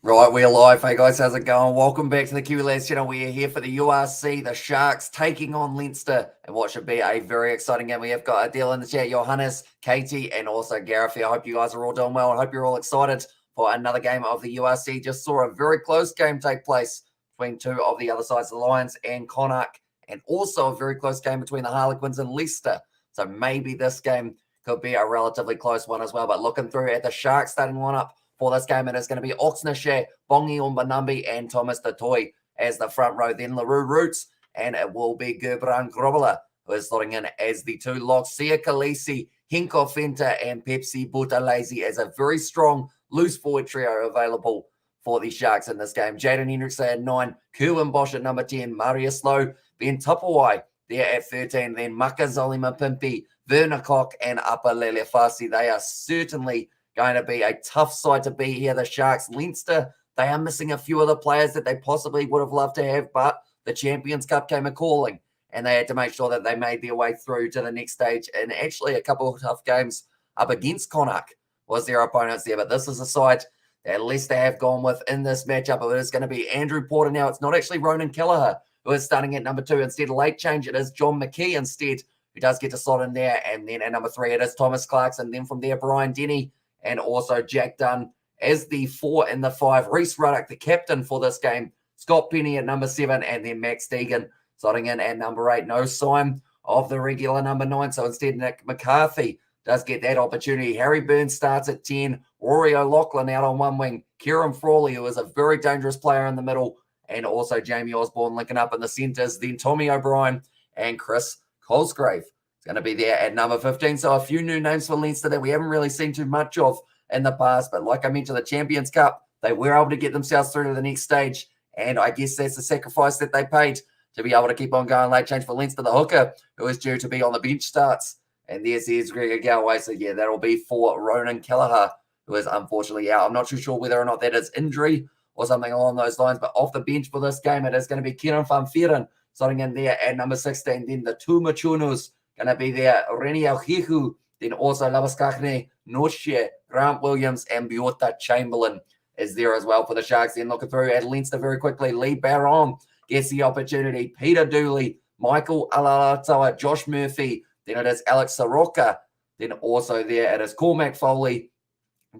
Right, we're live. Hey guys, how's it going? Welcome back to the Kiwi Lads channel. We are here for the URC, the Sharks taking on Leinster, and what should be a very exciting game. We have got Adele in the chat, Johannes, Katie, and also Gareth here. I hope you guys are all doing well. I hope you're all excited for another game of the URC. Just saw a very close game take place between two of the other sides, the Lions and Connacht, and also a very close game between the Harlequins and Leicester. So maybe this game could be a relatively close one as well. But looking through at the Sharks starting lineup for this game, it is going to be Oxnashare, Bongi Umbanambi, and Thomas Detoy as the front row. Then LaRue Roots, and it will be Gerbran Grobela, who is slotting in as the two locks. Sia Khaleesi, Hinko Fenta, and Pepsi Buthelezi as a very strong loose forward trio available for the Sharks in this game. Jaden Hendricks at 9, Kerwin Bosch at number 10, Marius Lowe, Ben Tupawai there at 13, then Maka Zolima Pimpi, Werner Koch, and Apa Lele Fasi. They are certainly going to be a tough side to beat here, the Sharks. Leinster, they are missing a few of the players that they possibly would have loved to have, but the Champions Cup came a-calling, and they had to make sure that they made their way through to the next stage. And actually, a couple of tough games up against Connacht was their opponents there, but this is a side that Leicester have gone with in this matchup. It is going to be Andrew Porter now. It's not actually Ronan Kelleher who is starting at number 2. Instead, a late change, it is John McKee instead, who does get to slot in there. And then at number 3, it is Thomas Clarkson. Then from there, Brian Denny, and also Jack Dunn as the 4 and the 5. Reece Ruddock, the captain for this game. Scott Penny at number 7, and then Max Deegan slotting in at number 8. No sign of the regular number 9, so instead Nick McCarthy does get that opportunity. Harry Burns starts at 10. Rory O'Loughlin out on one wing. Kieran Frawley, who is a very dangerous player in the middle, and also Jamie Osborne linking up in the centres. Then Tommy O'Brien and Chris Cosgrave going to be there at number 15. So a few new names for Leinster that we haven't really seen too much of in the past. But like I mentioned, the Champions Cup, they were able to get themselves through to the next stage. And I guess that's the sacrifice that they paid to be able to keep on going. Late change for Leinster, the hooker, who is due to be on the bench, starts. And there's Gregor Galway. So yeah, that'll be for Ronan Kelleher, who is unfortunately out. I'm not too sure whether or not that is injury or something along those lines. But off the bench for this game, it is going to be Kieran Van Vieren starting in there at number 16. Then the two Machunos going to be there, Reni Auhihu, then also Labaskachne, Noche, Grant Williams, and Biota Chamberlain is there as well for the Sharks. Then looking through at Leinster very quickly, Lee Barron gets the opportunity, Peter Dooley, Michael Alalatawa, Josh Murphy, then it is Alex Soroka, then also there it is Cormac Foley,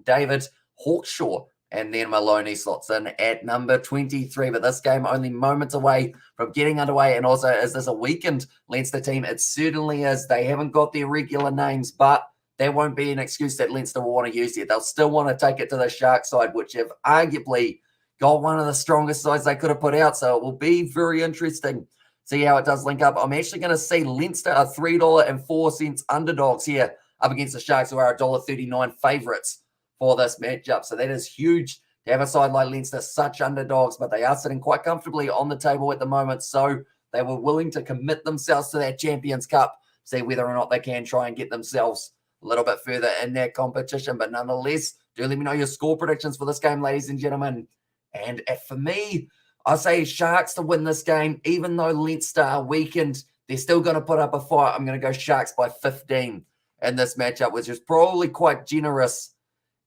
David Hawkshaw, and then Maloney slots in at number 23. But this game only moments away from getting underway. And also, is this a weakened Leinster team? It certainly is. They haven't got their regular names, but there won't be an excuse that Leinster will want to use it. They'll still want to take it to the Sharks side, which have arguably got one of the strongest sides they could have put out. So it will be very interesting. See how it does link up. I'm actually going to see Leinster are $3.04 underdogs here up against the Sharks, who are $1.39 favourites for this matchup. So that is huge to have a side like Leinster, such underdogs, but they are sitting quite comfortably on the table at the moment. So they were willing to commit themselves to that Champions Cup, see whether or not they can try and get themselves a little bit further in that competition. But nonetheless, do let me know your score predictions for this game, ladies and gentlemen. And for me, I say Sharks to win this game. Even though Leinster are weakened, they're still going to put up a fight. I'm going to go Sharks by 15 in this matchup, which is probably quite generous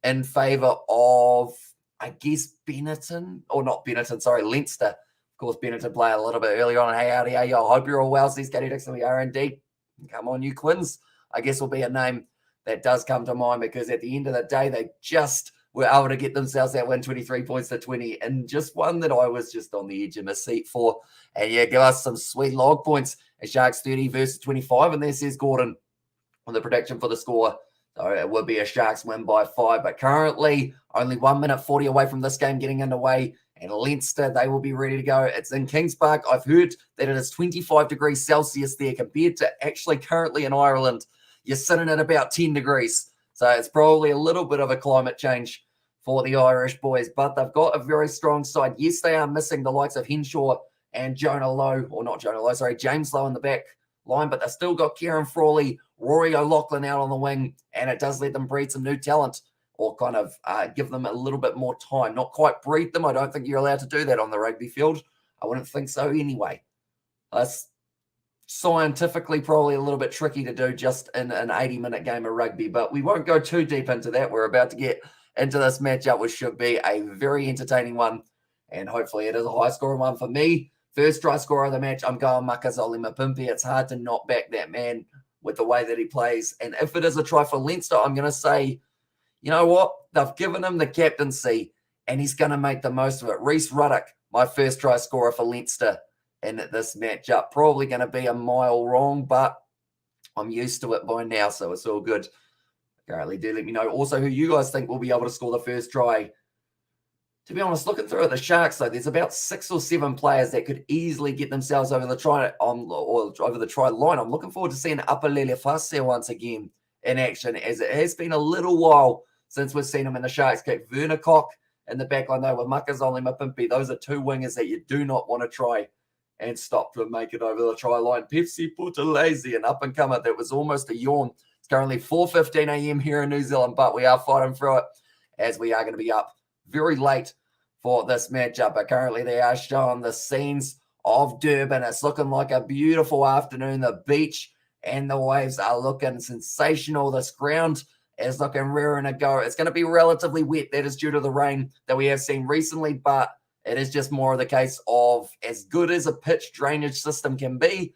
in favour of, I guess, Benetton, or not Benetton, sorry, Leinster. Of course, Benetton play a little bit earlier on. Hey, howdy, I hope you're all well. Says Katie Dixon, we are indeed. Come on, you Quins. I guess will be a name that does come to mind, because at the end of the day, they just were able to get themselves that win 23 points to 20, and just one that I was just on the edge of my seat for. And yeah, give us some sweet log points at Sharks 30 versus 25. And there says Gordon on the prediction for the score. So it would be a Sharks win by 5. But currently, only 1 minute 40 away from this game getting underway. And Leinster, they will be ready to go. It's in Kings Park. I've heard that it is 25 degrees Celsius there compared to actually currently in Ireland. You're sitting at about 10 degrees. So it's probably a little bit of a climate change for the Irish boys. But they've got a very strong side. Yes, they are missing the likes of Henshaw and Jonah Lowe. Or not Jonah Lowe, sorry, James Lowe in the back line. But they've still got Kieran Frawley, Rory O'Loughlin out on the wing, and it does let them breed some new talent, or kind of give them a little bit more time. Not quite breed them. I don't think you're allowed to do that on the rugby field. I wouldn't think so anyway. That's scientifically probably a little bit tricky to do just in an 80-minute game of rugby, but we won't go too deep into that. We're about to get into this matchup, which should be a very entertaining one. And hopefully it is a high-scoring one for me. First try scorer of the match, I'm going Makazole Mapimpi. It's hard to not back that man with the way that he plays. And if it is a try for Leinster, I'm going to say, you know what? They've given him the captaincy, and he's going to make the most of it. Rhys Ruddock, my first try scorer for Leinster in this matchup. Probably going to be a mile wrong, but I'm used to it by now, so it's all good. Apparently, do let me know also who you guys think will be able to score the first try. To be honest, looking through at the Sharks, though, there's about 6 or 7 players that could easily get themselves over the try or over the try line. I'm looking forward to seeing Apalele Fasea once again in action, as it has been a little while since we've seen him in the Sharks kick. Werner Koch in the back line, though, with Makazole Mapimpi. Those are 2 wingers that you do not want to try and stop to make it over the try line. Pepsi Putalese, an up-and-comer that was almost a yawn. It's currently 4:15 a.m. here in New Zealand, but we are fighting through it as we are going to be up very late for this matchup. But currently they are showing the scenes of Durban. It's looking like a beautiful afternoon. The beach and the waves are looking sensational. This ground is looking raring to go. It's going to be relatively wet. That is due to the rain that we have seen recently, but it is just more of the case of as good as a pitch drainage system can be,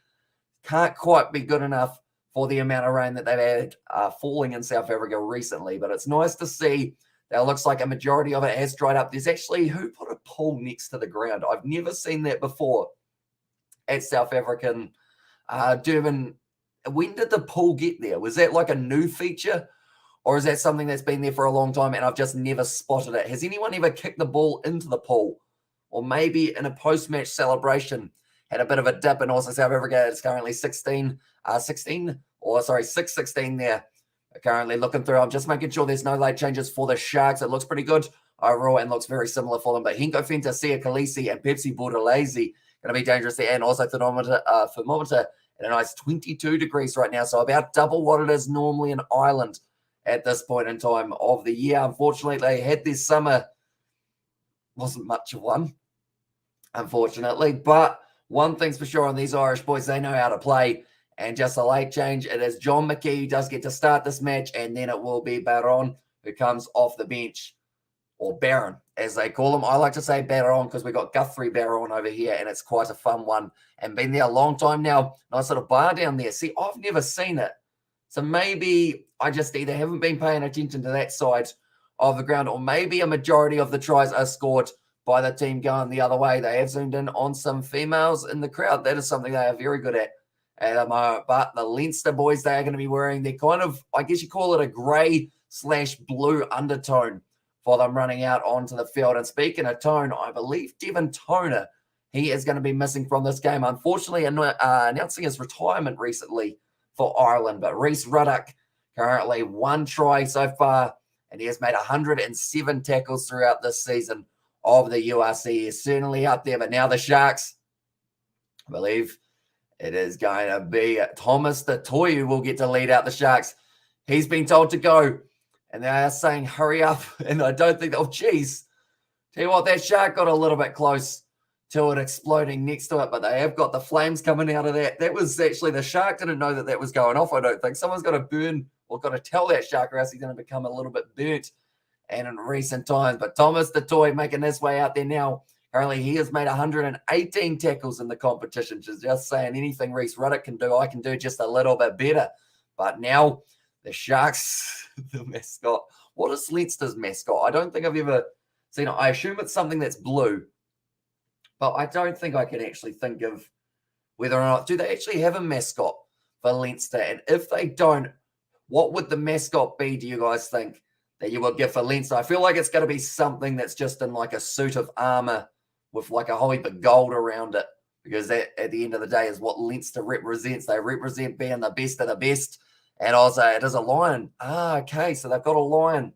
can't quite be good enough for the amount of rain that they've had falling in South Africa recently. But it's nice to see that it looks like a majority of it has dried up. There's actually, who put a pool next to the ground? I've never seen that before at South African Durban. When did the pool get there? Was that like a new feature? Or is that something that's been there for a long time and I've just never spotted it? Has anyone ever kicked the ball into the pool? Or maybe in a post-match celebration had a bit of a dip, and also South Africa is currently 6-16 there. Currently looking through, I'm just making sure there's no late changes for the Sharks. It looks pretty good overall and looks very similar for them. But Henko Fenta, Sia Khaleesi, and Pepsi Bordalese going to be dangerous there. And also thermometer at a nice 22 degrees right now. So about double what it is normally in Ireland at this point in time of the year. Unfortunately, they had this summer. Wasn't much of one, unfortunately. But one thing's for sure on these Irish boys, they know how to play. And just a late change, it is John McKee who does get to start this match, and then it will be Baron who comes off the bench, or Baron, as they call him. I like to say Baron because we got Guthrie Baron over here, and it's quite a fun one. And been there a long time now. Nice little bar down there. See, I've never seen it. So maybe I just either haven't been paying attention to that side of the ground, or maybe a majority of the tries are scored by the team going the other way. They have zoomed in on some females in the crowd. That is something they are very good at the moment. But the Leinster boys, they are going to be wearing, they're kind of, I guess you call it a grey/blue undertone for them running out onto the field. And speaking of tone, I believe Devon Toner, he is going to be missing from this game, unfortunately, announcing his retirement recently for Ireland. But Rhys Ruddock, currently 1 try so far, and he has made 107 tackles throughout this season of the URC. He is certainly up there. But now the Sharks, I believe it is going to be Thomas the Toy who will get to lead out the Sharks. He's been told to go, and they are saying, hurry up. And I don't think, oh, geez. Tell you what, that Shark got a little bit close to it exploding next to it, but they have got the flames coming out of that. That was actually, the Shark didn't know that that was going off, I don't think. Someone's got to burn, or got to tell that Shark, or else he's going to become a little bit burnt and in recent times. But Thomas the Toy making his way out there now. Currently, he has made 118 tackles in the competition. Just saying, anything Rhys Ruddock can do, I can do just a little bit better. But now, the Sharks, the mascot. What is Leinster's mascot? I don't think I've ever seen it. I assume it's something that's blue. But I don't think I can actually think of whether or not, do they actually have a mascot for Leinster? And if they don't, what would the mascot be, do you guys think, that you would give for Leinster? I feel like it's going to be something that's just in like a suit of armor with like a whole heap of gold around it, because that, at the end of the day, is what Leinster represents. They represent being the best of the best. And also, it is a lion. Ah, okay, so they've got a lion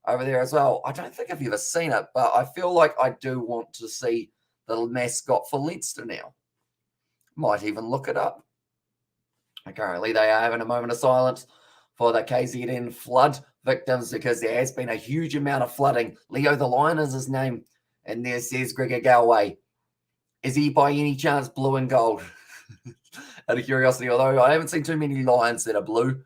over there as well. I don't think I've ever seen it, but I feel like I do want to see the mascot for Leinster now. Might even look it up. Currently, they are having a moment of silence for the KZN flood victims, because there has been a huge amount of flooding. Leo the Lion is his name. And there says Gregor Galway. Is he by any chance blue and gold? Out of curiosity, although I haven't seen too many lions that are blue.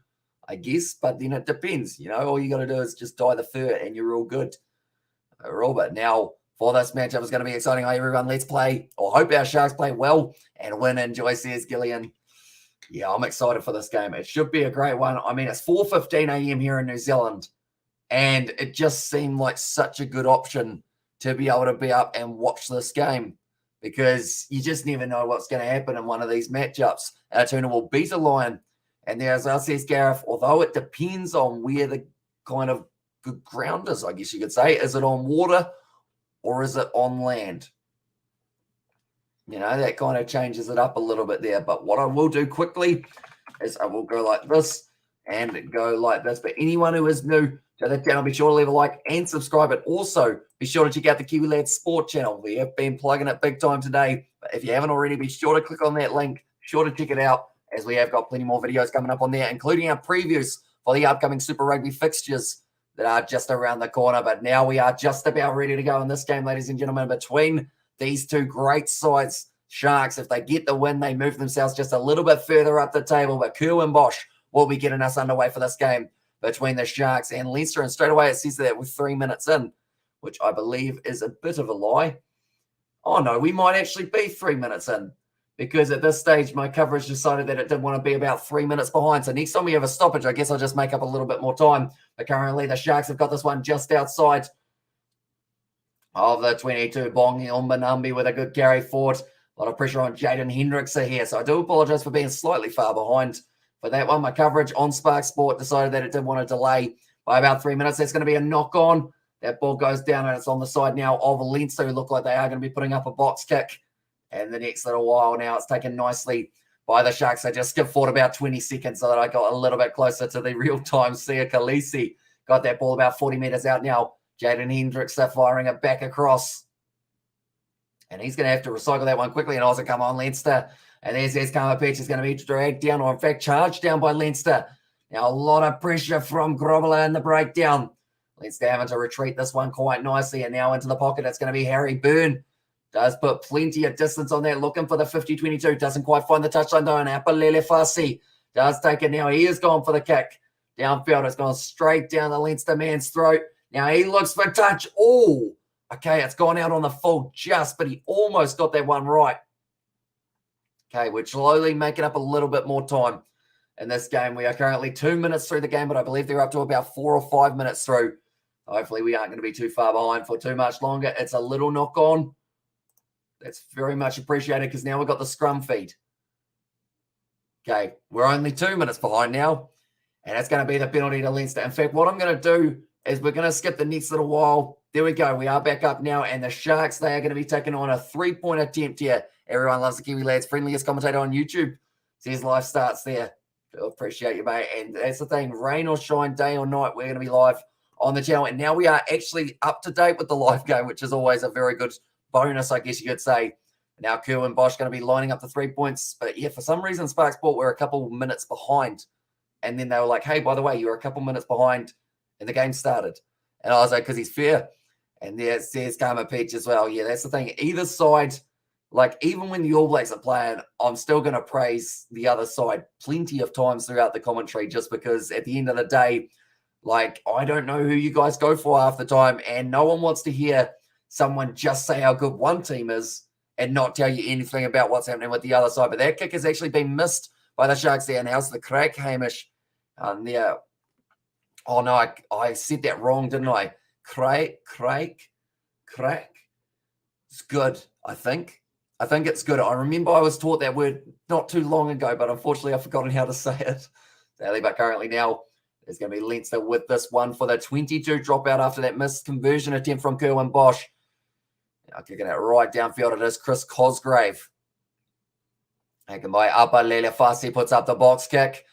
I guess, but then it depends. All you got to do is just dye the fur and you're all good. But now for this matchup, it's going to be exciting. Hi, everyone. Let's play, or hope our Sharks play well and win. Enjoy, says Gillian. Yeah, I'm excited for this game. It should be a great one. I mean, it's 4:15 a.m. here in New Zealand, and it just seemed like such a good option to be able to be up and watch this game because you just never know what's going to happen in one of these matchups. Our tuna will beat a Lion. And there, as I says, Gareth, although it depends on where the kind of good ground is, I guess you could say, is it on water or is it on land? That kind of changes it up a little bit there. But what I will do quickly is I will go like this and go like this. But anyone who is new to the channel, be sure to leave a like and subscribe. But also be sure to check out the Kiwi Lads Sport channel. We have been plugging it big time today. But if you haven't already, be sure to click on that link. Sure to check it out, as we have got plenty more videos coming up on there, including our previews for the upcoming Super Rugby fixtures that are just around the corner. But now we are just about ready to go in this game, ladies and gentlemen, between these two great sides. Sharks, if they get the win, they move themselves just a little bit further up the table. But Kerwin Bosch will be getting us underway for this game between the Sharks and Leinster. And straight away it says that we're 3 minutes in, which I believe is a bit of a lie. Oh, no, we might actually be 3 minutes in, because at this stage, my coverage decided that it didn't want to be about 3 minutes behind. So next time we have a stoppage, I guess I'll just make up a little bit more time. But currently, the Sharks have got this one just outside of the 22. Bongi Umbanambi with a good carry forward. A lot of pressure on Jaden Hendrickson here. So I do apologise for being slightly far behind for that one. My coverage on Spark Sport decided that it didn't want to delay by about 3 minutes. That's going to be a knock-on. That ball goes down, and it's on the side now of Leinster, who look like they are going to be putting up a box kick. And the next little while now, it's taken nicely by the Sharks. I just skipped forward about 20 seconds so that I got a little bit closer to the real-time Sia Khaleesi. Got that ball about 40 metres out now. Jaden Hendrickson firing it back across. And he's going to have to recycle that one quickly and also come on, Leinster. And there's Karma Pitch is going to be dragged down, or in fact charged down by Leinster. Now a lot of pressure from Grobler in the breakdown. Leinster having to retreat this one quite nicely. And now into the pocket, it's going to be Harry Byrne. Does put plenty of distance on there, looking for the 50-22. Doesn't quite find the touchline though. And Apalele Fasi does take it now. He is gone for the kick. Downfield, it's gone straight down the Leinster man's throat. Now he looks for touch. Oh, okay, it's gone out on the full just, but he almost got that one right. Okay, we're slowly making up a little bit more time in this game. We are currently 2 minutes through the game, but I believe they're up to about 4 or 5 minutes through. Hopefully we aren't going to be too far behind for too much longer. It's a little knock-on. That's very much appreciated because now we've got the scrum feed. Okay, we're only 2 minutes behind now, and it's going to be the penalty to Leinster. In fact, what I'm going to do is we're going to skip the next little while. There we go. We are back up now, and the Sharks, they are going to be taking on a 3-point attempt here. Everyone loves the Kiwi Lads. Friendliest commentator on YouTube. Says live starts there. Appreciate you, mate. And that's the thing. Rain or shine, day or night, we're going to be live on the channel. And now we are actually up to date with the live game, which is always a very good bonus, I guess you could say. Now Kerwin Bosch going to be lining up the 3 points. But yeah, for some reason, Spark Sport were a couple minutes behind. And then they were like, hey, by the way, you're a couple minutes behind and the game started. And I was like, because he's fair. And there it says Karma Peach as well. Yeah, that's the thing. Either side, like even when the All Blacks are playing, I'm still going to praise the other side plenty of times throughout the commentary, just because at the end of the day, like I don't know who you guys go for half the time, and no one wants to hear someone just say how good one team is and not tell you anything about what's happening with the other side. But that kick has actually been missed by the Sharks there. And how's the crack, Hamish? Yeah. Oh, no, I said that wrong, didn't I? Crack. It's good, I think. I think it's good. I remember I was taught that word not too long ago, but unfortunately I've forgotten how to say it. Sadly, but currently now there's going to be Leinster with this one for the 22 dropout after that missed conversion attempt from Kerwin Bosch. Now kicking it right downfield. It is Chris Cosgrave. Taken by Apalele Fasi, puts up the box kick.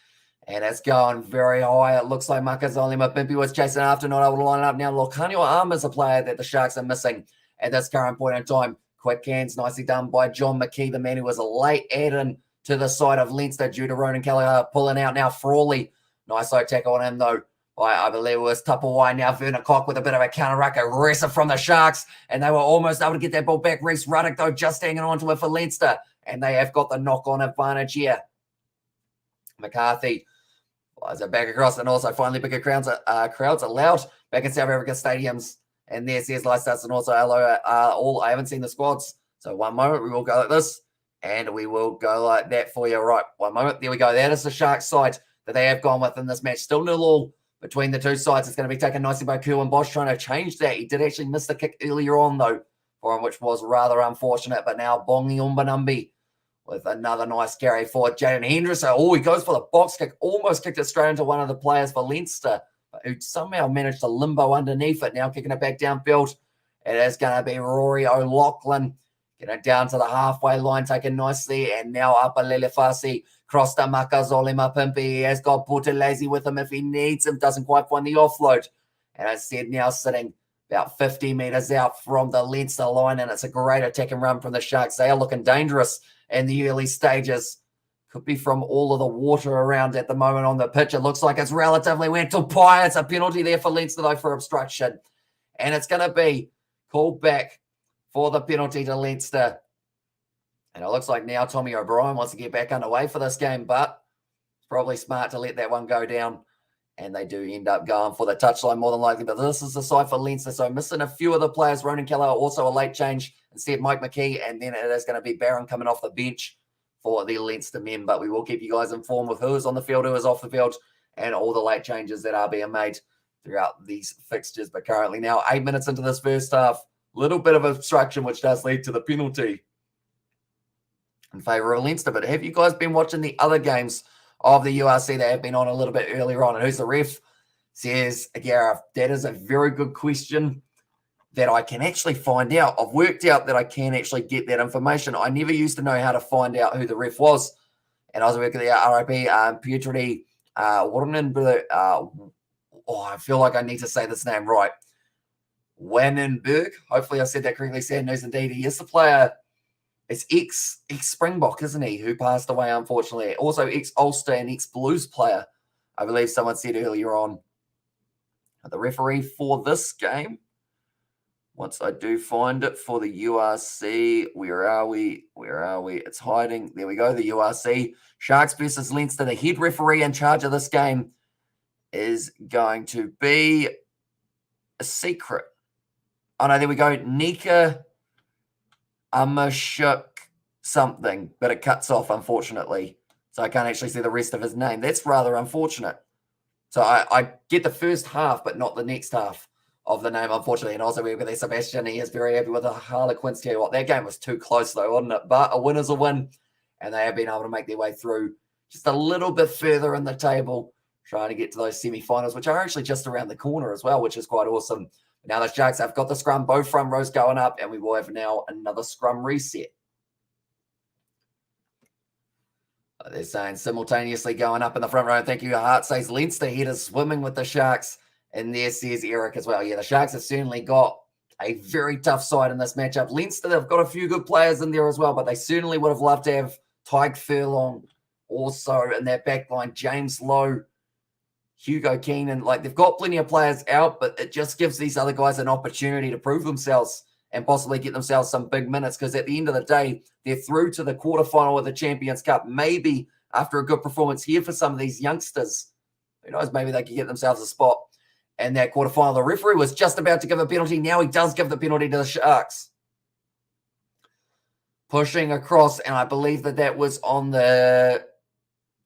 And it's going very high. It looks like Makazole Mapimpi was chasing after, not able to line it up. Now, Lokanio Arm is a player that the Sharks are missing at this current point in time. Quick hands, nicely done by John McKee, the man who was a late add-in to the side of Leinster due to Ronan Kelleher pulling out now. Frawley, nice low tackle on him, though. I believe it was Tupperware. Now Vernon Cock with a bit of a counter-ruck, aggressive from the Sharks, and they were almost able to get that ball back. Reece Ruddock, though, just hanging on to it for Leinster, and they have got the knock-on advantage here. McCarthy Flies it back across, and also finally bigger crowds allowed back in South Africa stadiums. And there says Leinster, and also hello all. I haven't seen the squads, so one moment we will go like this, and we will go like that for you. Right, one moment. There we go. That is the Sharks side that they have gone with in this match. Still 0-0 between the two sides. It's going to be taken nicely by Curwin Bosch trying to change that. He did actually miss the kick earlier on though, for him, which was rather unfortunate. But now Bongi Umbanumbi with another nice carry for Jaden Henderson. Oh, he goes for the box kick. Almost kicked it straight into one of the players for Leinster, who somehow managed to limbo underneath it. Now kicking it back downfield. It is going to be Rory O'Loughlin. Getting it down to the halfway line, taken nicely. And now Apalele Fasi. Cross to Makazole Mapimpi. He has got Buthelezi with him if he needs him. Doesn't quite find the offload. And instead now sitting about 50 metres out from the Leinster line. And it's a great attack and run from the Sharks. They are looking dangerous in the early stages. Could be from all of the water around at the moment on the pitch. It looks like it's relatively wet. Tupai, it's a penalty there for Leinster, though, for obstruction. And it's going to be called back for the penalty to Leinster. And it looks like now Tommy O'Brien wants to get back underway for this game, but it's probably smart to let that one go down. And they do end up going for the touchline more than likely. But this is the side for Leinster. So missing a few of the players. Ronan Keller also a late change. Instead, Mike McKee. And then it is going to be Barron coming off the bench for the Leinster men. But we will keep you guys informed with who is on the field, who is off the field, and all the late changes that are being made throughout these fixtures. But currently now 8 minutes into this first half. Little bit of obstruction, which does lead to the penalty in favour of Leinster. But have you guys been watching the other games of the URC that have been on a little bit earlier on? And who's the ref? Says, Gareth, that is a very good question that I can actually find out. I've worked out that I can actually get that information. I never used to know how to find out who the ref was. And I was working at the RIP, Pietri Warnenberg. I feel like I need to say this name right. Wannenberg. Hopefully I said that correctly. Sad news indeed. He is the player. It's ex-Springbok, isn't he, who passed away, unfortunately. Also ex-Ulster and ex-Blues player, I believe someone said earlier on. The referee for this game, once I do find it for the URC, where are we? It's hiding. There we go, the URC. Sharks versus Leinster. The head referee in charge of this game is going to be a secret. Oh, no, there we go. Nika Amashuk something, but it cuts off, unfortunately. So I can't actually see the rest of his name. That's rather unfortunate. So I get the first half, but not the next half of the name, unfortunately. And also we've got there Sebastian. He is very happy with the Harlequins. Tell you what, that game was too close, though, wasn't it? But a win is a win, and they have been able to make their way through just a little bit further in the table, trying to get to those semi-finals, which are actually just around the corner as well, which is quite awesome. Now the Sharks have got the scrum, both front rows going up, and we will have now another scrum reset. They're saying simultaneously going up in the front row. Thank you. Hart says Leinster headers swimming with the Sharks. And there says Eric as well. Yeah, the Sharks have certainly got a very tough side in this matchup. Leinster, they've got a few good players in there as well, but they certainly would have loved to have Tyke Furlong also in that back line. James Lowe, Hugo Keenan, like they've got plenty of players out, but it just gives these other guys an opportunity to prove themselves and possibly get themselves some big minutes, because at the end of the day, they're through to the quarterfinal of the Champions Cup. Maybe after a good performance here for some of these youngsters, who knows, maybe they could get themselves a spot in that quarterfinal. The referee was just about to give a penalty. Now he does give the penalty to the Sharks. Pushing across, and I believe that was on the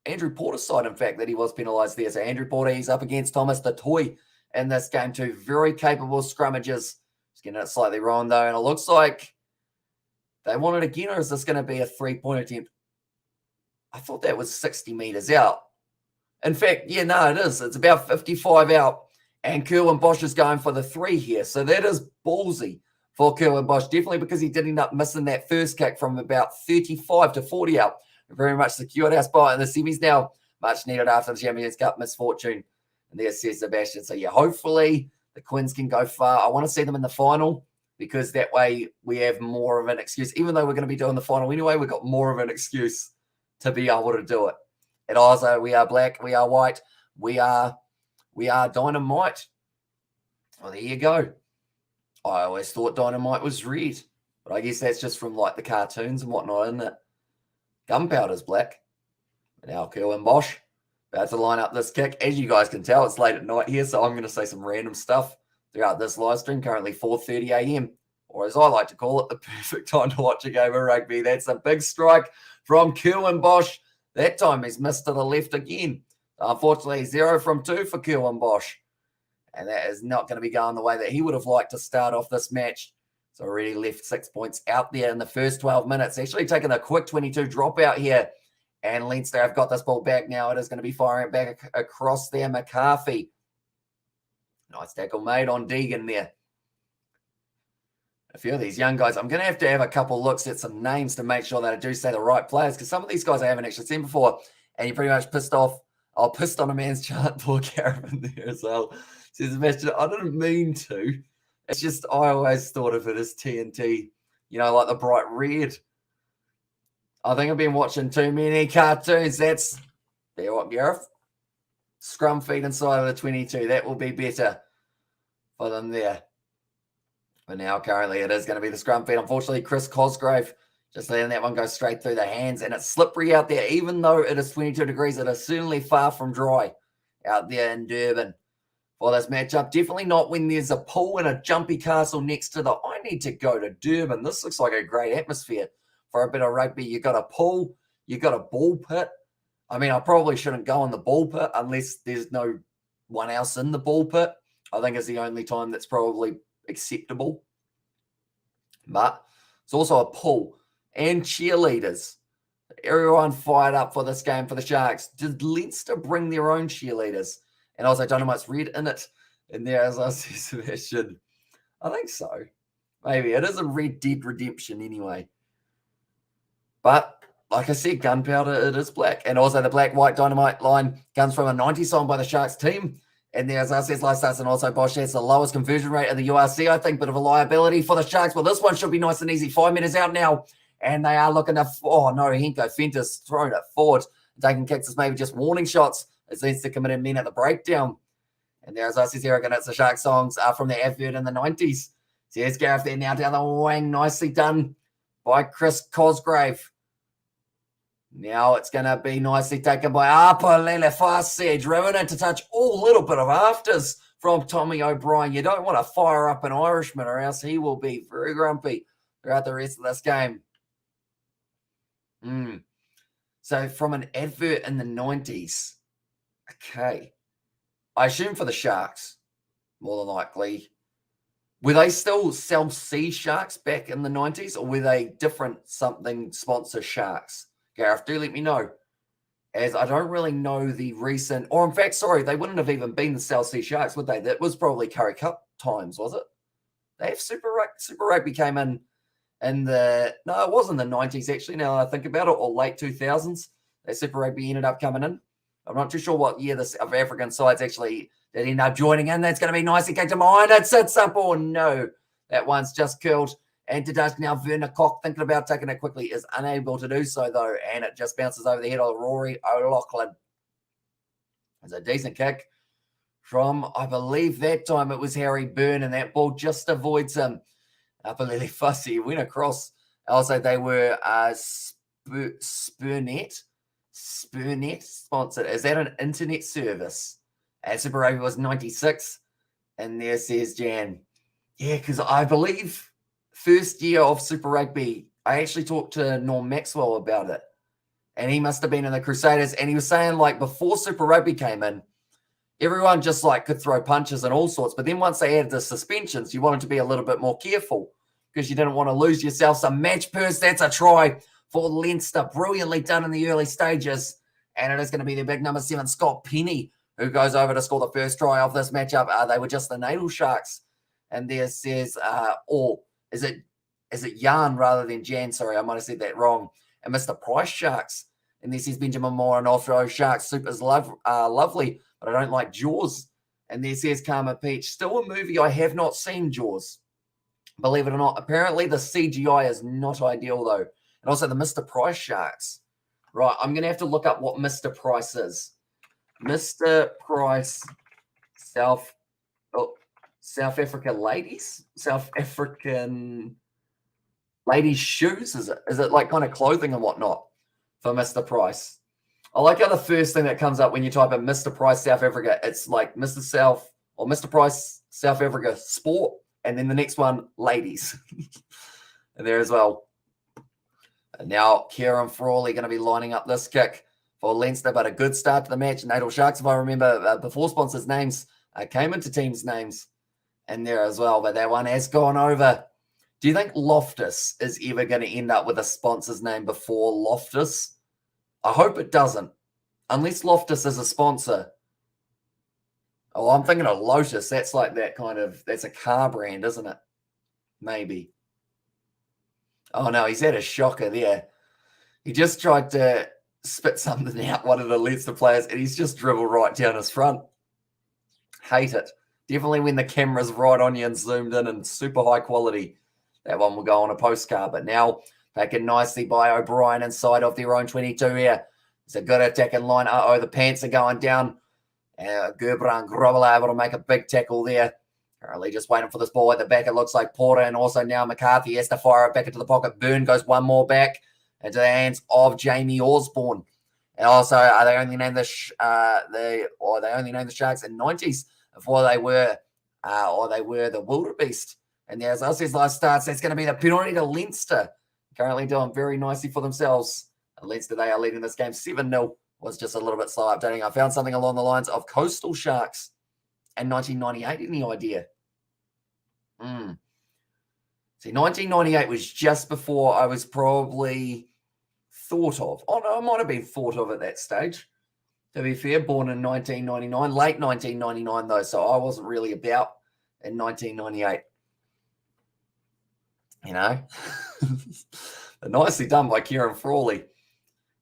Andrew Porter side, in fact, that he was penalised there. So Andrew Porter, he's up against Thomas the Toy in this game too. Very capable scrummages. He's getting it slightly wrong, though, and it looks like they want it again, or is this going to be a three-point attempt? I thought that was 60 metres out. In fact, yeah, no, it is. It's about 55 out, and Curwin Bosch is going for the three here. So that is ballsy for Curwin Bosch, definitely, because he did end up missing that first kick from about 35 to 40 out. Very much secured our spot in the semis now. Much needed after the Champions Cup misfortune. And there says Sebastian. So, yeah, hopefully the Quins can go far. I want to see them in the final, because that way we have more of an excuse. Even though we're going to be doing the final anyway, we've got more of an excuse to be able to do it. And also, we are black, we are white, we are dynamite. Well, there you go. I always thought dynamite was red, but I guess that's just from like the cartoons and whatnot, isn't it? Gunpowder's black. Now Curwin Bosch About to line up this kick. As you guys can tell, it's late at night here, so I'm going to say some random stuff throughout this live stream. Currently 4:30 a.m., or as I like to call it, the perfect time to watch a game of rugby. That's a big strike from Kerwin Bosch. That time he's missed to the left again. Unfortunately, 0 from 2 for Kerwin Bosch. And that is not going to be going the way that he would have liked to start off this match. So already left 6 points out there in the first 12 minutes. Actually taking a quick 22 dropout here. And Leinster have got this ball back now. It is going to be firing it back across there. McCarthy. Nice tackle made on Deegan there. A few of these young guys, I'm going to have a couple looks at some names to make sure that I do say the right players, because some of these guys I haven't actually seen before, and you're pretty much pissed off. I'll pissed on a man's chant for Gavin there as well. Says Sebastian, I didn't mean to. It's just I always thought of it as TNT, you know, like the bright red. I think I've been watching too many cartoons. That's, there what, Gareth? Scrum feed inside of the 22. That will be better for them there. But now currently it is going to be the scrum feed. Unfortunately, Chris Cosgrave just letting that one go straight through the hands. And it's slippery out there. Even though it is 22 degrees, it is certainly far from dry out there in Durban for this matchup. Definitely not when there's a pool and a jumpy castle next to the, I need to go to Durban. This looks like a great atmosphere for a bit of rugby. You got a pool, you got a ball pit. I mean, I probably shouldn't go in the ball pit unless there's no one else in the ball pit. I think it's the only time that's probably acceptable. But it's also a pool and cheerleaders. Everyone fired up for this game for the Sharks. Did Leinster bring their own cheerleaders? And also Dynamite's red in it. In there, as I see Sebastian. I think so. Maybe. It is a Red Dead Redemption anyway. But like I said, gunpowder, it is black. And also the black-white Dynamite line comes from a 90 song by the Sharks team. And there, as I said, last and also Bosch has the lowest conversion rate in the URC, I think, bit of a liability for the Sharks. Well, this one should be nice and easy. 5 minutes out now. And they are looking to, oh no, Henko Fentis throwing it forward. Taking kicks as maybe just warning shots as Leinster committed men at the breakdown. And there, as I said, here again, it's the Shark songs from the advert in the 90s. So here's Gareth there now down the wing. Nicely done by Chris Cosgrave. Now it's going to be nicely taken by Apalele Farsedge. Ruin to touch. Oh, little bit of afters from Tommy O'Brien. You don't want to fire up an Irishman or else he will be very grumpy throughout the rest of this game. So from an advert in the 90s. Okay. I assume for the Sharks, more than likely. Were they still South Sea Sharks back in the 90s, or were they different something sponsor Sharks? Gareth, do let me know, as I don't really know the recent, or in fact, sorry, they wouldn't have even been the South Sea Sharks, would they? That was probably Curry Cup times, was it? They have Super Rugby came in the, no, it wasn't the 90s actually, now I think about it, or late 2000s. That Super Rugby ended up coming in. I'm not too sure what year the South African sides actually did end up joining in. That's going to be nicely kicked to behind. It sits up. Oh, no. That one's just curled. And to dusk now, Werner Koch, thinking about taking it quickly, is unable to do so, though. And it just bounces over the head of Rory O'Loughlin. It's a decent kick from, I believe that time it was Harry Byrne, and that ball just avoids him. Apalele Fussy went across. Also, they were Spurnet sponsored. Is that an internet service? And Super Rugby was 96. And there says Jan. Yeah, because I believe first year of Super Rugby, I actually talked to Norm Maxwell about it. And he must have been in the Crusaders. And he was saying, like, before Super Rugby came in, everyone just, like, could throw punches and all sorts. But then once they added the suspensions, you wanted to be a little bit more careful because you didn't want to lose yourself some match purse. That's a try for Leinster. Brilliantly done in the early stages. And it is going to be their big number 7, Scott Penny, who goes over to score the first try of this matchup. They were just the Natal Sharks. And there says, or is it Jan rather than Jan? Sorry, I might have said that wrong. And Mr. Price Sharks. And this is Benjamin Moore and off-row Sharks. Super's lovely, but I don't like Jaws. And there says Karma Peach. Still a movie I have not seen, Jaws. Believe it or not. Apparently the CGI is not ideal, though. And also the Mr. Price Sharks. Right, I'm going to have to look up what Mr. Price is. Mr. Price, South Africa ladies? South African ladies' shoes? Is it like kind of clothing and whatnot for Mr. Price? I like how the first thing that comes up when you type in Mr. Price South Africa, it's like Mr. South or Mr. Price South Africa Sport, and then the next one, ladies. And there as well. And now Kieran Frawley going to be lining up this kick for Leinster, but a good start to the match. Natal Sharks, if I remember, before sponsors' names came into teams' names in there as well, but that one has gone over. Do you think Loftus is ever going to end up with a sponsor's name before Loftus? I hope it doesn't, unless Loftus is a sponsor. Oh, I'm thinking of Lotus. That's like that kind of, that's a car brand, isn't it? Maybe. Oh, no, he's had a shocker there. He just tried to spit something out, one of the Leinster players, and he's just dribbled right down his front. Hate it. Definitely when the camera's right on you and zoomed in and super high quality. That one will go on a postcard. But now taken nicely by O'Brien inside of their own 22 here. It's a good attacking line. Uh-oh, the pants are going down. Gerbran Grobbel able to make a big tackle there. Currently just waiting for this ball at the back. It looks like Porter, and also now McCarthy has to fire it back into the pocket. Byrne goes one more back into the hands of Jamie Osborne. And also, they only named the Sharks in 90s before they were the Wildebeest. And there's Aussie's live starts. That's going to be the penalty to Leinster. Currently doing very nicely for themselves. And Leinster, they are leading this game 7-0. Was just a little bit slow updating. I found something along the lines of Coastal Sharks in 1998. Any idea? See, 1998 was just before I was probably thought of. Oh, no, I might have been thought of at that stage. To be fair, born in 1999, late 1999 though, so I wasn't really about in 1998. You know? But nicely done by Kieran Frawley.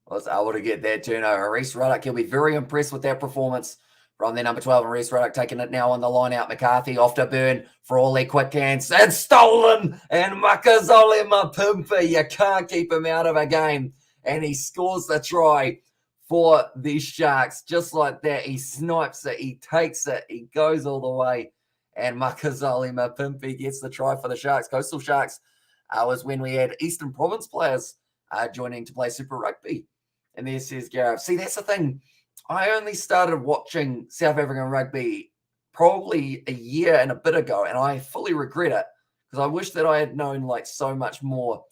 Was able to get that turnover. Reece Ruddock, he'll be very impressed with that performance from their number 12. And Reece Ruddock taking it now on the line out. McCarthy off to Byrne. Frawley, quick hands. And stolen. And Makazole Mapimpi. You can't keep him out of a game. And he scores the try for the Sharks. Just like that. He snipes it. He takes it. He goes all the way. And Makazole Mapimpi gets the try for the Sharks. Coastal Sharks was when we had Eastern Province players joining to play Super Rugby. And there says Gareth. See, that's the thing. I only started watching South African rugby probably a year and a bit ago, and I fully regret it because I wish that I had known like so much more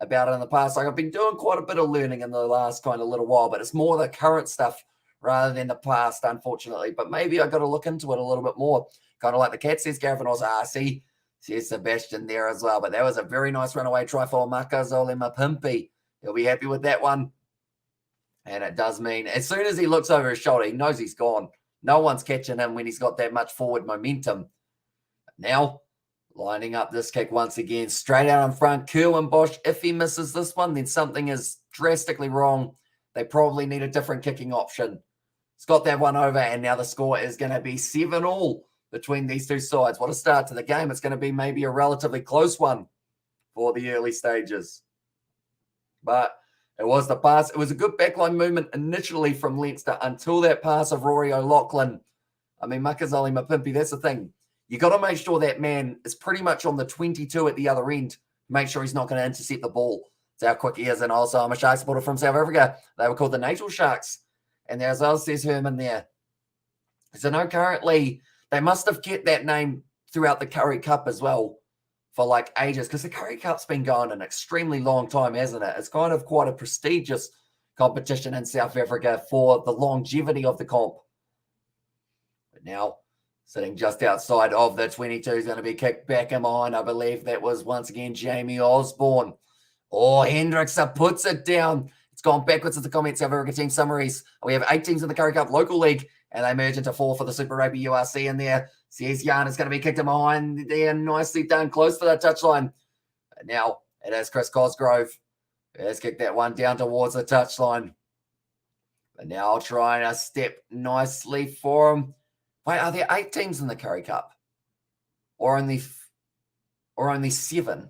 about it in the past. Like I've been doing quite a bit of learning in the last kind of little while, but it's more the current stuff rather than the past, unfortunately. But maybe I got to look into it a little bit more. Kind of like the cat says, Gareth, and also see Sebastian there as well. But that was a very nice runaway try for Makazole Mapimpi. He'll be happy with that one. And it does mean as soon as he looks over his shoulder, he knows he's gone. No one's catching him when he's got that much forward momentum. Now, lining up this kick once again, straight out in front. Kerwin Bosch, if he misses this one, then something is drastically wrong. They probably need a different kicking option. He's got that one over, and now the score is going to be 7-all between these two sides. What a start to the game. It's going to be maybe a relatively close one for the early stages. But it was the pass. It was a good backline movement initially from Leinster until that pass of Rory O'Loughlin. I mean, Makazole Mapimpi, that's the thing. You got to make sure that man is pretty much on the 22 at the other end. Make sure he's not going to intercept the ball. That's how quick he is. And also, I'm a Shark supporter from South Africa. They were called the Natal Sharks. And there's well says Herman there. So no, currently, they must have kept that name throughout the Currie Cup as well for like ages, because the Currie Cup's been going an extremely long time, hasn't it? It's kind of quite a prestigious competition in South Africa for the longevity of the comp. But now, sitting just outside of the 22 is going to be kicked back in behind. I believe that was once again Jamie Osborne. Oh, Hendrickson puts it down. It's gone backwards at the comments. South Africa team summaries. We have 8 teams in the Currie Cup local league, and they merge into 4 for the Super Rugby URC in there. Says Jan is going to be kicked in behind there. Nicely done, close to that touchline. But now it is Chris Cosgrove. Let's kick that one down towards the touchline. But now trying to step nicely for him. Wait, are there 8 teams in the Currie Cup? Or only 7?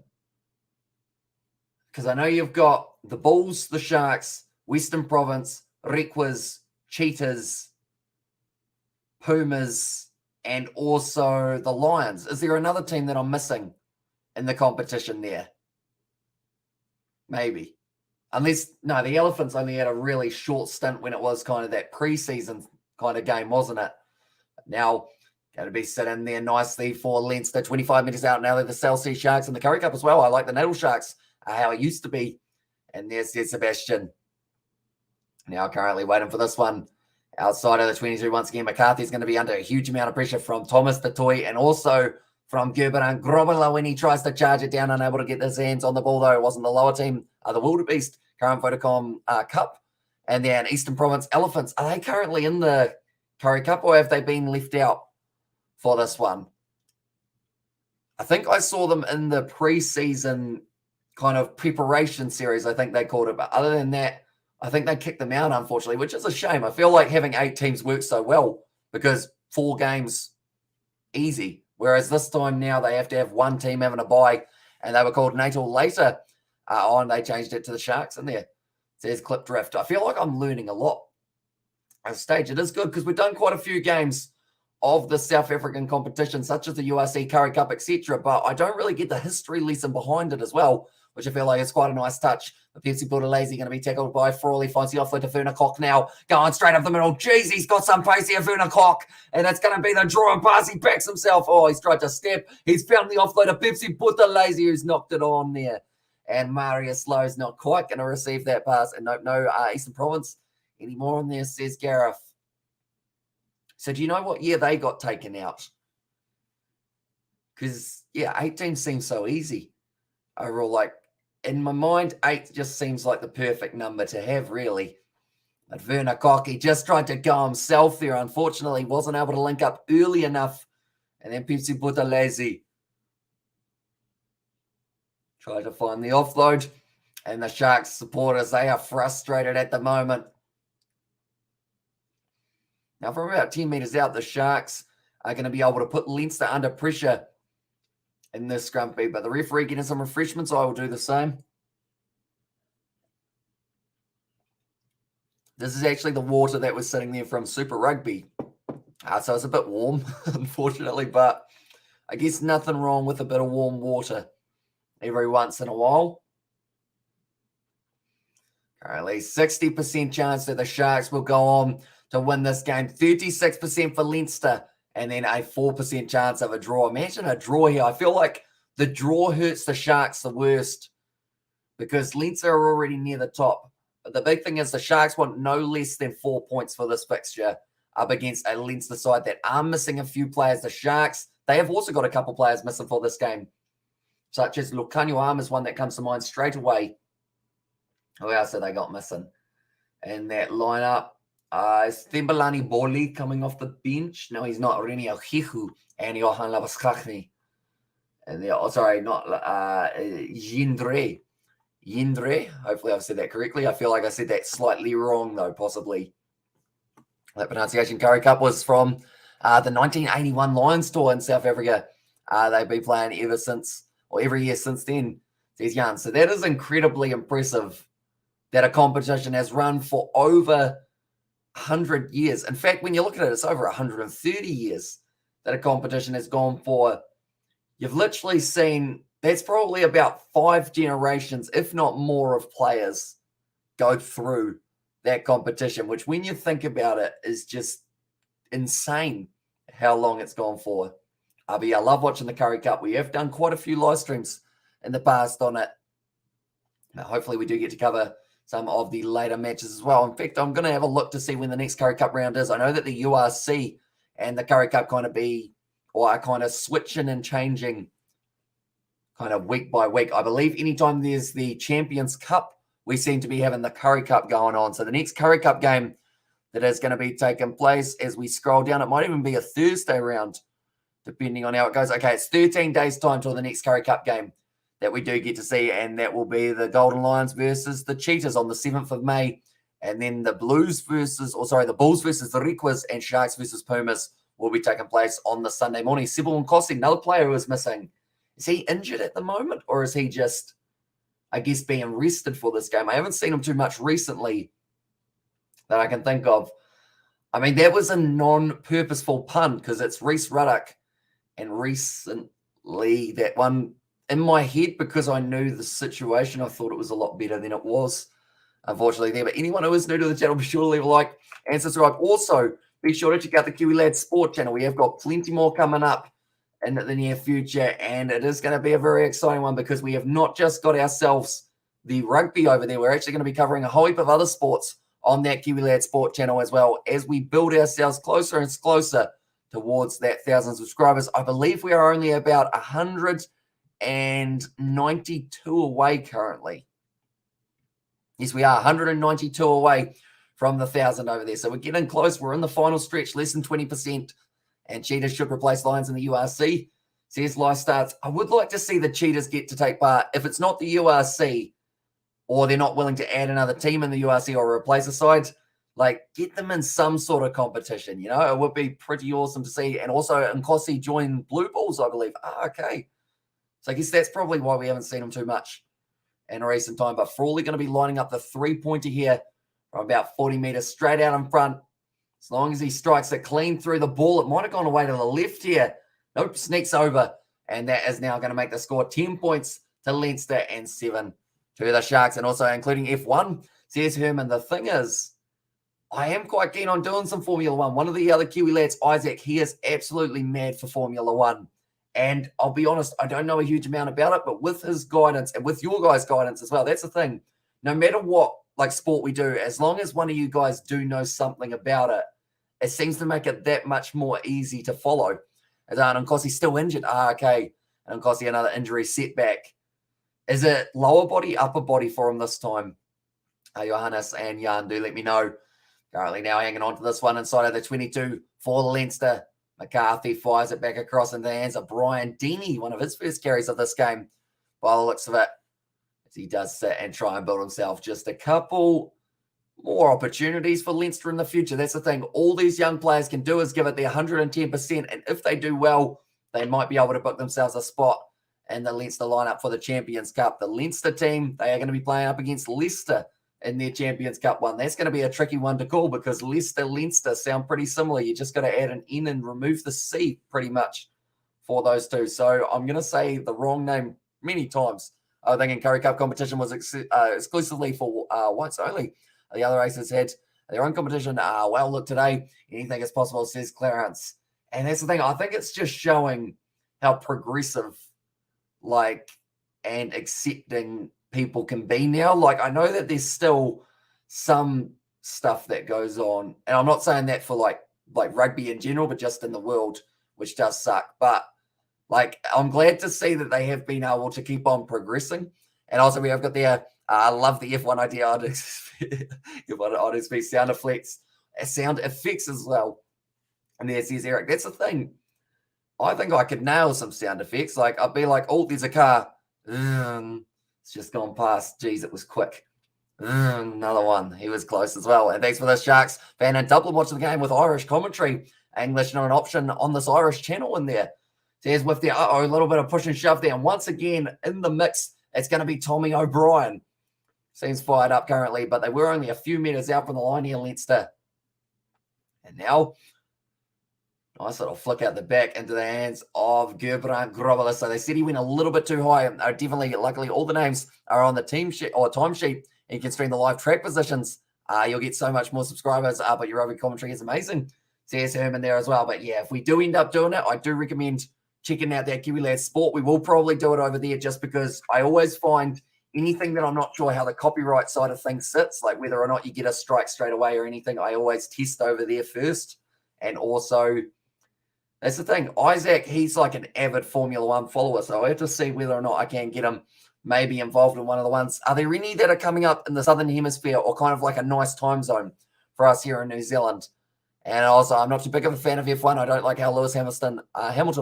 Because I know you've got the Bulls, the Sharks, Western Province, Requas, Cheetahs, Pumas, and also the Lions. Is there another team that I'm missing in the competition there? Maybe. No, the Elephants only had a really short stint when it was kind of that preseason kind of game, wasn't it? Now, going to be sitting there nicely for Leinster, 25 minutes out now. They're the South Sea Sharks and the Curry Cup as well. I like the Natal Sharks, how it used to be. And there's Sebastian. Now currently waiting for this one. Outside of the 22, once again, McCarthy's going to be under a huge amount of pressure from Thomas Tatoy and also from Gerberan Grobela when he tries to charge it down, unable to get his hands on the ball, though. It wasn't the lower team, the Wildebeest, current Vodacom Cup. And then Eastern Province Elephants. Are they currently in the Curry Cup or have they been left out for this one? I think I saw them in the preseason kind of preparation series, I think they called it. But other than that, I think they kicked them out, unfortunately, which is a shame. I feel like having 8 teams works so well because 4 games, easy. Whereas this time now they have to have 1 team having a bye, and they were called Natal later on. They changed it to the Sharks in there. It says Clip Drift. I feel like I'm learning a lot at a stage. It is good because we've done quite a few games of the South African competition, such as the URC Curry Cup, etc. But I don't really get the history lesson behind it as well, which I feel like is quite a nice touch. The Pepsi Butterlazy going to be tackled by Frawley. Finds the offload to Furner now. Going straight up the middle. Jeez, he's got some pace here, Furner. And it's going to be the draw and pass. He backs himself. Oh, he's tried to step. He's found the offload of Pepsi Butterlazy, who's knocked it on there. And Marius Lowe's not quite going to receive that pass. And no Eastern Province anymore on there, says Gareth. So do you know what year they got taken out? Because, 18 seems so easy. Overall, like, in my mind, 8 just seems like the perfect number to have, really. But Werner Koch, he just tried to go himself there. Unfortunately, wasn't able to link up early enough. And then Pepsi Butterlazy tried to find the offload. And the Sharks supporters, they are frustrated at the moment. Now, from about 10 metres out, the Sharks are going to be able to put Leinster under pressure in this scrum beat. But the referee getting some refreshments, I will do the same. This is actually the water that was sitting there from Super Rugby. So it's a bit warm, unfortunately. But I guess nothing wrong with a bit of warm water every once in a while. Currently, 60% chance that the Sharks will go on to win this game. 36% for Leinster, and then a 4% chance of a draw. Imagine a draw here. I feel like the draw hurts the Sharks the worst because Leinster are already near the top. But the big thing is the Sharks want no less than 4 points for this fixture up against a Leinster side that are missing a few players. The Sharks, they have also got a couple players missing for this game, such as Lucanio Arm is one that comes to mind straight away. Who else have they got missing in that lineup? Is Thembalani Boli coming off the bench? No, he's not. Reni Alhihu and Johan Labaskachni. And not Yindre. Yindre. Hopefully I've said that correctly. I feel like I said that slightly wrong, though, possibly. That pronunciation. Curry Cup was from the 1981 Lions tour in South Africa. They've been playing ever since, or every year since then, says Jan. So that is incredibly impressive that a competition has run for over 100 years. In fact, when you look at it, it's over 130 years that a competition has gone for. You've literally seen, that's probably about 5 generations, if not more, of players go through that competition, which when you think about it is just insane how long it's gone for. But I love watching the Curry Cup. We have done quite a few live streams in the past on it. Now, hopefully we do get to cover some of the later matches as well. In fact, I'm going to have a look to see when the next Curry Cup round is. I know that the URC and the Curry Cup are kind of switching and changing kind of week by week. I believe anytime there's the Champions Cup, we seem to be having the Curry Cup going on. So the next Curry Cup game that is going to be taking place as we scroll down, it might even be a Thursday round, depending on how it goes. Okay, it's 13 days time till the next Curry Cup game that we do get to see, and that will be the Golden Lions versus the Cheetahs on the 7th of May, and then the Bulls versus the Requas, and Sharks versus Pumas will be taking place on the Sunday morning. Sybil Nkosi, another player who is missing. Is he injured at the moment, or is he just, I guess, being rested for this game? I haven't seen him too much recently that I can think of. I mean, that was a non-purposeful pun because it's Reese Ruddock, and recently that one in my head, because I knew the situation, I thought it was a lot better than it was. unfortunately, there. But anyone who is new to the channel, be sure to leave a like and subscribe. Also, be sure to check out the Kiwi Lads Sport channel. We have got plenty more coming up in the near future, and it is going to be a very exciting one because we have not just got ourselves the rugby over there. We're actually going to be covering a whole heap of other sports on that Kiwi Lads Sport channel as well as we build ourselves closer and closer towards that 1,000 subscribers. I believe we are only about 192 away currently. Yes, we are 192 away from the 1,000 over there. So we're getting close. We're in the final stretch, less than 20%. And Cheetahs should replace Lions in the URC. Says Live Starts. I would like to see the Cheetahs get to take part. If it's not the URC, or they're not willing to add another team in the URC or replace a side, like get them in some sort of competition. You know, it would be pretty awesome to see. And also, Nkosi joined Blue Bulls, I believe. Okay. So I guess that's probably why we haven't seen him too much in recent time. But Frawley going to be lining up the three-pointer here from about 40 meters straight out in front. As long as he strikes it clean through the ball, it might have gone away to the left here. Nope, sneaks over. And that is now going to make the score 10 points to Leinster and 7 to the Sharks. And also including F1, says Herman. The thing is, I am quite keen on doing some Formula One. One of the other Kiwi lads, Isaac, he is absolutely mad for Formula One. And I'll be honest, I don't know a huge amount about it, but with his guidance and with your guys' guidance as well, that's the thing. No matter what sport we do, as long as one of you guys do know something about it, it seems to make it that much more easy to follow. And Nkosi's still injured. Okay. And Nkosi, another injury setback. Is it lower body, upper body for him this time? Johannes and Jan, do let me know. Currently now hanging on to this one inside of the 22 for Leinster. McCarthy fires it back across into the hands of Brian Deeney, one of his first carries of this game, by the looks of it, as he does sit and try and build himself just a couple more opportunities for Leinster in the future. That's the thing. All these young players can do is give it their 110%, and if they do well, they might be able to book themselves a spot in the Leinster lineup for the Champions Cup. The Leinster team, they are going to be playing up against Leicester in their Champions Cup one. That's going to be a tricky one to call because Leinster sound pretty similar. You just got to add an N and remove the C pretty much for those two. So I'm going to say the wrong name many times. I think in Curry Cup competition was exclusively for whites only. The other races had their own competition. Well, look, today, anything is possible, says Clarence. And that's the thing. I think it's just showing how progressive, and accepting people can be now. I know that there's still some stuff that goes on, and I'm not saying that for like rugby in general, but just in the world, which does suck. But I'm glad to see that they have been able to keep on progressing. And also we have got there, I love the F1 idea, F1 sound effects as well. And there says Eric, that's the thing. I think I could nail some sound effects. I'd be like, oh, there's a car. It's just gone past. Geez, it was quick. Another one. He was close as well. And thanks for the Sharks fan and Dublin watching the game with Irish commentary. English not an option on this Irish channel in there. Says with the a little bit of push and shove there. And once again, in the mix, it's going to be Tommy O'Brien. Seems fired up currently, but they were only a few meters out from the line here, Leinster. And now, nice little flick out the back into the hands of Gerbrand Grobbler. So they said he went a little bit too high. Definitely, luckily, all the names are on the team sheet or time sheet. And you can stream the live track positions. You'll get so much more subscribers, but your rugby commentary is amazing. Says Herman there as well. But yeah, if we do end up doing it, I do recommend checking out that Kiwi Lads Sport. We will probably do it over there just because I always find anything that I'm not sure how the copyright side of things sits, like whether or not you get a strike straight away or anything, I always test over there first. And also, that's the thing. Isaac, he's like an avid Formula One follower, so I have to see whether or not I can get him maybe involved in one of the ones. Are there any that are coming up in the Southern Hemisphere or kind of like a nice time zone for us here in New Zealand? And also, I'm not too big of a fan of F1. I don't like how Lewis Hamilton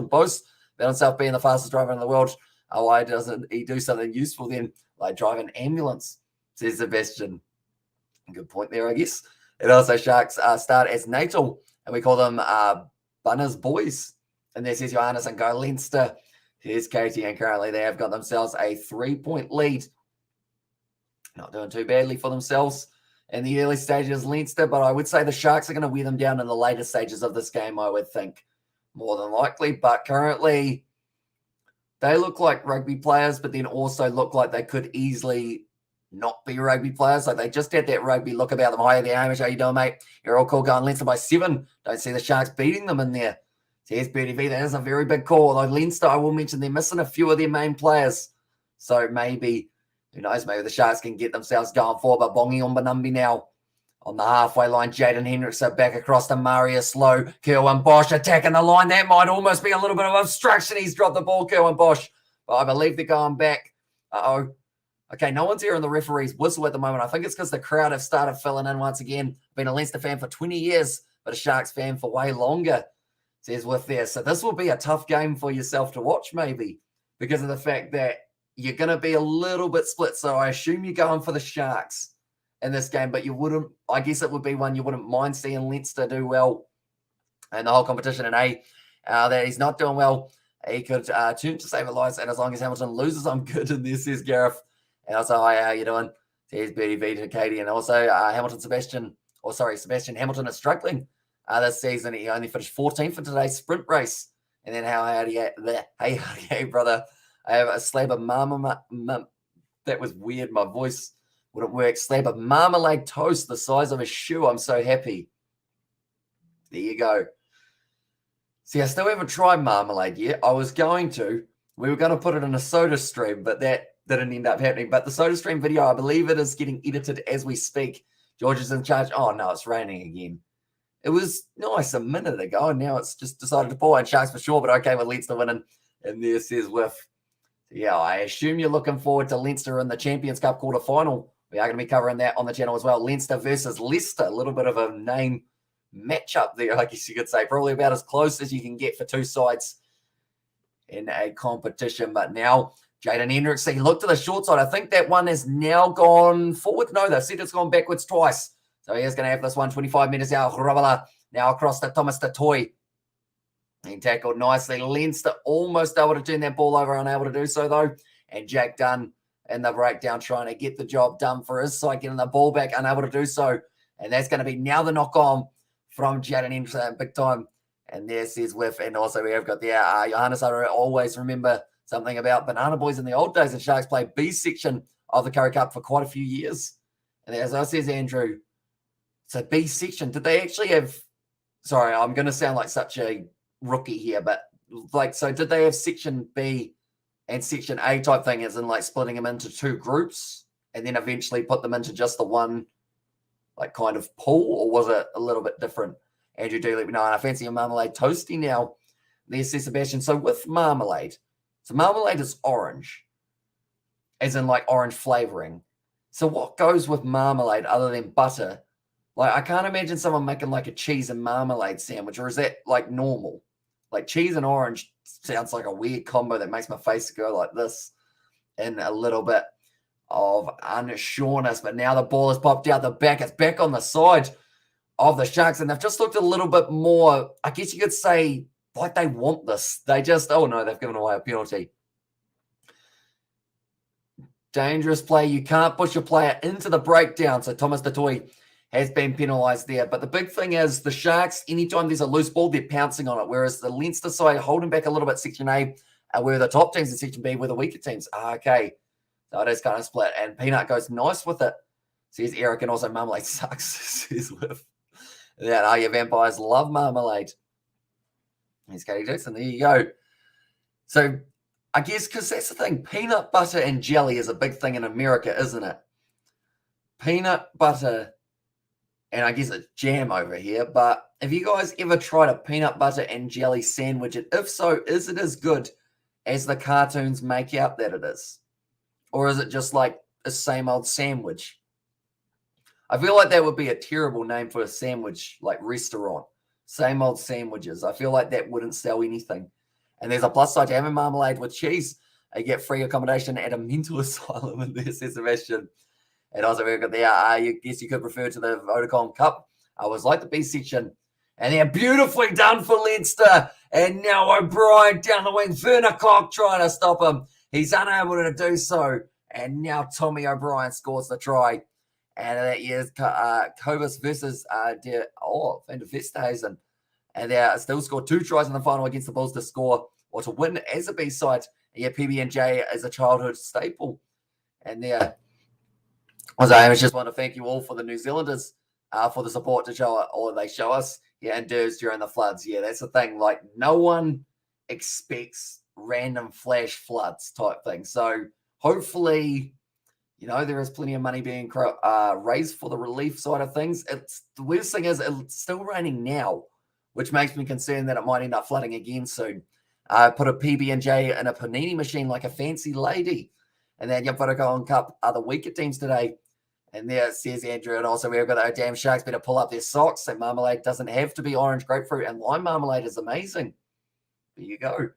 boasts about himself being the fastest driver in the world. Why doesn't he do something useful then, like drive an ambulance, says Sebastian. Good point there, I guess. And also, Sharks start as natal, and we call them Bunner's boys. And there says Johannes and go Leinster. Here's Katie, and currently they have got themselves a 3-point lead. Not doing too badly for themselves in the early stages, Leinster, but I would say the Sharks are going to wear them down in the later stages of this game, I would think, more than likely. But currently, they look like rugby players, but then also look like they could easily not be rugby players. Like they just had that rugby look about them. Hi there, Hamish. How you doing, mate? You're all cool going Leinster by 7. Don't see the Sharks beating them in there. So here's Bertie V. That is a very big call. Although Leinster, I will mention they're missing a few of their main players. So maybe, who knows, maybe the Sharks can get themselves going forward. But Bongi Umbanumbi now on the halfway line. Jaden Hendrickson back across to Marius Lowe. Kerwin Bosch attacking the line. That might almost be a little bit of obstruction. He's dropped the ball, Kerwin Bosch. But I believe they're going back. Uh-oh. Okay, no one's hearing the referee's whistle at the moment. I think it's because the crowd have started filling in once again. Been a Leinster fan for 20 years, but a Sharks fan for way longer, says with there. So this will be a tough game for yourself to watch maybe because of the fact that you're going to be a little bit split. So I assume you're going for the Sharks in this game, but you wouldn't, I guess it would be one you wouldn't mind seeing Leinster do well in the whole competition. And that he's not doing well, he could turn to save a life. And as long as Hamilton loses, I'm good in this, says Gareth. And also, hi, how you doing? Here's Bertie V to Katie. And also, Sebastian Hamilton is struggling this season. He only finished 14th in today's sprint race. And then hey, brother, I have a slab of that was weird. My voice wouldn't work. Slab of marmalade toast the size of a shoe. I'm so happy. There you go. See, I still haven't tried marmalade yet. I was going to. We were going to put it in a soda stream, but that didn't end up happening. But the soda stream video, I believe it is getting edited as we speak. George is in charge. Oh, no, it's raining again. It was nice a minute ago, and now it's just decided to pour. And Sharks for sure, but okay with Leinster winning. And there says with. Yeah, I assume you're looking forward to Leinster in the Champions Cup quarterfinal. We are going to be covering that on the channel as well. Leinster versus Leicester. A little bit of a name matchup there, I guess you could say. Probably about as close as you can get for two sides in a competition. But now, Jaden Hendrickson, he looked to the short side. I think that one has now gone forward. No, they've said it's gone backwards twice. So he is going to have this one 25 metres out. Ravala now across to Thomas Tatoy. He tackled nicely. Leinster almost able to turn that ball over, unable to do so, though. And Jack Dunn in the breakdown trying to get the job done for his side, getting the ball back, unable to do so. And that's going to be now the knock-on from Jaden Hendrickson, big time. And there says Whiff. And also we have got the Johannes. I always remember something about Banana Boys in the old days, and Sharks played B section of the Curry Cup for quite a few years. And as I says, Andrew, so B section, did they actually have, sorry, I'm going to sound like such a rookie here, but like, so did they have section B and section A type thing, as in like splitting them into two groups and then eventually put them into just the one like kind of pool, or was it a little bit different? Andrew, do let me know. And I fancy a marmalade toasty now. There's Sebastian. So with marmalade, so marmalade is orange, as in like orange flavoring. So what goes with marmalade other than butter? Like, I can't imagine someone making like a cheese and marmalade sandwich, or is that like normal? Like cheese and orange sounds like a weird combo that makes my face go like this in a little bit of unsureness. But now the ball has popped out the back. It's back on the side of the Sharks, and they've just looked a little bit more, I guess you could say, like they want this. They just, oh no, they've given away a penalty. Dangerous play. You can't push your player into the breakdown. So Thomas Tatoy has been penalised there. But the big thing is the Sharks, anytime there's a loose ball, they're pouncing on it. Whereas the Leinster side holding back a little bit Section A, where the top teams in Section B were the weaker teams. Okay. So it is kind of split. And Peanut goes nice with it. Says Eric, and also Marmalade sucks. Says with that. Your vampires love marmalade. Here's Katie Dixon. There you go. So I guess because that's the thing. Peanut butter and jelly is a big thing in America, isn't it? Peanut butter and I guess it's jam over here. But have you guys ever tried a peanut butter and jelly sandwich? And if so, is it as good as the cartoons make out that it is? Or is it just like a same old sandwich? I feel like that would be a terrible name for a sandwich, like restaurant. Same old sandwiches. I feel like that wouldn't sell anything. And there's a plus side to having marmalade with cheese. You get free accommodation at a mental asylum in there, says Sebastian. And also we've got there, I guess you could refer to the Vodacom Cup. I was like the B section. And they're beautifully done for Leinster. And now O'Brien down the wing. Vernicock trying to stop him. He's unable to do so. And now Tommy O'Brien scores the try. And that is Cobus versus Van der Vesthuizen. And they still scored 2 tries in the final against the Bulls to score or to win as a B side. And yeah, PB&J as a childhood staple. And there, Also, I just want to thank you all for the New Zealanders for the support to show or they show us. Yeah, and Durs during the floods. Yeah, that's the thing. Like, no one expects random flash floods type thing. So hopefully, there is plenty of money being raised for the relief side of things. It's the worst thing is it's still raining now, which makes me concerned that it might end up flooding again soon. Put a PB&J in a panini machine like a fancy lady. And then you've got to go on Cup other weaker teams today. And there it says Andrew, and also we've got our damn Sharks better pull up their socks. So marmalade doesn't have to be orange, grapefruit, and lime marmalade is amazing. There you go.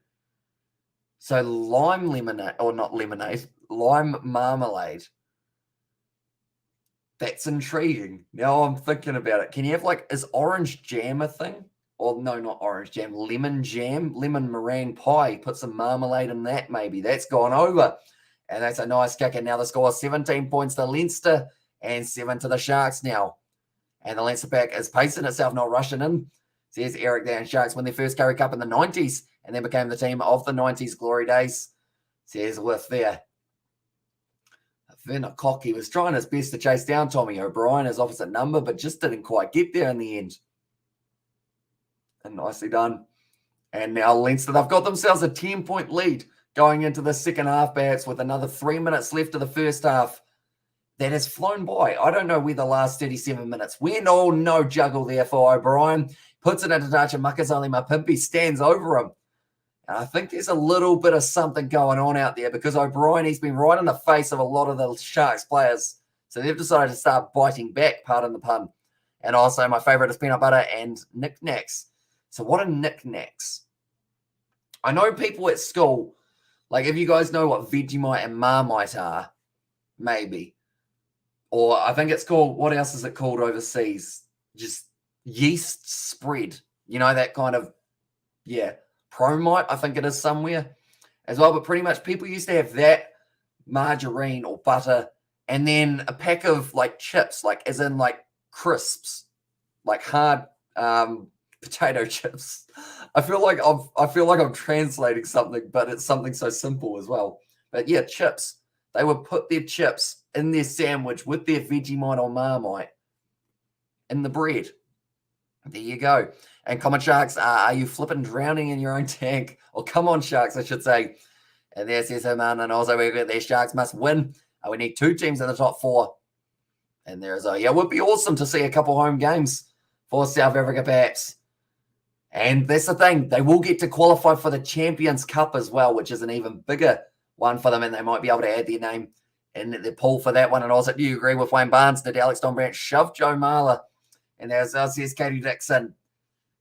So lime lemonade, or not lemonade, lime marmalade. That's intriguing. Now I'm thinking about it. Can you have is orange jam a thing? Or no, not orange jam, lemon jam, lemon meringue pie. Put some marmalade in that maybe. That's gone over. And that's a nice kick. And now the score is 17 points to Leinster and 7 to the Sharks now. And the Leinster pack is pacing itself, not rushing in. Says Eric there, and Sharks win their first Curry Cup in the 90s and then became the team of the 90s glory days. Says with there. Werner Koch, he was trying his best to chase down Tommy O'Brien as opposite number, but just didn't quite get there in the end. And nicely done. And now Leinster, they've got themselves a 10-point lead going into the second half, perhaps with another 3 minutes left of the first half. That has flown by. I don't know where the last 37 minutes went. Oh, no juggle there for O'Brien. Puts it into touch, and Makazali Mapimpi stands over him. And I think there's a little bit of something going on out there because O'Brien, he's been right in the face of a lot of the Sharks players. So they've decided to start biting back, pardon the pun. And also my favourite is peanut butter and knickknacks. So what are knickknacks? I know people at school, if you guys know what Vegemite and Marmite are, maybe. Or I think it's called, what else is it called overseas? Just yeast spread. That kind of, Promite, I think it is somewhere as well. But pretty much people used to have that, margarine or butter, and then a pack of chips, as in crisps, hard potato chips. I feel like I'm translating something, but it's something so simple as well. But yeah, chips. They would put their chips in their sandwich with their Vegemite or Marmite in the bread. There you go. And Common Sharks, are you flipping drowning in your own tank? Or come on, Sharks, I should say. And there says Herman, and also we've got their Sharks must win. We need 2 teams in the top 4. And there's it would be awesome to see a couple home games for South Africa, perhaps. And that's the thing. They will get to qualify for the Champions Cup as well, which is an even bigger one for them, and they might be able to add their name in the pool for that one. And also, do you agree with Wayne Barnes? Did Alex Don Brandt shove Joe Marler? And there's says Katie Dixon.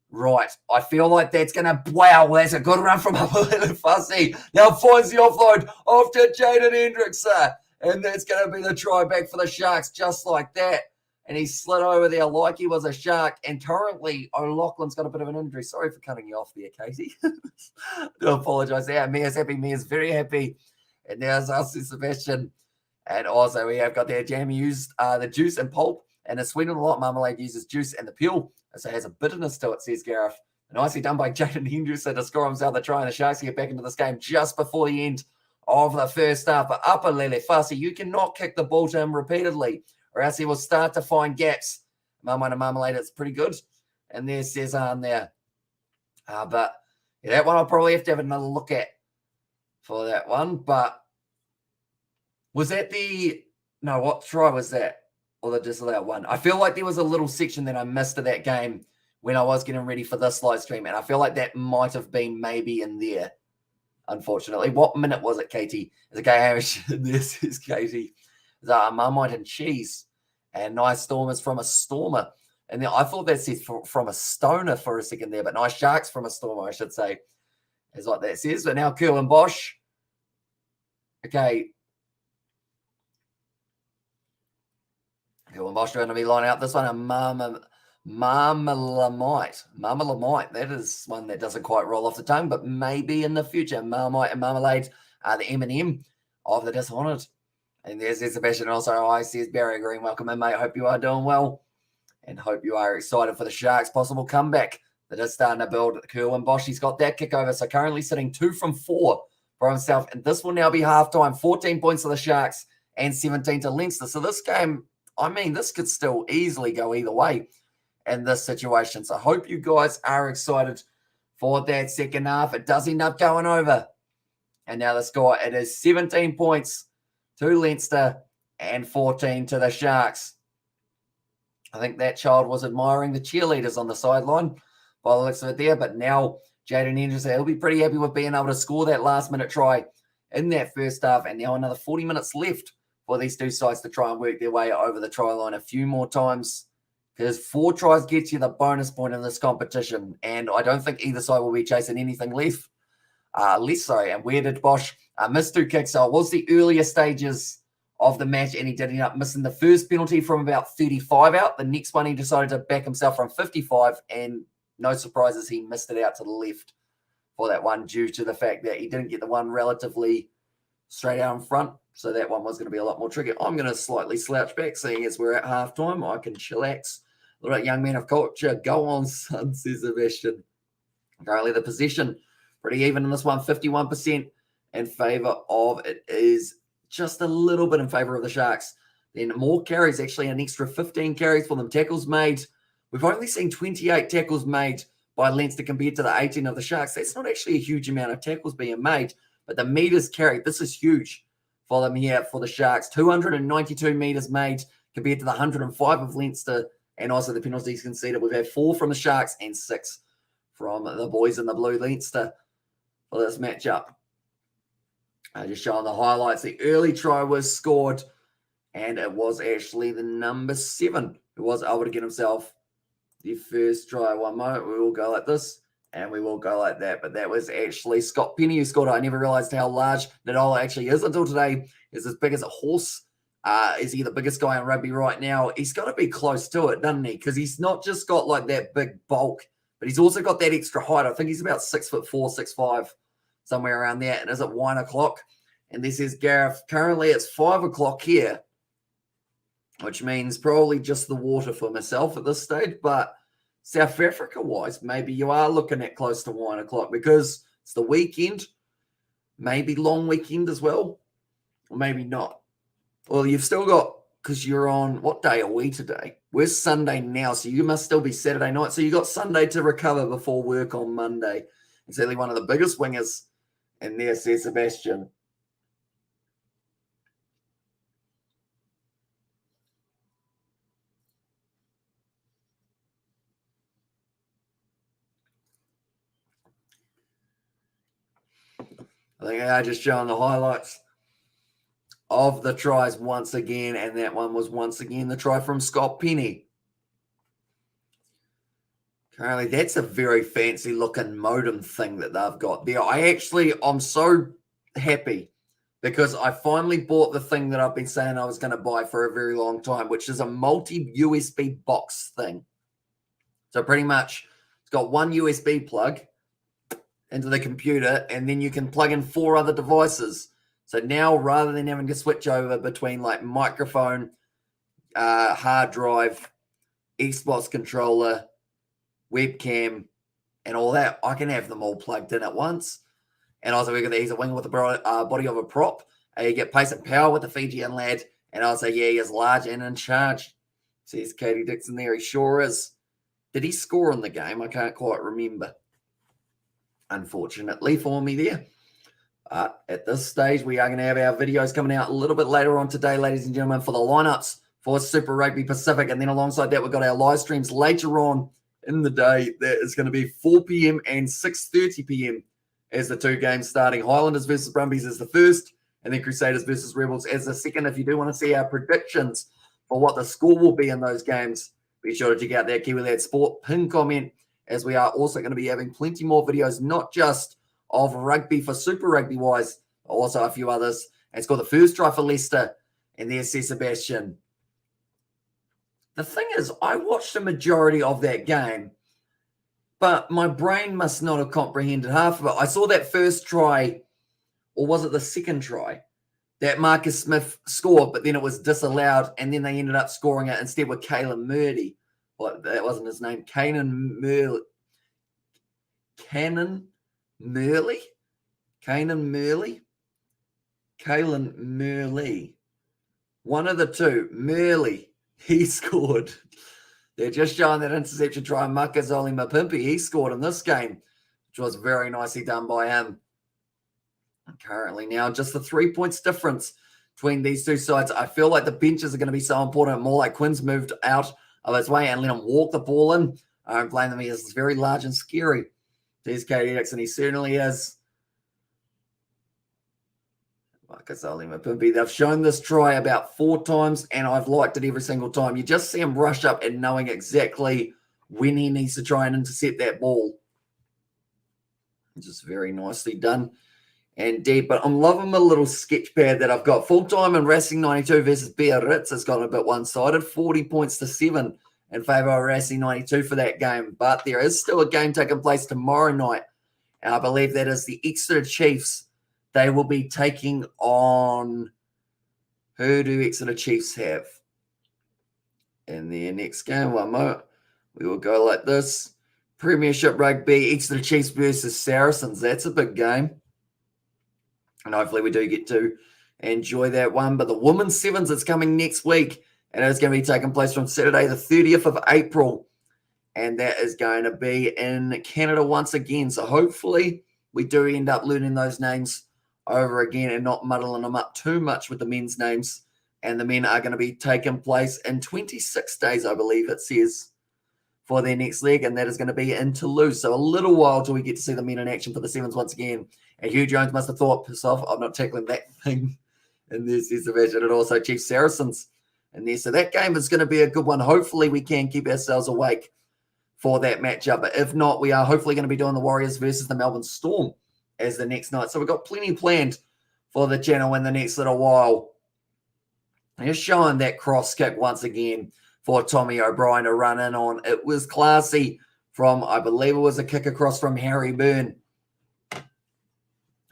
Right. I feel like that's going to, wow, that's a good run from Fussy. Now finds the offload off to Jaden Hendrickson. And that's going to be the try back for the Sharks, just like that. And he slid over there like he was a Shark. And currently, O'Loughlin's got a bit of an injury. Sorry for cutting you off there, Katie. I do apologise there. Mia's happy. Mia's very happy. And there's us, Sebastian. And also, we have got there, Jam used the juice and pulp. And the sweetened a lot. Marmalade uses juice and the peel. So it has a bitterness to it, says Gareth. Nicely done by Jaden Henderson to score himself the try, and the Sharks get back into this game just before the end of the first half. But upper Lele Fussy, you cannot kick the ball to him repeatedly, or else he will start to find gaps. Marmite and Marmalade, it's pretty good. And there's Cezanne there. But that one I'll probably have to have another look at for that one. But was that what try was that? Or the disallowed one. I feel like there was a little section that I missed of that game when I was getting ready for this live stream, and I feel like that might have been maybe in there, unfortunately. What minute was it, Katie? Is it Hamish? This is Katie. Marmite and cheese. And nice Stormers from a Stormer. And then I thought that says from a Stoner for a second there, but nice Sharks from a Stormer, I should say, is what that says. But now Kerwin Bosch. Okay. Kerwin Bosch going to be lining up this one. A Marmalamite. That is one that doesn't quite roll off the tongue, but maybe in the future. Marmite and Marmalade are the M&M of the Dishonoured. And there's Sebastian also. I says Barry Green. Welcome in, mate. Hope you are doing well. And hope you are excited for the Sharks' possible comeback that is starting to build. Kerwin Bosch, he's got that kick over. So currently sitting 2 from 4 for himself. And this will now be halftime. 14 points for the Sharks and 17 to Leinster. So this game, I mean, this could still easily go either way in this situation. So I hope you guys are excited for that second half. It does end up going over. And now the score, it is 17 points to Leinster and 14 to the Sharks. I think that child was admiring the cheerleaders on the sideline by the looks of it there. But now Jaden Anderson, he'll be pretty happy with being able to score that last-minute try in that first half. And now another 40 minutes left for these two sides to try and work their way over the try line a few more times, because 4 tries gets you the bonus point in this competition. And I don't think either side will be chasing anything less so. And where did Bosch miss 2 kicks? So it was the earlier stages of the match, and he did end up missing the first penalty from about 35 out. The next one, he decided to back himself from 55, and no surprises, he missed it out to the left for that one due to the fact that he didn't get the one relatively straight out in front. So that one was going to be a lot more tricky. I'm going to slightly slouch back, seeing as we're at halftime. I can chillax. All right, young man of culture, go on, son, says Sebastian. Currently the possession pretty even in this one, 51% in favour of it is just a little bit in favour of the Sharks. Then more carries, actually an extra 15 carries for them. Tackles made. We've only seen 28 tackles made by Leinster compared to the 18 of the Sharks. That's not actually a huge amount of tackles being made, but the metres carried, this is huge for them here for the Sharks. 292 metres made compared to the 105 of Leinster, and also the penalties conceded. We've had 4 from the Sharks and 6 from the boys in the blue Leinster for this matchup. Just showing the highlights. The early try was scored, and it was actually the number 7 who was able to get himself the first try. One moment, we will go like this, and we will go like that. But that was actually Scott Penny who scored it. I never realized how large Nadola actually is until today. He's as big as a horse. Is he the biggest guy in rugby right now? He's got to be close to it, doesn't he? Because he's not just got like that big bulk, but he's also got that extra height. I think he's about 6'4", 6'5", somewhere around there. And is it 1 o'clock? And this is Gareth. Currently, it's 5 o'clock here, which means probably just the water for myself at this stage. But South Africa-wise, maybe you are looking at close to 1 o'clock because it's the weekend, maybe long weekend as well, or maybe not. Well, you've still got, because you're on, what day are we today? We're Sunday now, so you must still be Saturday night. So you got Sunday to recover before work on Monday. It's certainly one of the biggest wingers in there, says Sebastian. I think I just showing the highlights of the tries once again, and that one was once again the try from Scott Penny. Currently, that's a very fancy looking modem thing that they've got there. I'm so happy because I finally bought the thing that I've been saying I was going to buy for a very long time, which is a multi-USB box thing. So pretty much it's got one USB plug into the computer, and then you can plug in 4 other devices. So now, rather than having to switch over between like microphone, hard drive, Xbox controller, webcam, and all that, I can have them all plugged in at once. And also, we've got he's a wing with the body of a prop. You get pace and power with the Fijian lad. And also, yeah, he is large and in charge. Says Katie Dixon there. He sure is. Did he score in the game? I can't quite remember, unfortunately, for me there. At this stage, we are going to have our videos coming out a little bit later on today, ladies and gentlemen, for the lineups for Super Rugby Pacific. And then alongside that, we've got our live streams later on in the day. That is going to be 4 p.m. and 6:30 p.m. as the 2 games starting. Highlanders versus Brumbies is the first, and then Crusaders versus Rebels as the second. If you do want to see our predictions for what the score will be in those games, be sure to check out that Kiwi Lad Sport pin comment, as we are also going to be having plenty more videos, not just of rugby for Super Rugby wise, also a few others. And it's got the first try for Leicester, and there's Sebastian. The thing is, I watched a majority of that game, but my brain must not have comprehended half of it. I saw that first try, or was it the second try, that Marcus Smith scored, but then it was disallowed, and then they ended up scoring it instead with Caelan Murdy. Well, that wasn't his name. Caelan Murley. Caelan Murley. One of the two, Merley, he scored. They're just showing that interception try. Makazole Mapimpi, he scored in this game, which was very nicely done by him. Currently now, just the 3 points difference between these two sides. I feel like the benches are going to be so important. More like Quinn's moved out of his way and let him walk the ball in. I don't blame them. He is very large and scary. There's Katie Dixon. He certainly is. Makazole Mapimpi. They've shown this try about 4 times, and I've liked it every single time. You just see him rush up and knowing exactly when he needs to try and intercept that ball. Just very nicely done and deep. But I'm loving my little sketch pad that I've got. Full time in Racing 92 versus Biarritz has gone a bit one-sided. 40 points to 7 in favour of Racing 92 for that game. But there is still a game taking place tomorrow night. And I believe that is the Exeter Chiefs. They will be taking on... Who do Exeter Chiefs have in their next game? One more. We will go like this. Premiership Rugby, Exeter Chiefs versus Saracens. That's a big game. And hopefully we do get to enjoy that one. But the Women's Sevens is coming next week. And it's going to be taking place from Saturday, the 30th of April. And that is going to be in Canada once again. So hopefully we do end up learning those names over again and not muddling them up too much with the men's names. And the men are going to be taking place in 26 days, I believe it says, for their next leg, and that is going to be in Toulouse. So a little while till we get to see the men in action for the Sevens once again. And Hugh Jones must have thought, piss off, I'm not tackling that thing in this division. And also Chief Saracens in there. So that game is going to be a good one. Hopefully we can keep ourselves awake for that matchup. But if not, we are hopefully going to be doing the Warriors versus the Melbourne Storm as the next night. So we've got plenty planned for the channel in the next little while. Just showing that cross kick once again for Tommy O'Brien to run in on. It was classy from, I believe it was a kick across from Harry Byrne.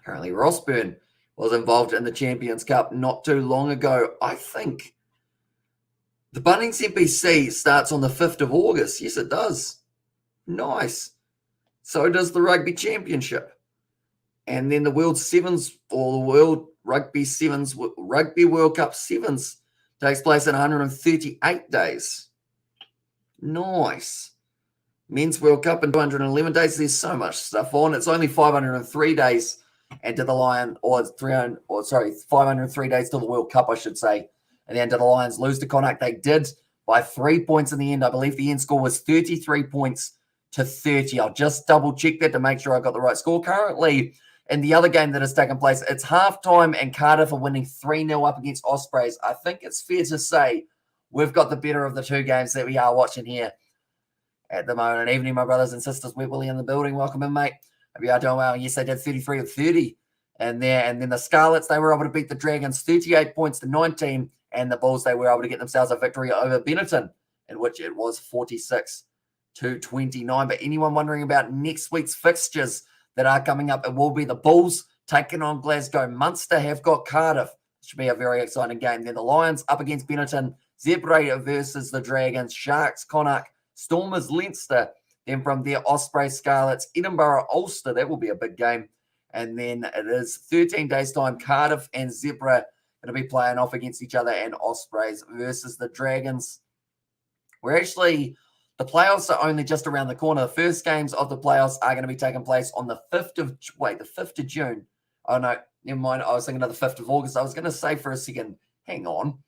Currently, Ross Byrne was involved in the Champions Cup not too long ago. I think the Bunnings NPC starts on the 5th of August. Yes, it does. Nice. So does the Rugby Championship. And then the World Sevens, or the World Rugby Sevens, Rugby World Cup Sevens takes place in 138 days. Nice. Men's World Cup in 211 days. There's so much stuff on. It's only 503 days and to the Lion, or 503 days till the World Cup, I should say. And then to the Lions lose to Connacht. They did by 3 points in the end. I believe the end score was 33 points to 30. I'll just double check that to make sure I got the right score. Currently, in the other game that has taken place, it's halftime and Cardiff are winning 3-0 up against Ospreys. I think it's fair to say we've got the better of the two games that we are watching here at the moment. Evening, my brothers and sisters. We're Willie in the building. Welcome in, mate. Hope you are doing well. Yes, they did 33 of 30 in there. And then the Scarlets, they were able to beat the Dragons 38 points to 19. And the Bulls, they were able to get themselves a victory over Benetton, in which it was 46 to 29. But anyone wondering about next week's fixtures that are coming up, it will be the Bulls taking on Glasgow. Munster have got Cardiff. It should be a very exciting game. Then the Lions up against Benetton. Zebra versus the Dragons. Sharks, Connacht. Stormers, Leinster. Then from there, Ospreys, Scarlets, Edinburgh, Ulster. That will be a big game. And then it is 13 days' time. Cardiff and Zebra going to be playing off against each other, and Ospreys versus the Dragons. We're actually... The playoffs are only just around the corner. The first games of the playoffs are going to be taking place on the 5th of June. Oh, no, never mind. I was thinking of the 5th of August. I was going to say for a second, hang on.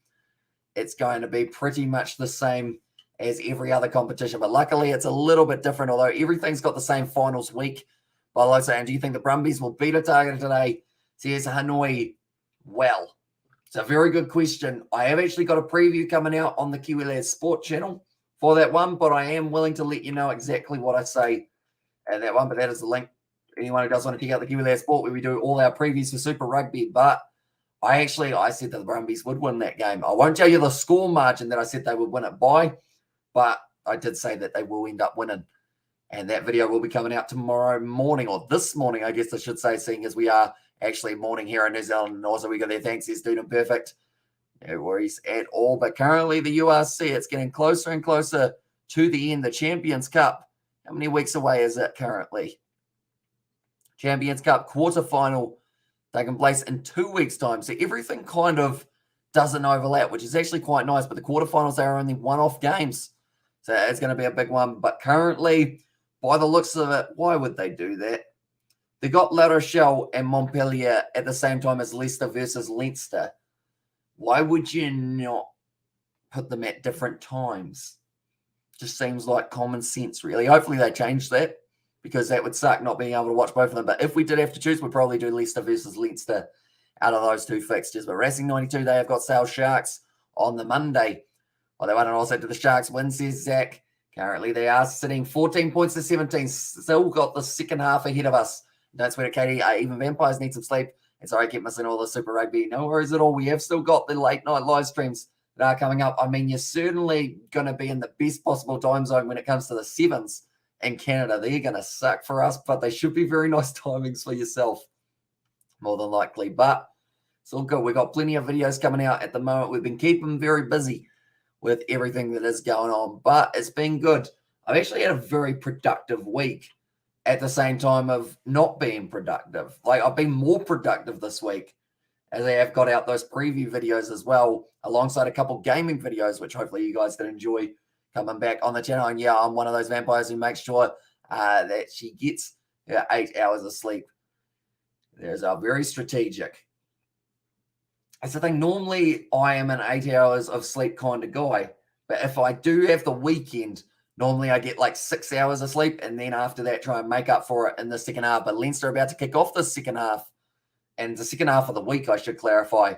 It's going to be pretty much the same as every other competition. But luckily, it's a little bit different, although everything's got the same finals week. But like I say, and do you think the Brumbies will beat a target today? Says Hanoi. Well, it's a very good question. I have actually got a preview coming out on the Kiwi Lads Sport channel for that one, but I am willing to let you know exactly what I say in that one. But that is the link. Anyone who does want to check out the Kiwi Lads Sport, where we do all our previews for Super Rugby. But I said that the Brumbies would win that game. I won't tell you the score margin that I said they would win it by, but I did say that they will end up winning. And that video will be coming out tomorrow morning, or this morning, I guess I should say, seeing as we are actually morning here in New Zealand. And also we got their thanks. He's doing perfect. No worries at all. But currently the URC, it's getting closer and closer to the end. The Champions Cup, how many weeks away is it currently? Champions Cup quarterfinal taking place in 2 weeks' time. So everything kind of doesn't overlap, which is actually quite nice. But the quarterfinals, they are only one-off games. So it's going to be a big one. But currently, by the looks of it, why would they do that? They got La Rochelle and Montpellier at the same time as Leicester versus Leinster. Why would you not put them at different times? Just seems like common sense, really. Hopefully they change that, because that would suck not being able to watch both of them. But if we did have to choose, we'd probably do Leicester versus Leinster out of those two fixtures. But Racing 92, they have got Sale Sharks on the Monday. Well, they won and also to the Sharks win, says Zach. Currently, they are sitting 14 points to 17. Still got the second half ahead of us. Don't sweat it, Katie. Even vampires need some sleep. And sorry, I keep missing all the Super Rugby. No worries at all. We have still got the late night live streams that are coming up. I mean, you're certainly going to be in the best possible time zone when it comes to the sevens in Canada. They're going to suck for us, but they should be very nice timings for yourself, more than likely. But it's all good. We've got plenty of videos coming out at the moment. We've been keeping very busy with everything that is going on, but it's been good. I've actually had a very productive week at the same time of not being productive. Like, I've been more productive this week, as I have got out those preview videos as well, alongside a couple gaming videos, which hopefully you guys did enjoy coming back on the channel. And yeah, I'm one of those vampires who makes sure that she gets her 8 hours of sleep. There's a very strategic. That's the thing. Normally, I am an 8 hours of sleep kind of guy. But if I do have the weekend, normally I get like 6 hours of sleep. And then after that, try and make up for it in the second half. But Leinster are about to kick off the second half. And the second half of the week, I should clarify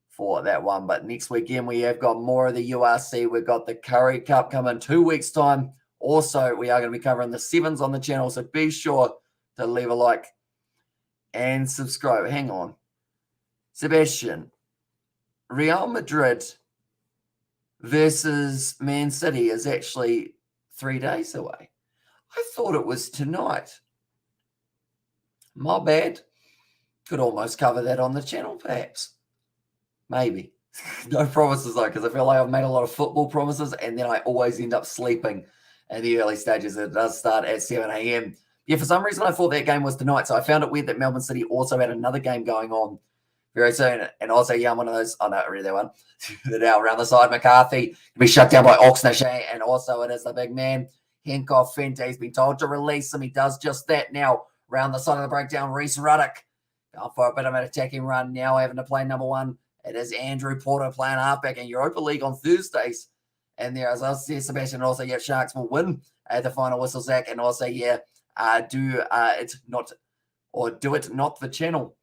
for that one. But next weekend, we have got more of the URC. We've got the Curry Cup coming in 2 weeks' time. Also, we are going to be covering the sevens on the channel. So be sure to leave a like and subscribe. Hang on. Sebastian, Real Madrid versus Man City is actually 3 days away. I thought it was tonight. My bad. Could almost cover that on the channel, perhaps. Maybe. No promises, though, because I feel like I've made a lot of football promises, and then I always end up sleeping in the early stages. It does start at 7 a.m. Yeah, for some reason, I thought that game was tonight, so I found it weird that Melbourne City also had another game going on very soon. And also, yeah, I'm one of those. Oh, no, I read that one. Now, around the side, McCarthy to be shut down by Oxnachet, and also it is the big man, Henkoff Fente. He's been told to release him. He does just that now. Round the side of the breakdown, Reece Ruddock going for a bit of an attacking run now, having to play number one. It is Andrew Porter playing halfback in Europa League on Thursdays. And there, as I said, Sebastian, also, yeah, Sharks will win at the final whistle, Zach. And also, yeah, do it not the channel.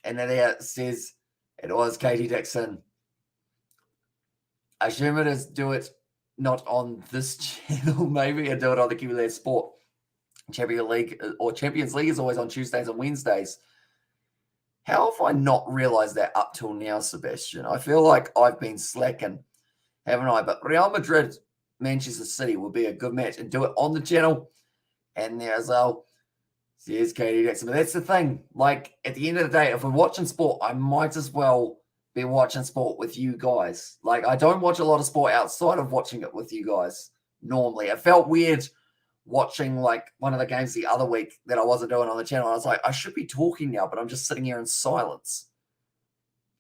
And then there it says it was Katie Dixon. I assume it is do it not on this channel, maybe, or do it on the QLED Sport. Champions League is always on Tuesdays and Wednesdays. How have I not realized that up till now, Sebastian? I feel like I've been slacking, haven't I? But Real Madrid, Manchester City will be a good match, and do it on the channel. And there as well. Here's Katie Dixon. But that's the thing. Like, at the end of the day, if we're watching sport, I might as well be watching sport with you guys. Like, I don't watch a lot of sport outside of watching it with you guys normally. It felt weird watching, like, one of the games the other week that I wasn't doing on the channel. I was like, I should be talking now, but I'm just sitting here in silence.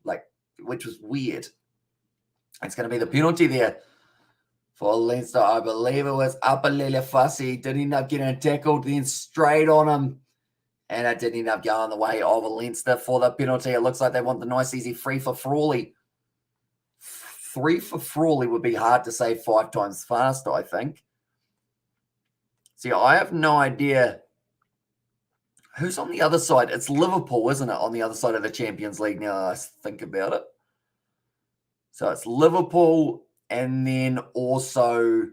Like, which was weird. It's going to be the penalty there for Leinster. I believe it was Apalele Fassi. Didn't end up getting tackled, then straight on him. And it didn't end up going the way of Leinster for the penalty. It looks like they want the nice, easy free for Frawley. Free for Frawley would be hard to say 5 times faster, I think. See, I have no idea who's on the other side. It's Liverpool, isn't it, on the other side of the Champions League now that I think about it. So it's Liverpool and then also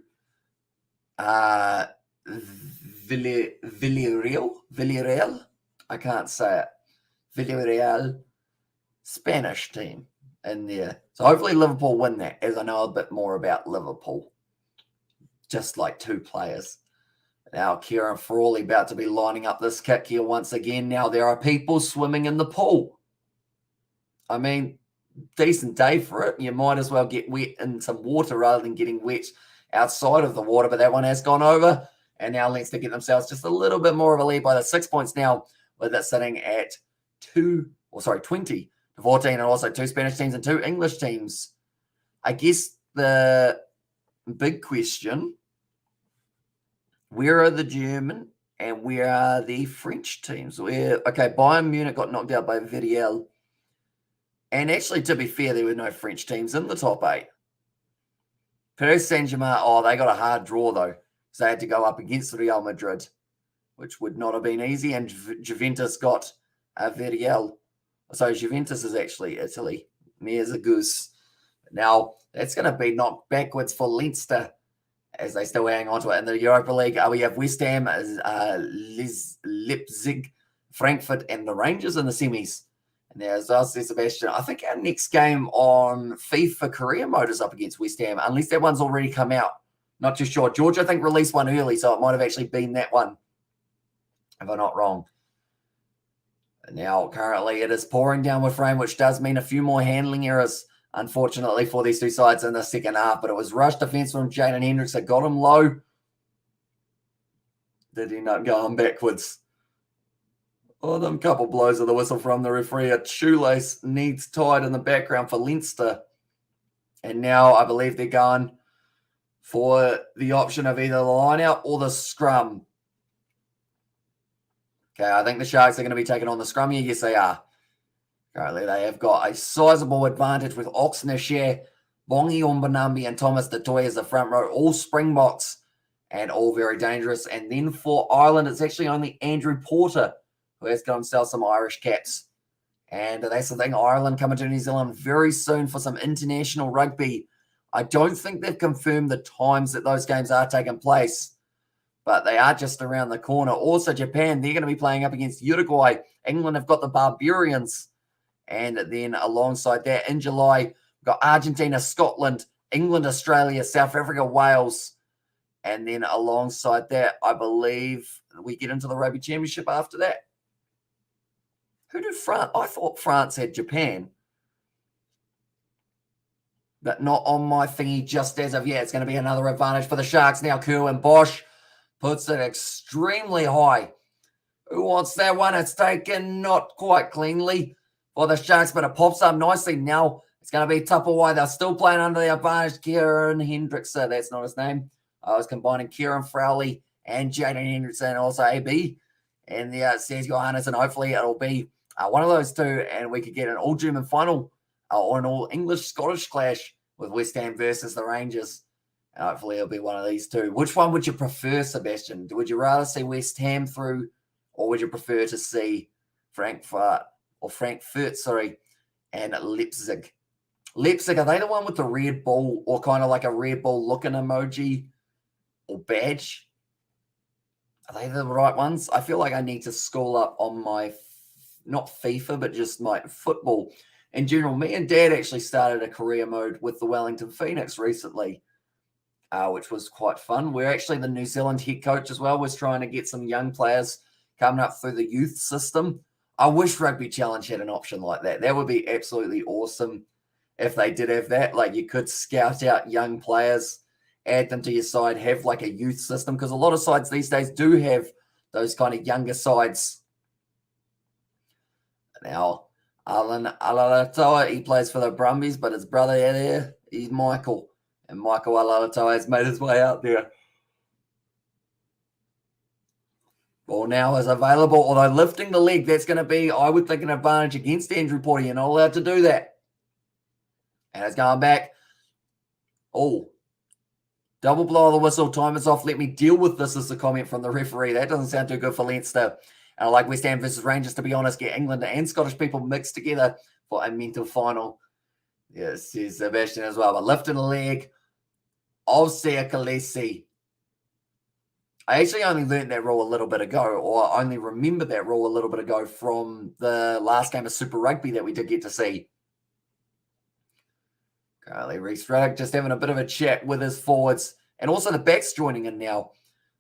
Villarreal. I can't say it. Villarreal, Spanish team in there. So hopefully Liverpool win that, as I know a bit more about Liverpool. Just like 2 players. Now Kieran Frawley about to be lining up this kick here once again. Now there are people swimming in the pool. I mean, decent day for it. You might as well get wet in some water rather than getting wet outside of the water. But that one has gone over. And now Leinster get themselves just a little bit more of a lead by the 6 points now, with it sitting at 20 to 14, and also 2 Spanish teams and 2 English teams. I guess the big question, where are the German and where are the French teams? Okay, Bayern Munich got knocked out by Villarreal. And actually, to be fair, there were no French teams in the top 8. Paris Saint-Germain, they got a hard draw, though. So they had to go up against Real Madrid, which would not have been easy. And Juventus got Villarreal. So Juventus is actually Italy. Me as a goose. Now, that's going to be knocked backwards for Leinster as they still hang on to it. In the Europa League, we have West Ham, Leipzig, Frankfurt, and the Rangers in the semis. And there's Sebastian. I think our next game on FIFA career mode is up against West Ham, unless that one's already come out. Not too sure. George, I think, released one early, so it might have actually been that one, if I'm not wrong. And now, currently, it is pouring down with rain, which does mean a few more handling errors, unfortunately, for these two sides in the second half. But it was rush defense from Jaden Hendricks that got him low. Did he not go on backwards? Them couple blows of the whistle from the referee. A shoelace needs tied in the background for Leinster. And now I believe they're going for the option of either the line out or the scrum. Okay, I think the Sharks are going to be taking on the scrum here. Yes, they are. Currently, they have got a sizable advantage with Oxnashare, Bongi Umbanambi, and Thomas Detoy as the front row, all Springboks and all very dangerous. And then for Ireland, it's actually only Andrew Porter who has got himself some Irish caps. And that's the thing, Ireland coming to New Zealand very soon for some international rugby. I don't think they've confirmed the times that those games are taking place, but they are just around the corner. Also, Japan, they're going to be playing up against Uruguay. England have got the Barbarians. And then alongside that, in July, we've got Argentina, Scotland, England, Australia, South Africa, Wales. And then alongside that, I believe we get into the Rugby Championship after that. Who did France? I thought France had Japan. But not on my thingy just as of yet. It's going to be another advantage for the Sharks now. Kerwin Bosch puts it extremely high. Who wants that one? It's taken not quite cleanly for the Sharks, but it pops up nicely. Now it's going to be Tupperware. They're still playing under the advantage. Kieran Hendricks, that's not his name. I was combining Kieran Frowley and Jaden Hendricks and also AB. And the says Johannes, and hopefully it'll be one of those two, and we could get an all-German final or an all-English-Scottish clash with West Ham versus the Rangers. And hopefully it'll be one of these two. Which one would you prefer, Sebastian? Would you rather see West Ham through, or would you prefer to see Frankfurt, and Leipzig? Leipzig, are they the one with the Red Bull, or kind of like a Red Bull looking emoji or badge? Are they the right ones? I feel like I need to school up on my, not FIFA, but just my football in general. Me and Dad actually started a career mode with the Wellington Phoenix recently, which was quite fun. We're actually the New Zealand head coach as well. We're trying to get some young players coming up through the youth system. I wish Rugby Challenge had an option like that. That would be absolutely awesome if they did have that. Like, you could scout out young players, add them to your side, have like a youth system, because a lot of sides these days do have those kind of younger sides. Now, Alan Alalatoa, he plays for the Brumbies, but his brother there, he's Michael. And Michael Alalatoa has made his way out there. Ball now is available, although lifting the leg, that's going to be, I would think, an advantage against Andrew Porter. You're not allowed to do that. And it's going back. Oh, double blow of the whistle. Time is off. Let me deal with this, is the comment from the referee. That doesn't sound too good for Leinster. And I like West Ham versus Rangers, to be honest. Get England and Scottish people mixed together for a mental final. Yes, says Sebastian as well. But lifting the leg of Sia Khaleesi. I actually only learned that rule a little bit ago, or only remember that rule a little bit ago from the last game of Super Rugby that we did get to see. Carly Rees-Ruddock just having a bit of a chat with his forwards. And also the backs joining in now,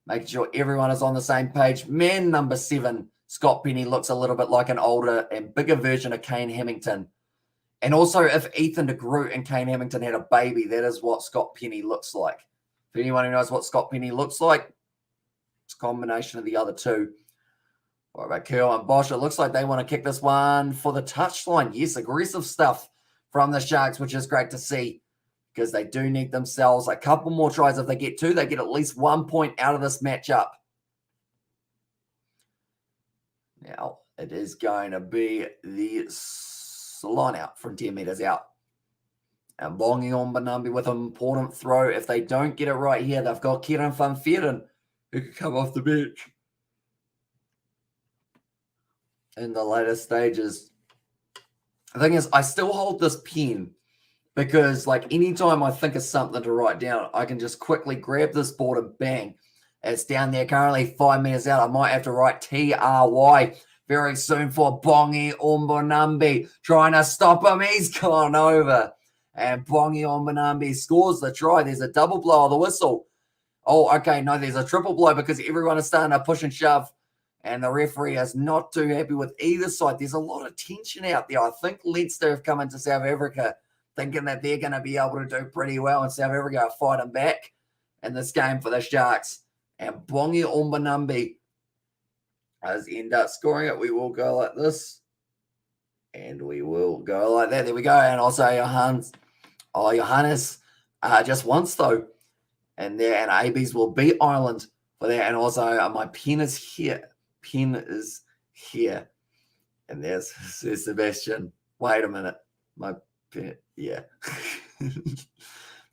making sure everyone is on the same page. Man number 7, Scott Penny, looks a little bit like an older and bigger version of Kane Hamilton. And also, if Ethan de Groot and Kane Hamilton had a baby, that is what Scott Penny looks like. For anyone who knows what Scott Penny looks like, it's a combination of the other two. What about Curl and Bosch? It looks like they want to kick this one for the touchline. Yes, aggressive stuff from the Sharks, which is great to see because they do need themselves a couple more tries. If they get two, they get at least 1 point out of this matchup. Now, it is going to be the line out from 10 metres out. And Bongi on Banambi with an important throw. If they don't get it right here, they've got Kieran van Veeren who could come off the bench in the later stages. The thing is, I still hold this pen because, like, anytime I think of something to write down, I can just quickly grab this board and bang. It's down there currently 5 metres out. I might have to write TRY very soon for Bongi Umbonambi. Trying to stop him. He's gone over. And Bongi Umbonambi scores the try. There's a double blow of the whistle. Oh, okay. No, there's a triple blow because everyone is starting to push and shove. And the referee is not too happy with either side. There's a lot of tension out there. I think Leinster have come into South Africa thinking that they're going to be able to do pretty well. And South Africa are fighting back in this game for the Sharks. And Bongi Umbonambi has ended up scoring it. We will go like this. And we will go like that. There we go. And also Johannes just once, though. And there, and ABs will beat Ireland for that. And also my pen is here. Pen is here. And there's Sebastian. Wait a minute. My pen, yeah. But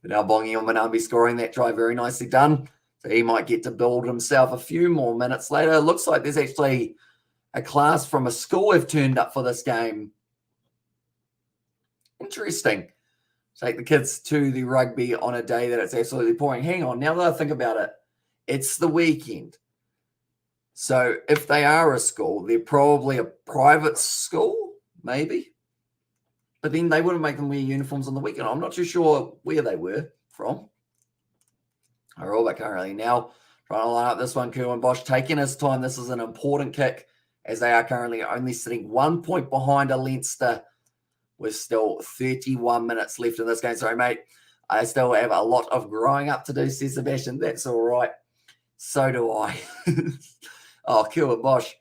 now Bongi Umbonambi scoring that try. Very nicely done. So he might get to build himself a few more minutes later. It looks like there's actually a class from a school have turned up for this game. Interesting. Take the kids to the rugby on a day that it's absolutely pouring. Hang on. Now that I think about it, it's the weekend. So if they are a school, they're probably a private school, maybe. But then they wouldn't make them wear uniforms on the weekend. I'm not too sure where they were from. They're all back currently now. Trying to line up this one, Kerwin Bosch taking his time. This is an important kick as they are currently only sitting 1 point behind a Leinster with still 31 minutes left in this game. Sorry, mate. I still have a lot of growing up to do, says Sebastian. That's all right. So do I. Oh, Kerwin Bosch.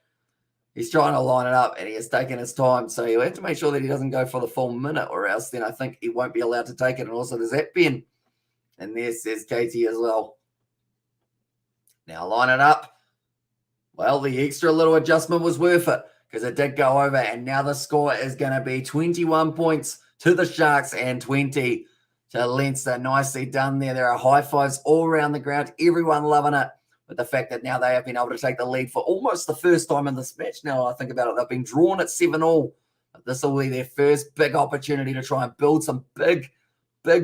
He's trying to line it up and he has taken his time. So he'll have to make sure that he doesn't go for the full minute or else then I think he won't be allowed to take it. And also there's that Ben. And there says Katie as well. Now line it up. Well, the extra little adjustment was worth it because it did go over. And now the score is going to be 21 points to the Sharks and 20 to Leinster. Nicely done there. There are high fives all around the ground. Everyone loving it. But the fact that now they have been able to take the lead for almost the first time in this match. Now I think about it, they've been drawn at 7-all. This will be their first big opportunity to try and build some big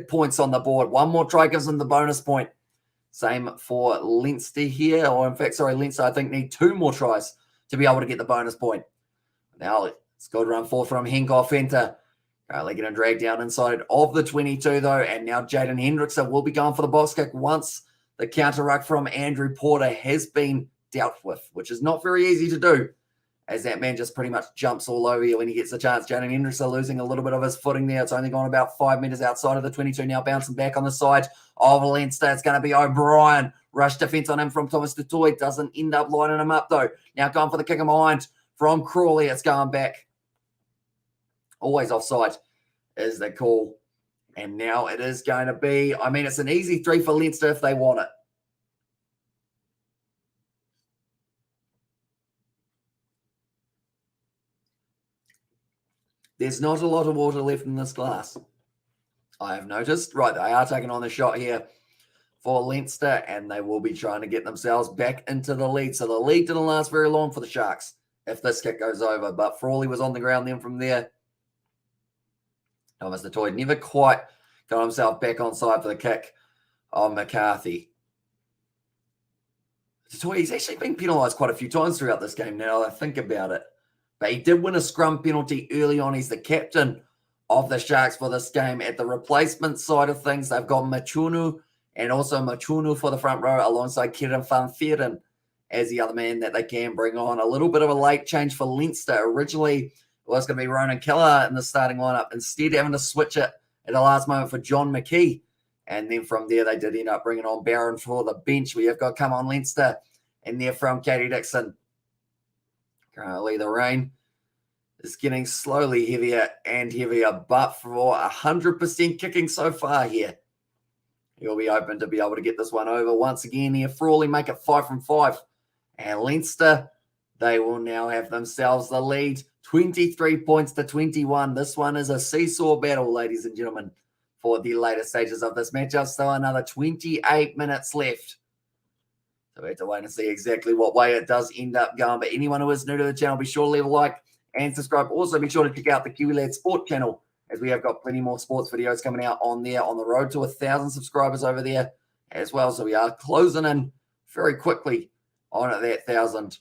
points on the board. One more try gives them the bonus point. Same for Leinster here. Or in fact, sorry, Leinster I think need 2 more tries to be able to get the bonus point. Now it's good run forth from Henkoff Fenter. Currently getting dragged down inside of the 22 though. And now Jaden Hendrickson will be going for the box kick once the counter ruck from Andrew Porter has been dealt with, which is not very easy to do as that man just pretty much jumps all over you when he gets the chance. Jaden Hendrickson losing a little bit of his footing there. It's only gone about 5 meters outside of the 22. Now bouncing back on the side of Leinster. It's going to be O'Brien. Rush defense on him from Thomas Dutoy. Doesn't end up lining him up though. Now going for the kick in behind from Crawley. It's going back. Always offside is the call. And now it is going to be, I mean, it's an easy 3 for Leinster if they want it. There's not a lot of water left in this glass, I have noticed. Right, they are taking on the shot here for Leinster, and they will be trying to get themselves back into the lead. So the lead didn't last very long for the Sharks if this kick goes over. But Frawley was on the ground then from there. Thomas Dutoy never quite got himself back on side for the kick on McCarthy. Dutoy, he's actually been penalised quite a few times throughout this game now that I think about it. But he did win a scrum penalty early on. He's the captain of the Sharks for this game. At the replacement side of things, they've got Machunu and also Machunu for the front row alongside Kieran van Veeren as the other man that they can bring on. A little bit of a late change for Leinster. Originally, it was going to be Ronan Keller in the starting lineup. Instead, having to switch it at the last moment for John McKee. And then from there, they did end up bringing on Barron for the bench. We have got come on Leinster and there from Katie Dixon Currently, the rain is getting slowly heavier and heavier, but for 100% kicking so far here, he'll be open to be able to get this one over once again here. Frawley make it 5 from 5. And Leinster, they will now have themselves the lead, 23 points to 21. This one is a seesaw battle, ladies and gentlemen, for the later stages of this matchup. Still another 28 minutes left. So we have to wait and see exactly what way it does end up going. But anyone who is new to the channel, be sure to leave a like and subscribe. Also, be sure to check out the Kiwi Lad Sport channel, as we have got plenty more sports videos coming out on there, on the road to 1,000 subscribers over there as well. So we are closing in very quickly on at that 1,000.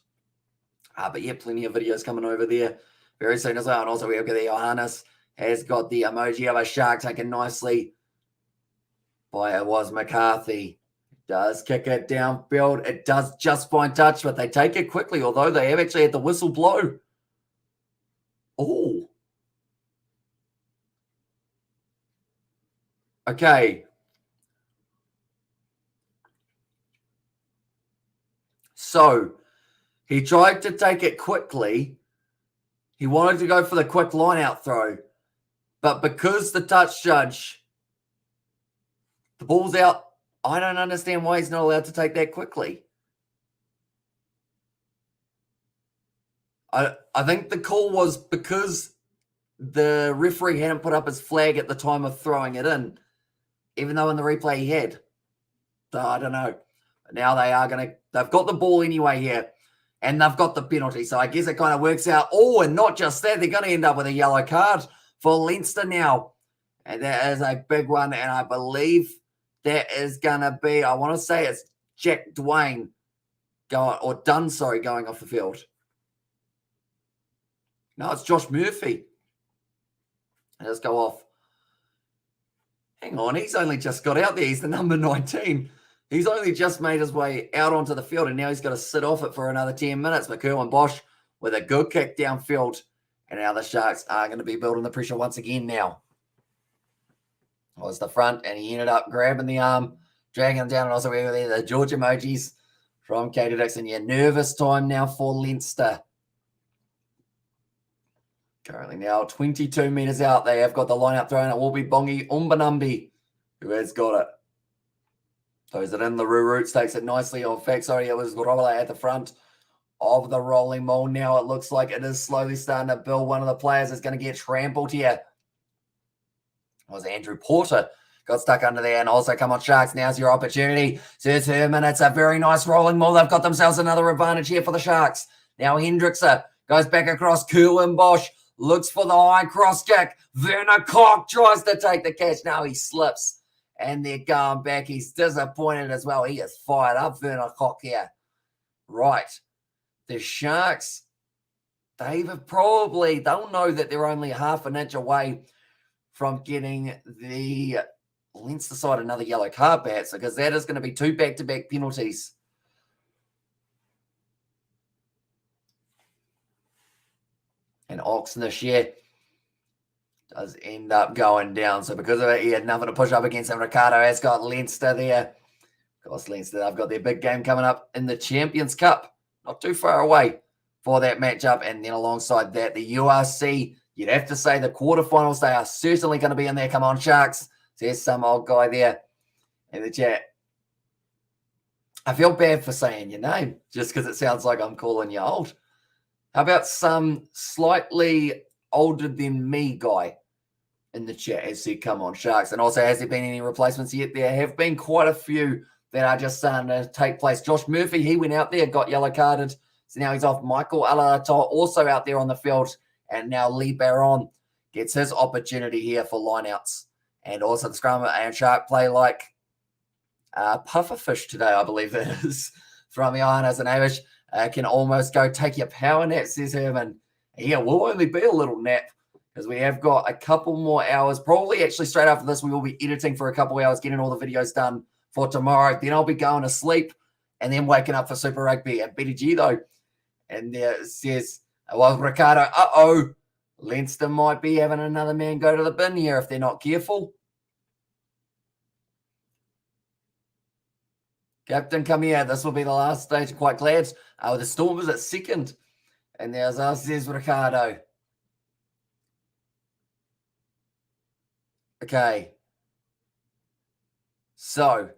But yeah, plenty of videos coming over there very soon as well. And also we have got the Johannes has got the emoji of a shark taken nicely by it was McCarthy. Does kick it downfield. It does just fine touch, but they take it quickly, although they have actually had the whistle blow. Oh. Okay. So he tried to take it quickly. He wanted to go for the quick line-out throw. But because the touch judge, the ball's out, I don't understand why he's not allowed to take that quickly. I think the call was because the referee hadn't put up his flag at the time of throwing it in, even though in the replay he had. So I don't know. But now they've got the ball anyway here, and they've got the penalty. So I guess it kind of works out. Oh, and not just that, they're going to end up with a yellow card for Leinster now. And that is a big one, and I believe that is going to be, I want to say it's Jack Dwayne going off the field. No, it's Josh Murphy. Let's go off. Hang on, he's only just got out there. He's the number 19. He's only just made his way out onto the field, and now he's got to sit off it for another 10 minutes. McCurlin Bosch with a good kick downfield, and now the Sharks are going to be building the pressure once again now. Was the front, and he ended up grabbing the arm, dragging him down, and also we have the George emojis from Katie Dixon. Yeah, nervous time now for Leinster. Currently now 22 metres out. They have got the line up thrown. It will be Bongi Umbanumbi who has got it. Throws it in. The Roots takes it nicely. In fact, sorry, it was Gorola at the front of the rolling maul. Now it looks like it is slowly starting to build. One of the players is going to get trampled here. It was Andrew Porter. Got stuck under there. And also, come on, Sharks. Now's your opportunity. Serves him, and it's a very nice rolling maul. They've got themselves another advantage here for the Sharks. Now Hendrickson goes back across. Curlin Bosch looks for the high cross kick. Werner Koch tries to take the catch. Now he slips. And they're going back. He's disappointed as well. He is fired up, Werner Koch here. Right. The Sharks, they'll know that they're only half an inch away from getting the Leinster side another yellow card back, because that is going to be 2 back-to-back penalties. And Oxnish, yeah, does end up going down. So because of it, he had nothing to push up against. And Ricardo has got Leinster there. Of course, Leinster, they've got their big game coming up in the Champions Cup. Not too far away for that matchup. And then alongside that, the URC, you'd have to say the quarterfinals, they are certainly going to be in there. Come on, Sharks. There's some old guy there in the chat. I feel bad for saying your name just because it sounds like I'm calling you old. How about some slightly older than me guy in the chat has said, come on, Sharks. And also, has there been any replacements yet? There have been quite a few that are just starting to take place. Josh Murphy, he went out there, got yellow carded. So now he's off. Michael Alarato also out there on the field. And now Lee Barron gets his opportunity here for lineouts. And also the scrum and Shark play like pufferfish today, I believe it is, from Johannes and Avish. Can almost go take your power nap, says Herman. Yeah, we'll only be a little nap because we have got a couple more hours. Probably actually straight after this, we will be editing for a couple of hours, getting all the videos done for tomorrow. Then I'll be going to sleep and then waking up for Super Rugby at BDG though. And there it says, well, Ricardo, Leinster might be having another man go to the bin here if they're not careful. Captain, come here. This will be the last stage. Quite glad. The Stormers at second And there's us, says Ricardo. Okay. So,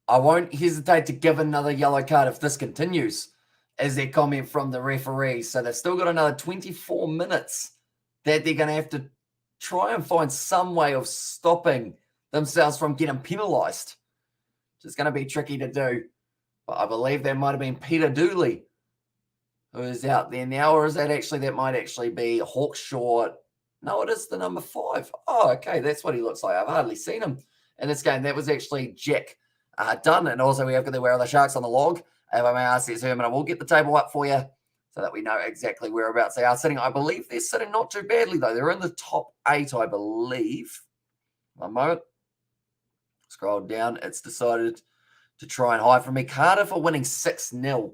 I won't hesitate to give another yellow card if this continues, is their comment from the referee. So, they've still got another 24 minutes that they're going to have to try and find some way of stopping themselves from getting penalised, which is going to be tricky to do. But I believe that might have been Peter Dooley who is out there now, or is that might actually be Hawkshaw? No, it is the number 5. Oh, okay, that's what he looks like. I've hardly seen him in this game. That was actually Jack Dunn, and also we have got the Where Are the Sharks on the log. If I may ask, says Herman, I will get the table up for you so that we know exactly whereabouts they are sitting. I believe they're sitting not too badly, though. They're in the top 8, I believe. One moment. Scroll down. It's decided to try and hide from me. Cardiff are winning 6-0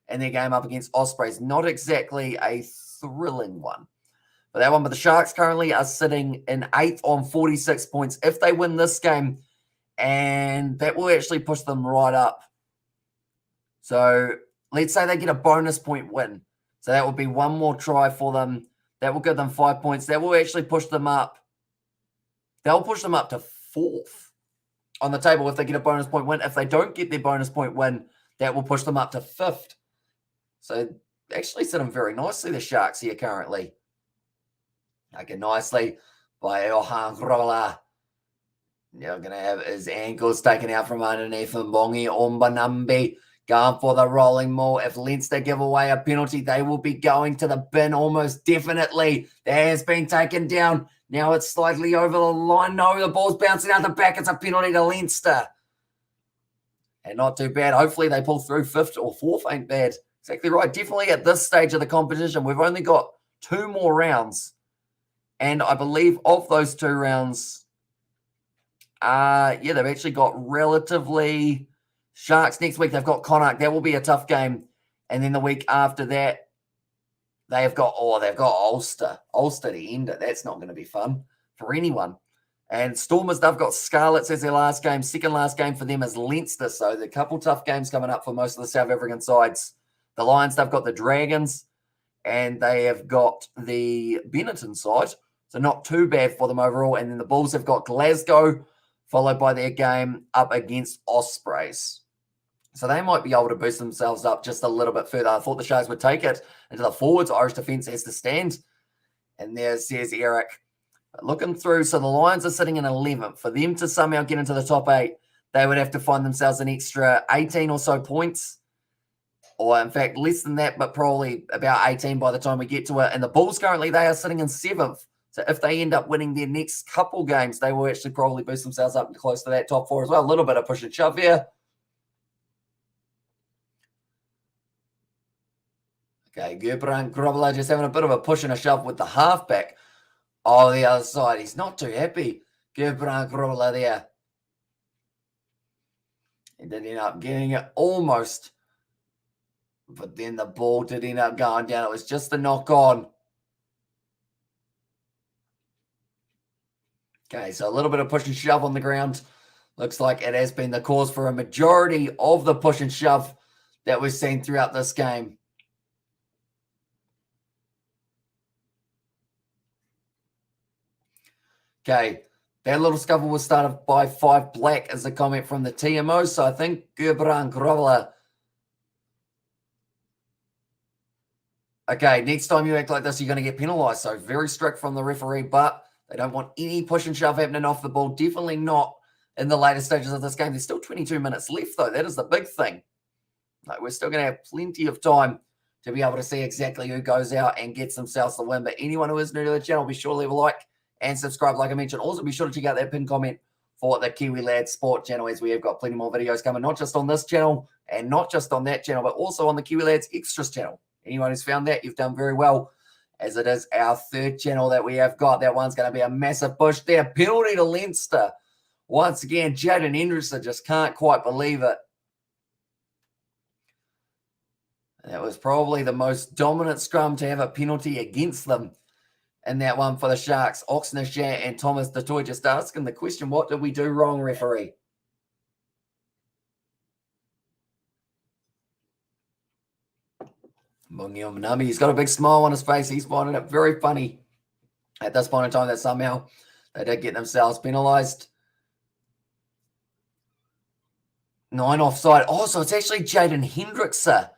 in their game up against Ospreys. Not exactly a thrilling one for that one, but the Sharks currently are sitting in 8th on 46 points. If they win this game, and that will actually push them right up. So let's say they get a bonus point win. So that will be one more try for them. That will give them 5 points. That will actually push them up. They'll push them up to 4th on the table if they get a bonus point win. If they don't get their bonus point win, that will push them up to 5th. So actually sitting very nicely, the Sharks here currently. Okay, nicely by Johan Grola. Now going to have his ankles taken out from underneath him. Bongi Ombanambi going for the rolling maul. If Leinster give away a penalty, they will be going to the bin almost definitely. That has been taken down. Now it's slightly over the line. No, the ball's bouncing out the back. It's a penalty to Leinster. And not too bad. Hopefully they pull through 5th or 4th. Ain't bad. Exactly right. Definitely at this stage of the competition, we've only got 2 more rounds. And I believe of those 2 rounds, they've actually got relatively Sharks next week. They've got Connacht. That will be a tough game. And then the week after that, they've got Ulster. Ulster to end it. That's not going to be fun for anyone. And Stormers, they've got Scarlets as their last game. Second last game for them is Leinster. So the couple tough games coming up for most of the South African sides. The Lions, they've got the Dragons, and they have got the Benetton side. So not too bad for them overall. And then the Bulls have got Glasgow, followed by their game up against Ospreys. So they might be able to boost themselves up just a little bit further. I thought the Sharks would take it into the forwards. Irish defence has to stand. And there says Eric. Looking through, so the Lions are sitting in 11th. For them to somehow get into the top 8, they would have to find themselves an extra 18 or so points. Or in fact, less than that, but probably about 18 by the time we get to it. And the Bulls currently, they are sitting in 7th. So if they end up winning their next couple games, they will actually probably boost themselves up close to that top 4 as well. A little bit of push and shove here. Okay, Gerbrand Grobler just having a bit of a push and a shove with the halfback. Oh, the other side. He's not too happy. Gerbrand Grobler there. He did end up getting it almost. But then the ball did end up going down. It was just a knock on. Okay, so a little bit of push and shove on the ground. Looks like it has been the cause for a majority of the push and shove that we've seen throughout this game. Okay, that little scuffle was started by 5 black as a comment from the TMO. So I think Gerbrand Grobler. Okay, next time you act like this, you're going to get penalised. So very strict from the referee, but they don't want any push and shove happening off the ball. Definitely not in the later stages of this game. There's still 22 minutes left, though. That is the big thing. Like, we're still going to have plenty of time to be able to see exactly who goes out and gets themselves the win. But anyone who is new to the channel, be sure to leave a like and subscribe, like I mentioned. Also, be sure to check out that pinned comment for the Kiwi Lads Sport channel, as we have got plenty more videos coming, not just on this channel and not just on that channel, but also on the Kiwi Lads Extras channel. Anyone who's found that, you've done very well, as it is our 3rd channel that we have got. That one's going to be a massive push there. Penalty to Leinster. Once again, Jaden Henderson just can't quite believe it. That was probably the most dominant scrum to have a penalty against them in that one for the Sharks. Oxnard and Thomas Detoy just asking the question, what did we do wrong, referee? Mungi, he's got a big smile on his face. He's finding it very funny at this point in time that somehow they did get themselves penalised. 9 offside. Oh, so it's actually Jaden Hendrickse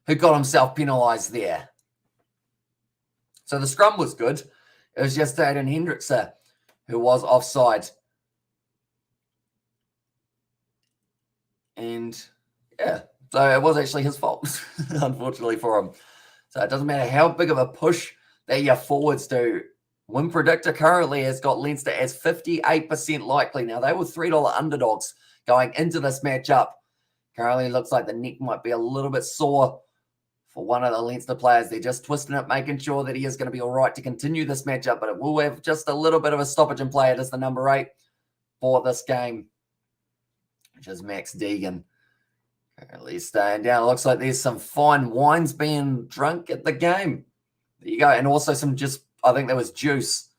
who got himself penalised there. So the scrum was good. It was just Jaden Hendrickse who was offside. And yeah, so it was actually his fault, unfortunately for him. So it doesn't matter how big of a push that your forwards do. Win Predictor currently has got Leinster as 58% likely. Now, they were $3 underdogs going into this matchup. Currently, it looks like the neck might be a little bit sore for one of the Leinster players. They're just twisting it, making sure that he is going to be all right to continue this matchup, but it will have just a little bit of a stoppage in play. It is the number 8 for this game, which is Max Deegan. Currently staying down. It looks like there's some fine wines being drunk at the game. There you go. And also some just, I think there was juice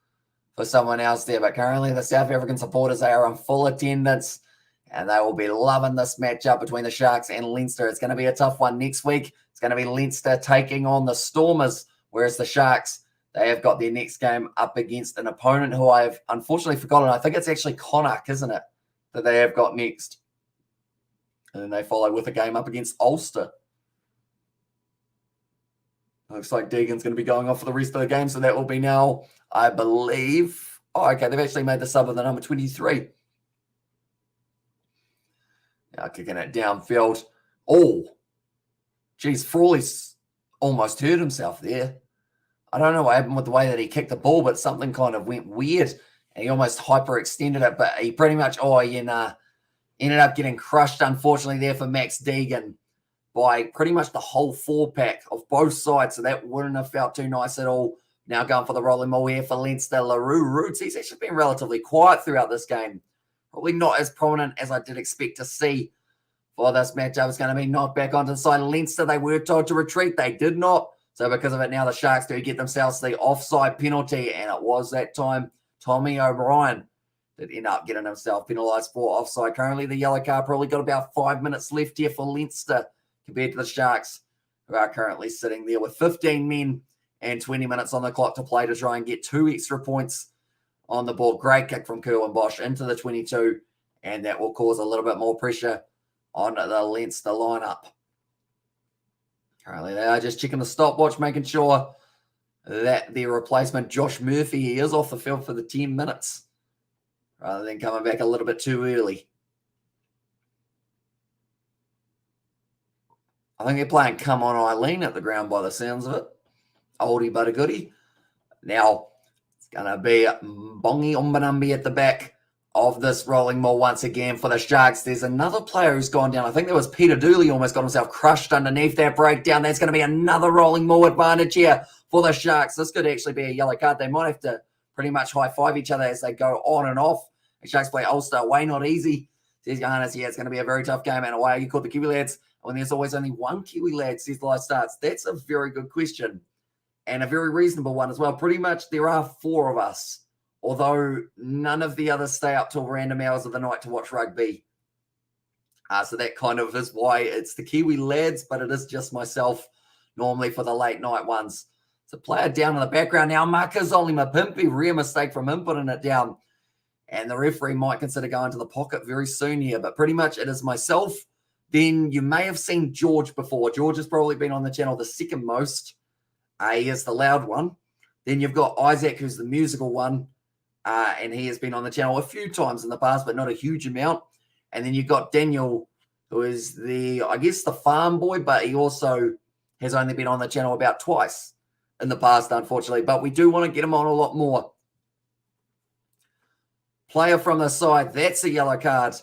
for someone else there. But currently the South African supporters, they are on full attendance. And they will be loving this matchup between the Sharks and Leinster. It's going to be a tough one next week. It's going to be Leinster taking on the Stormers, whereas the Sharks, they have got their next game up against an opponent who I have unfortunately forgotten. I think it's actually Connacht, isn't it, that they have got next. And then they follow with a game up against Ulster. Looks like Deegan's going to be going off for the rest of the game. So that will be now, I believe. Oh, okay. They've actually made the sub of the number 23. Now kicking it downfield. Oh, geez. Frawley's almost hurt himself there. I don't know what happened with the way that he kicked the ball, but something kind of went weird. And he almost hyperextended it. But he pretty much, ended up getting crushed, unfortunately, there for Max Deegan by pretty much the whole 4-pack of both sides. So that wouldn't have felt too nice at all. Now going for the rolling maul here for Leinster. LaRue Roots, he's actually been relatively quiet throughout this game. Probably not as prominent as I did expect to see for this matchup. It's going to be knocked back onto the side of Leinster. They were told to retreat. They did not. So because of it, now the Sharks do get themselves the offside penalty. And it was that time Tommy O'Brien that end up getting himself penalised for offside. Currently, the yellow card probably got about 5 minutes left here for Leinster compared to the Sharks, who are currently sitting there with 15 men and 20 minutes on the clock to play to try and get 2 extra points on the board. Great kick from Kerwin Bosch into the 22, and that will cause a little bit more pressure on the Leinster lineup. Currently, they are just checking the stopwatch, making sure that their replacement, Josh Murphy, he is off the field for the 10 minutes. Rather than coming back a little bit too early. I think they're playing Come On Eileen at the ground by the sounds of it. Oldie but a goodie. Now, it's going to be Bongi Umbanumbi at the back of this rolling maul once again for the Sharks. There's another player who's gone down. I think there was Peter Dooley almost got himself crushed underneath that breakdown. That's going to be another rolling maul advantage here for the Sharks. This could actually be a yellow card. They might have to pretty much high-five each other as they go on and off. The Sharks play Ulster away, not easy. Says Johannes, yeah, it's going to be a very tough game. And away you call the Kiwi lads when there's always only one Kiwi lad, says Live Starts. That's a very good question and a very reasonable one as well. Pretty much there are 4 of us, although none of the others stay up till random hours of the night to watch rugby. So that kind of is why it's the Kiwi lads, but it is just myself normally for the late night ones. So player down in the background now. Marcus Oli Mapimpi, rare mistake from him putting it down. And the referee might consider going to the pocket very soon here. But pretty much it is myself. Then you may have seen George before. George has probably been on the channel the second most. He is the loud one. Then you've got Isaac, who's the musical one. And he has been on the channel a few times in the past, but not a huge amount. And then you've got Daniel, who is the farm boy, but he also has only been on the channel about twice in the past, unfortunately. But we do want to get him on a lot more. Player from the side, that's a yellow card.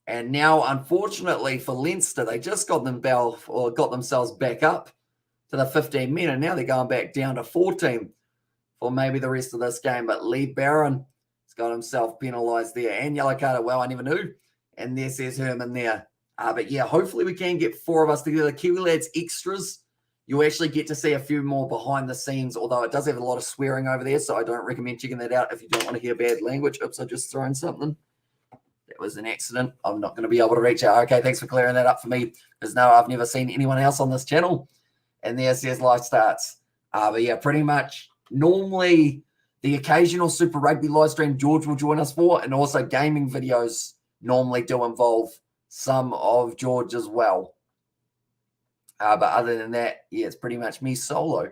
And now, unfortunately for Leinster, they just got themselves back up to the 15 men, and now they're going back down to 14 for maybe the rest of this game. But Lee Barron has got himself penalised there, and yellow card. Well, I never knew. And there says Herman there. But yeah, hopefully we can get 4 of us together. Kiwi lads extras. You actually get to see a few more behind the scenes, although it does have a lot of swearing over there, so I don't recommend checking that out if you don't want to hear bad language. Oops, I just thrown something. That was an accident. I'm not going to be able to reach out. Okay, thanks for clearing that up for me, because no, I've never seen anyone else on this channel And there says live starts. But yeah, pretty much normally the occasional Super Rugby live stream George will join us for, and also gaming videos normally do involve some of George as well. But other than that, yeah, it's pretty much me solo,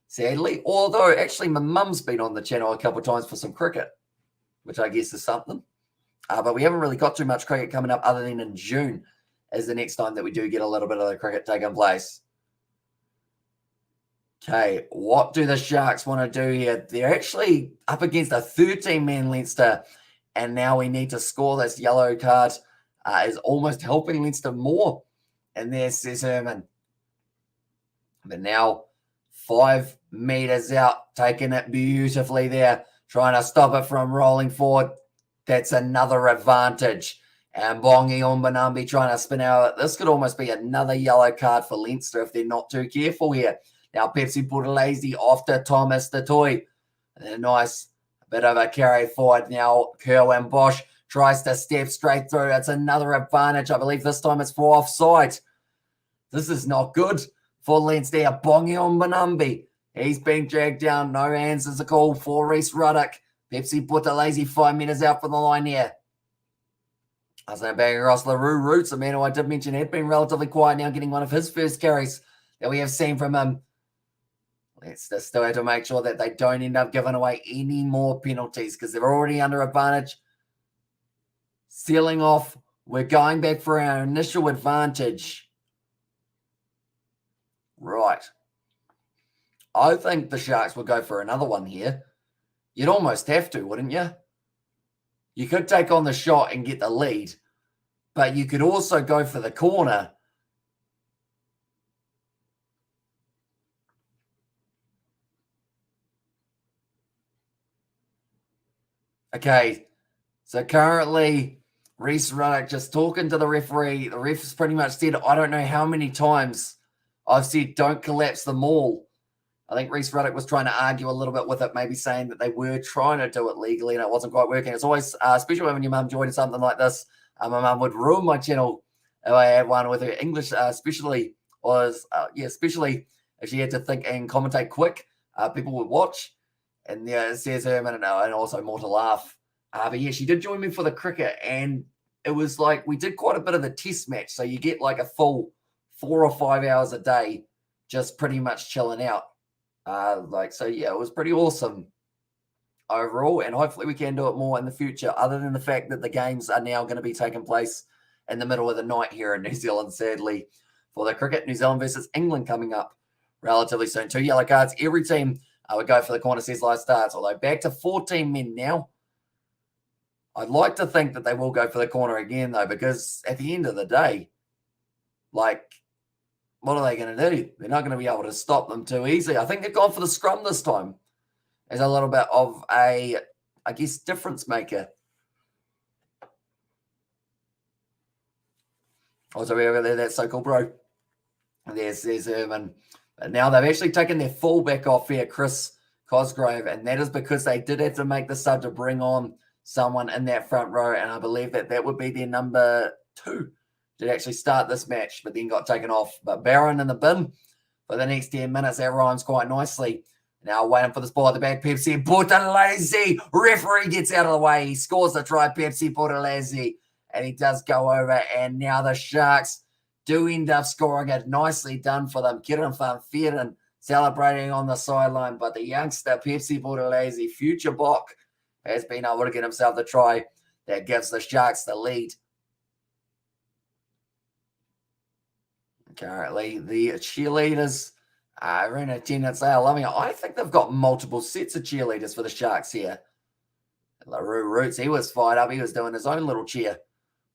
sadly. Although, actually, my mum's been on the channel a couple of times for some cricket, which I guess is something. But we haven't really got too much cricket coming up other than in June is the next time that we do get a little bit of the cricket taking place. Okay, what do the Sharks want to do here? They're actually up against a 13-man Leinster, and now we need to score this yellow card. Is almost helping Leinster more. And there's says Herman. But now 5 meters out, taking it beautifully there, trying to stop it from rolling forward. That's another advantage. And Bongi Umbanambi trying to spin out. This could almost be another yellow card for Leinster if they're not too careful here. Now Pepsi Buthelezi off to Thomas the Toy. A nice bit of a carry forward. Now Kerwin Bosch tries to step straight through. It's another advantage. I believe this time it's for offside. This is not good for Leinster. Bongi Umbanambi. He's being dragged down. No hands is a call for Reece Ruddock. Pepsi Buthelezi 5 meters out from the line here. I was back across LaRue Roots, a man who I did mention had been relatively quiet, now getting one of his first carries that we have seen from him. Let's just still have to make sure that they don't end up giving away any more penalties because they're already under advantage. Sealing off. We're going back for our initial advantage. Right. I think the Sharks will go for another one here. You'd almost have to, wouldn't you? You could take on the shot and get the lead, but you could also go for the corner. Okay, so currently Reece Ruddock just talking to the referee. The ref's pretty much said, I don't know how many times I've said don't collapse the maul. I think Reece Ruddock was trying to argue a little bit with it, maybe saying that they were trying to do it legally and it wasn't quite working. It's always, especially when your mum joined something like this, my mum would ruin my channel if I had one with her English, especially especially if she had to think and commentate quick. People would watch, and yeah, it says Herman and also more to laugh. But yeah, she did join me for the cricket, and it was like we did quite a bit of the test match, so you get like a full 4 or 5 hours a day, just pretty much chilling out. So yeah, it was pretty awesome overall, and hopefully we can do it more in the future, other than the fact that the games are now going to be taking place in the middle of the night here in New Zealand, sadly, for the cricket. New Zealand versus England coming up relatively soon. 2 yellow cards. Every team would go for the corner, says live starts, although back to 14 men now. I'd like to think that they will go for the corner again, though, because at the end of the day, like, what are they going to do? They're not going to be able to stop them too easily. I think they've gone for the scrum this time as a little bit of a, I guess, difference maker. Also, we over there, that so-called bro. There's Herman. But now they've actually taken their fullback off here, Chris Cosgrove, and that is because they did have to make the sub to bring on someone in that front row, and I believe that that would be their number 2 to actually start this match, but then got taken off. But Barron in the bin for the next 10 minutes. That rhymes quite nicely. Now waiting for this ball at the back. Pepsi Buthelezi. Referee gets out of the way. He scores the try, Pepsi Buthelezi. And he does go over. And now the Sharks do end up scoring it. Nicely done for them. Kieran van Veeren celebrating on the sideline. But the youngster, Pepsi Buthelezi, future Bok, has been able to get himself the try that gives the Sharks the lead. Currently, the cheerleaders are in attendance. They are loving it. I think they've got multiple sets of cheerleaders for the Sharks here. LaRue Roots, he was fired up. He was doing his own little cheer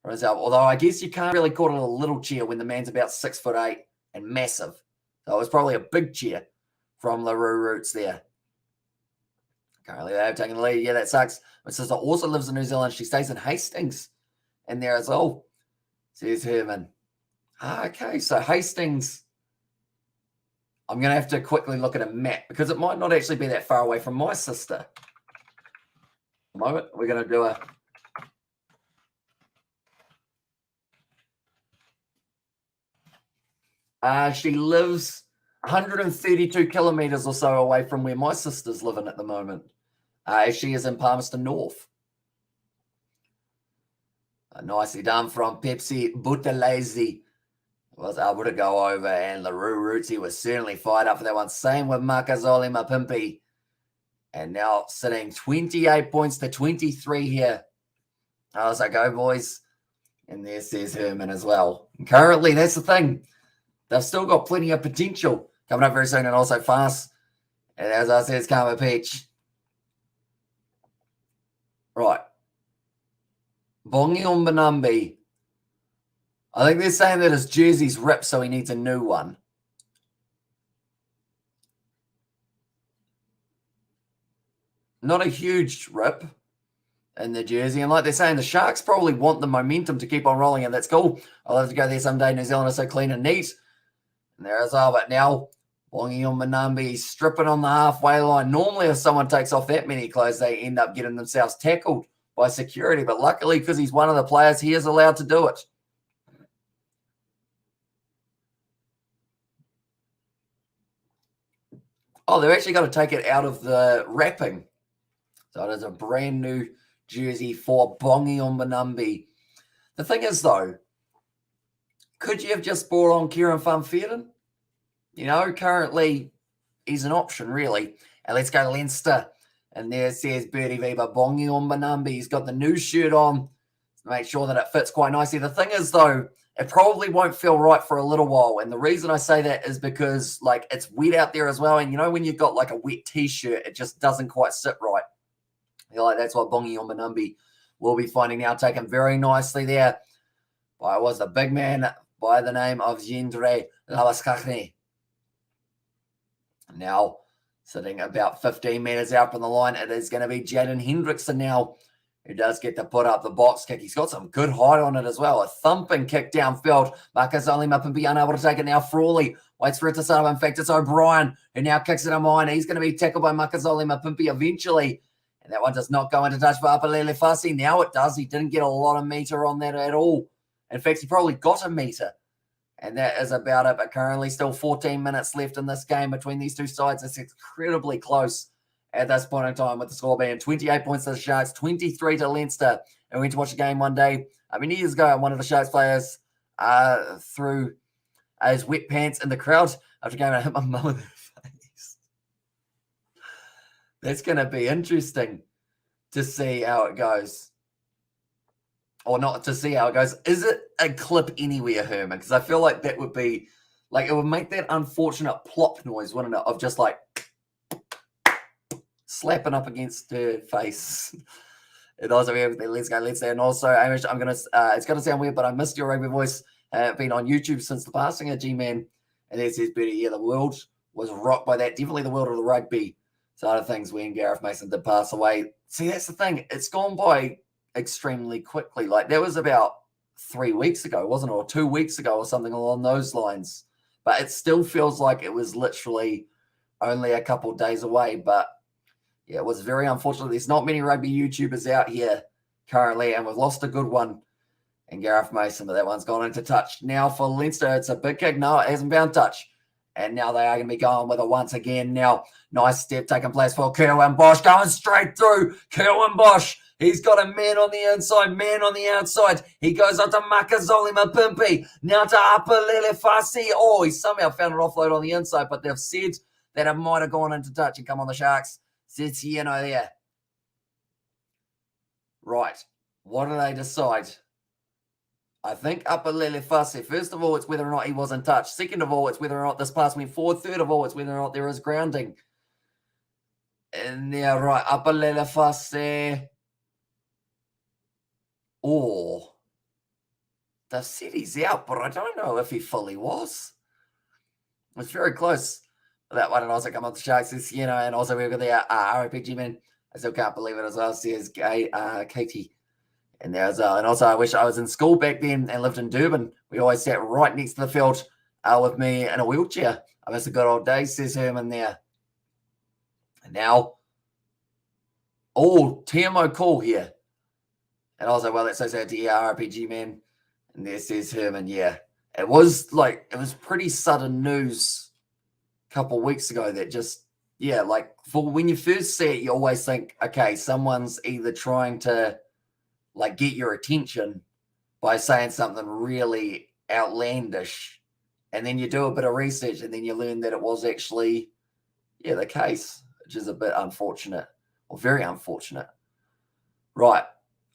for himself. Although I guess you can't really call it a little cheer when the man's about 6'8" and massive. So it was probably a big cheer from LaRue Roots there. Currently, they have taken the lead. Yeah, that sucks. My sister also lives in New Zealand. She stays in Hastings in there as well, says Herman. Okay, so Hastings, I'm going to have to quickly look at a map because it might not actually be that far away from my sister. A moment, we're going to do a... she lives 132 kilometers or so away from where my sister's living at the moment. She is in Palmerston North. Nicely done from Pepsi Buthelezi. Was able to go over, and LaRue Rootsy was certainly fired up for that one. Same with Makazole Mapimpi. And now sitting 28 points to 23 here. I was like, go boys. And there says Herman as well. And currently, that's the thing. They've still got plenty of potential coming up very soon and also fast. And as I said, it's Karma Peach. Right. Bongi Umbanambi. I think they're saying that his jersey's ripped, so he needs a new one. Not a huge rip in the jersey. And like they're saying, the Sharks probably want the momentum to keep on rolling, and that's cool. I'll have to go there someday. New Zealand is so clean and neat. And there as well. But now, Bongi Umbanambi stripping on the halfway line. Normally, if someone takes off that many clothes, they end up getting themselves tackled by security. But luckily, because he's one of the players, he is allowed to do it. Oh, they've actually got to take it out of the wrapping. So it is a brand new jersey for Bongi Umbanambi. The thing is, though, could you have just brought on Kieran Van Veerden? You know, currently he's an option, really. And let's go Leinster. And there says Birdie Weber, Bongi Umbanambi. He's got the new shirt on to make sure that it fits quite nicely. The thing is, though, it probably won't feel right for a little while. And the reason I say that is because, like, it's wet out there as well. And, you know, when you've got, like, a wet T-shirt, it just doesn't quite sit right. You know, like, that's what Bongi Umbanambi will be finding out. Taken very nicely there by was the big man by the name of Gendre Lavaskachne. Now, sitting about 15 meters out from the line, it is going to be Jaden Hendrickson now, who does get to put up the box kick. He's got some good height on it as well. A thumping kick downfield. Makazole Mapimpi unable to take it now. Frawley waits for it to start up. In fact, it's O'Brien who now kicks it in mine. He's going to be tackled by Makazole Mapimpi eventually. And that one does not go into touch for Apalele Fassi. Now it does. He didn't get a lot of meter on that at all. In fact, he probably got a meter. And that is about it. But currently still 14 minutes left in this game between these two sides. It's incredibly close at this point in time with the score being 28 points to the Sharks, 23 to Leinster. And we went to watch a game one day, years ago, one of the Sharks players threw his wet pants in the crowd after game. I hit my mum in the face. That's going to be interesting to see how it goes. Or not to see how it goes. Is it a clip anywhere, Herman? Because I feel like that would be, like, it would make that unfortunate plop noise, wouldn't it? Of just like slapping up against her face. It also everything. Let's go. And also, Amish, I'm gonna. It's gonna sound weird, but I missed your rugby voice. Been on YouTube since the passing of G-Man, and there says, "Betty, yeah, the world was rocked by that. Definitely the world of the rugby side of things when Gareth Mason did pass away. See, that's the thing. It's gone by extremely quickly. Like that was about 3 weeks ago, wasn't it, or 2 weeks ago, or something along those lines. But it still feels like it was literally only a couple of days away. But yeah, it was very unfortunate. There's not many rugby YouTubers out here currently, and we've lost a good one in Gareth Mason, but that one's gone into touch. Now for Leinster, it's a big kick. No, it hasn't found touch. And now they are going to be going with it once again. Now, nice step taking place for Kerwin Bosch, going straight through. Kerwin Bosch, he's got a man on the inside, man on the outside. He goes on to Makazole Mapimpi, now to Apalele Fassi. Oh, he somehow found an offload on the inside, but they've said that it might have gone into touch and come on the Sharks. Says Sieno there. Right. What do they decide? I think Apalele Fassi, first of all, it's whether or not he was in touch. Second of all, it's whether or not this pass went forward. Third of all, it's whether or not there is grounding. And yeah, right. Apalele Fassi. Oh. They've said he's out, but I don't know if he fully was. It was very close. That one, and also come up the Sharks this, and also we've got the RPG man. I still can't believe it as well. Says Katie. And there's and also I wish I was in school back then and lived in Durban. We always sat right next to the field with me in a wheelchair. I miss the good old days, says Herman there. And now, TMO call here. And also, well, that's so sad to RPG man. And there says Herman, yeah. It was pretty sudden news couple of weeks ago that just, yeah, like for when you first see it, you always think, okay, someone's either trying to like get your attention by saying something really outlandish, and then you do a bit of research and then you learn that it was actually, yeah, the case, which is a bit unfortunate, or very unfortunate. Right.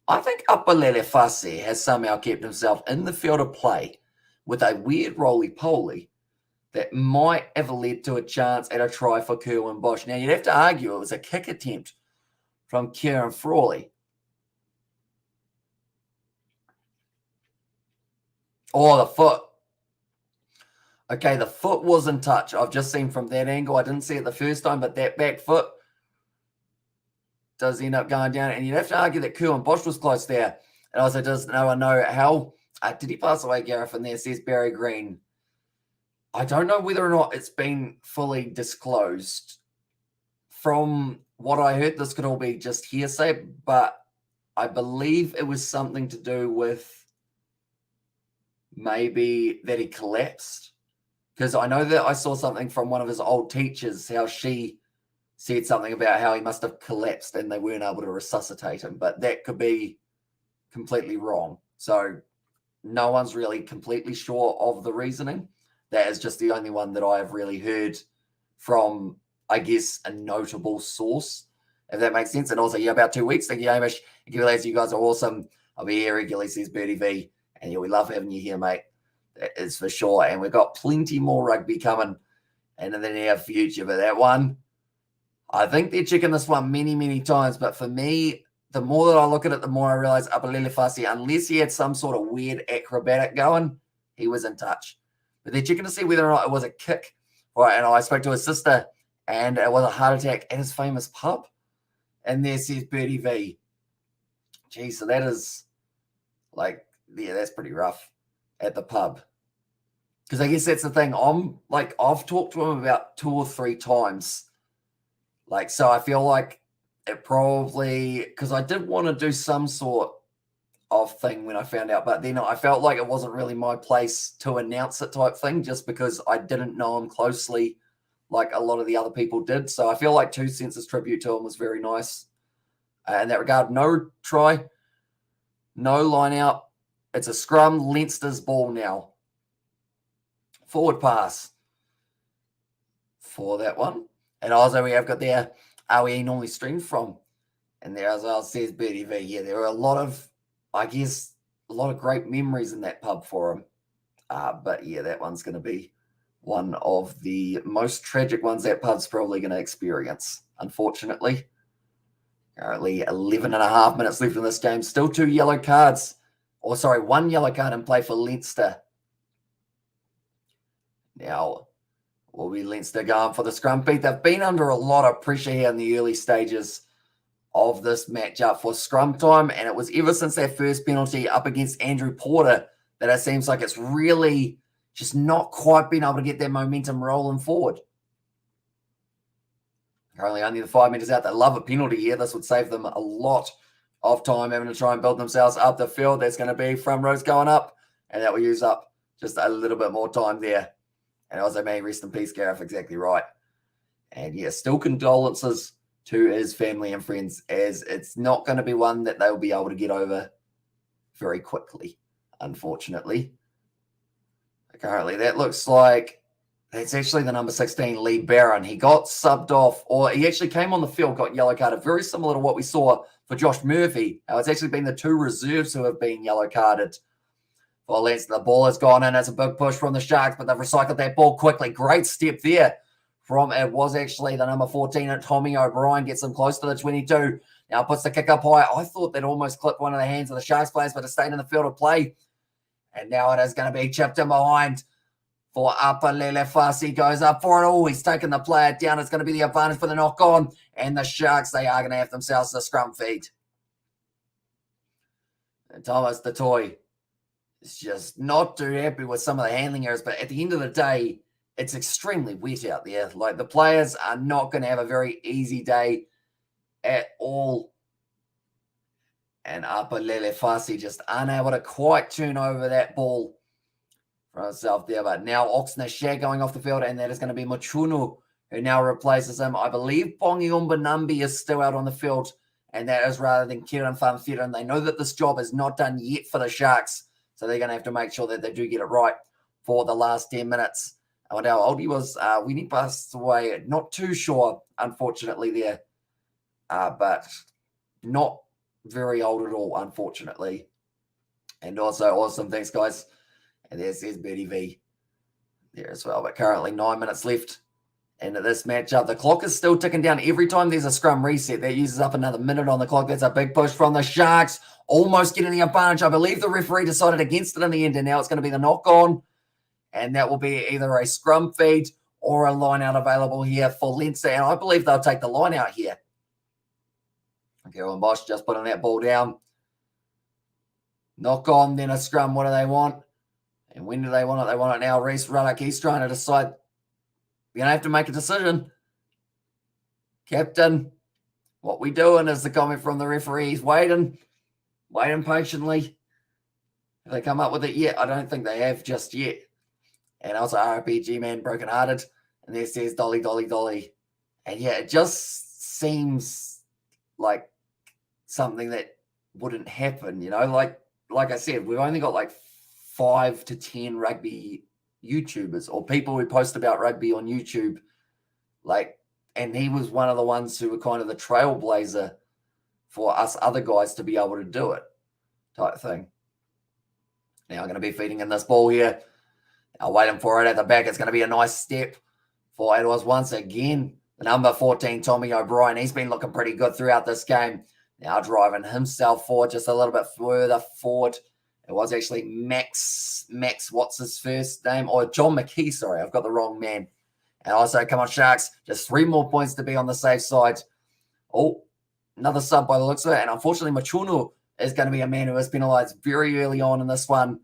I think Apalele Fasi has somehow kept himself in the field of play with a weird roly-poly that might have led to a chance at a try for Kerwin Bosch. Now, you'd have to argue it was a kick attempt from Kieran Frawley. Oh, the foot. Okay, the foot was in touch. I've just seen from that angle. I didn't see it the first time, but that back foot does end up going down. And you'd have to argue that Kerwin Bosch was close there. And also, does no one know how did he pass away, Gareth? And there says Barry Green. I don't know whether or not it's been fully disclosed. From what I heard, this could all be just hearsay, but I believe it was something to do with maybe that he collapsed. Because I know that I saw something from one of his old teachers, how she said something about how he must have collapsed and they weren't able to resuscitate him, but that could be completely wrong. So no one's really completely sure of the reasoning. That is just the only one that I have really heard from, I guess, a notable source, if that makes sense. And also, yeah, about 2 weeks. Thank you, Hamish. Thank you, lads. You guys are awesome. I'll be here regularly, says Birdie V. And yeah, we love having you here, mate. That is for sure. And we've got plenty more rugby coming in the near future. But that one, I think they're checking this one many, many times. But for me, the more that I look at it, the more I realize Apalele Fasi, unless he had some sort of weird acrobatic going, he was in touch. But they're checking to see whether or not it was a kick. Right, and I spoke to his sister, and it was a heart attack at his famous pub. And there says Birdie V. Gee, so that is like, yeah, that's pretty rough at the pub. Because I guess that's the thing. I've talked to him about 2 or 3 times. Like, so I feel like it probably, because I did want to do some sort of thing when I found out, but then I felt like it wasn't really my place to announce it type thing, just because I didn't know him closely like a lot of the other people did. So I feel like 2 Cents' tribute to him was very nice in that regard. No try, no line out. It's a scrum, Leinster's ball now. Forward pass for that one. And also we have got there, are we normally streamed from? And there as well says Birdie V. Yeah, there are a lot of, I guess, a lot of great memories in that pub for him. But yeah, that one's going to be one of the most tragic ones that pub's probably going to experience, unfortunately. Currently 11 and a half minutes left in this game. Still 2 yellow cards. Or sorry, 1 yellow card in play for Leinster. Now, will be Leinster going for the scrum beat? They've been under a lot of pressure here in the early stages of this matchup for scrum time, and it was ever since their first penalty up against Andrew Porter that it seems like it's really just not quite been able to get their momentum rolling forward. Currently only the 5 minutes out. They love a penalty here. This would save them a lot of time having to try and build themselves up the field. That's going to be front rows going up, and that will use up just a little bit more time there. And also, may rest in peace, Gareth, exactly right. And yeah, still condolences to his family and friends, as it's not going to be one that they'll be able to get over very quickly, unfortunately. Currently, that looks like that's actually the number 16, Lee Barron. He got subbed off, or he actually came on the field, got yellow carded, very similar to what we saw for Josh Murphy. It's actually been the 2 reserves who have been yellow carded. Well, the ball has gone in. It's a big push from the Sharks, but they've recycled that ball quickly. Great step there from, it was actually the number 14, Tommy O'Brien, gets them close to the 22. Now puts the kick up high. I thought that almost clipped one of the hands of the Sharks players, but it stayed in the field of play. And now it is going to be chipped in behind for Apalele Fasi. Goes up for it. Oh, he's taken the player down. It's going to be the advantage for the knock on. And the Sharks, they are going to have themselves a scrum feed. And Thomas the toy is just not too happy with some of the handling errors, but at the end of the day, it's extremely wet out there. Like, the players are not going to have a very easy day at all. And Apalele Fasi just unable to quite turn over that ball for himself there. But now Oxnashare going off the field, and that is going to be Machunu, who now replaces him. I believe Pongi Umbanambi is still out on the field, and that is rather than Kieran Fanfiran. They know that this job is not done yet for the Sharks, so they're going to have to make sure that they do get it right for the last 10 minutes. And how old he was, when he passed away, not too sure, unfortunately, there. But not very old at all, unfortunately. And also, awesome. Thanks, guys. And there's Bertie V there as well. But currently 9 minutes left into this matchup. The clock is still ticking down. Every time there's a scrum reset, that uses up another minute on the clock. That's a big push from the Sharks. Almost getting the advantage. I believe the referee decided against it in the end, and now it's going to be the knock-on. And that will be either a scrum feed or a line-out available here for Leinster. And I believe they'll take the line-out here. Okay, well, Bosch just putting that ball down. Knock on, then a scrum. What do they want? And when do they want it? They want it now. Reese Ruddock, he's trying to decide. You're going to have to make a decision. Captain, what we doing is the comment from the referee. He's waiting patiently. Have they come up with it yet? I don't think they have just yet. And also RPG man, brokenhearted. And there says Dolly, Dolly, Dolly. And yeah, it just seems like something that wouldn't happen, you know? Like I said, we've only got like 5 to 10 rugby YouTubers or people who post about rugby on YouTube. And he was one of the ones who were kind of the trailblazer for us other guys to be able to do it type thing. Now I'm going to be feeding in this ball here. I'm waiting for it at the back. It's going to be a nice step for Edwards once again. The number 14, Tommy O'Brien, he's been looking pretty good throughout this game. Now driving himself forward just a little bit further forward. It was actually Max, what's his first name? Or John McKee, sorry. I've got the wrong man. And also, come on, Sharks. Just 3 more points to be on the safe side. Oh, another sub by the looks of it. And unfortunately, Machunu is going to be a man who was penalised very early on in this one.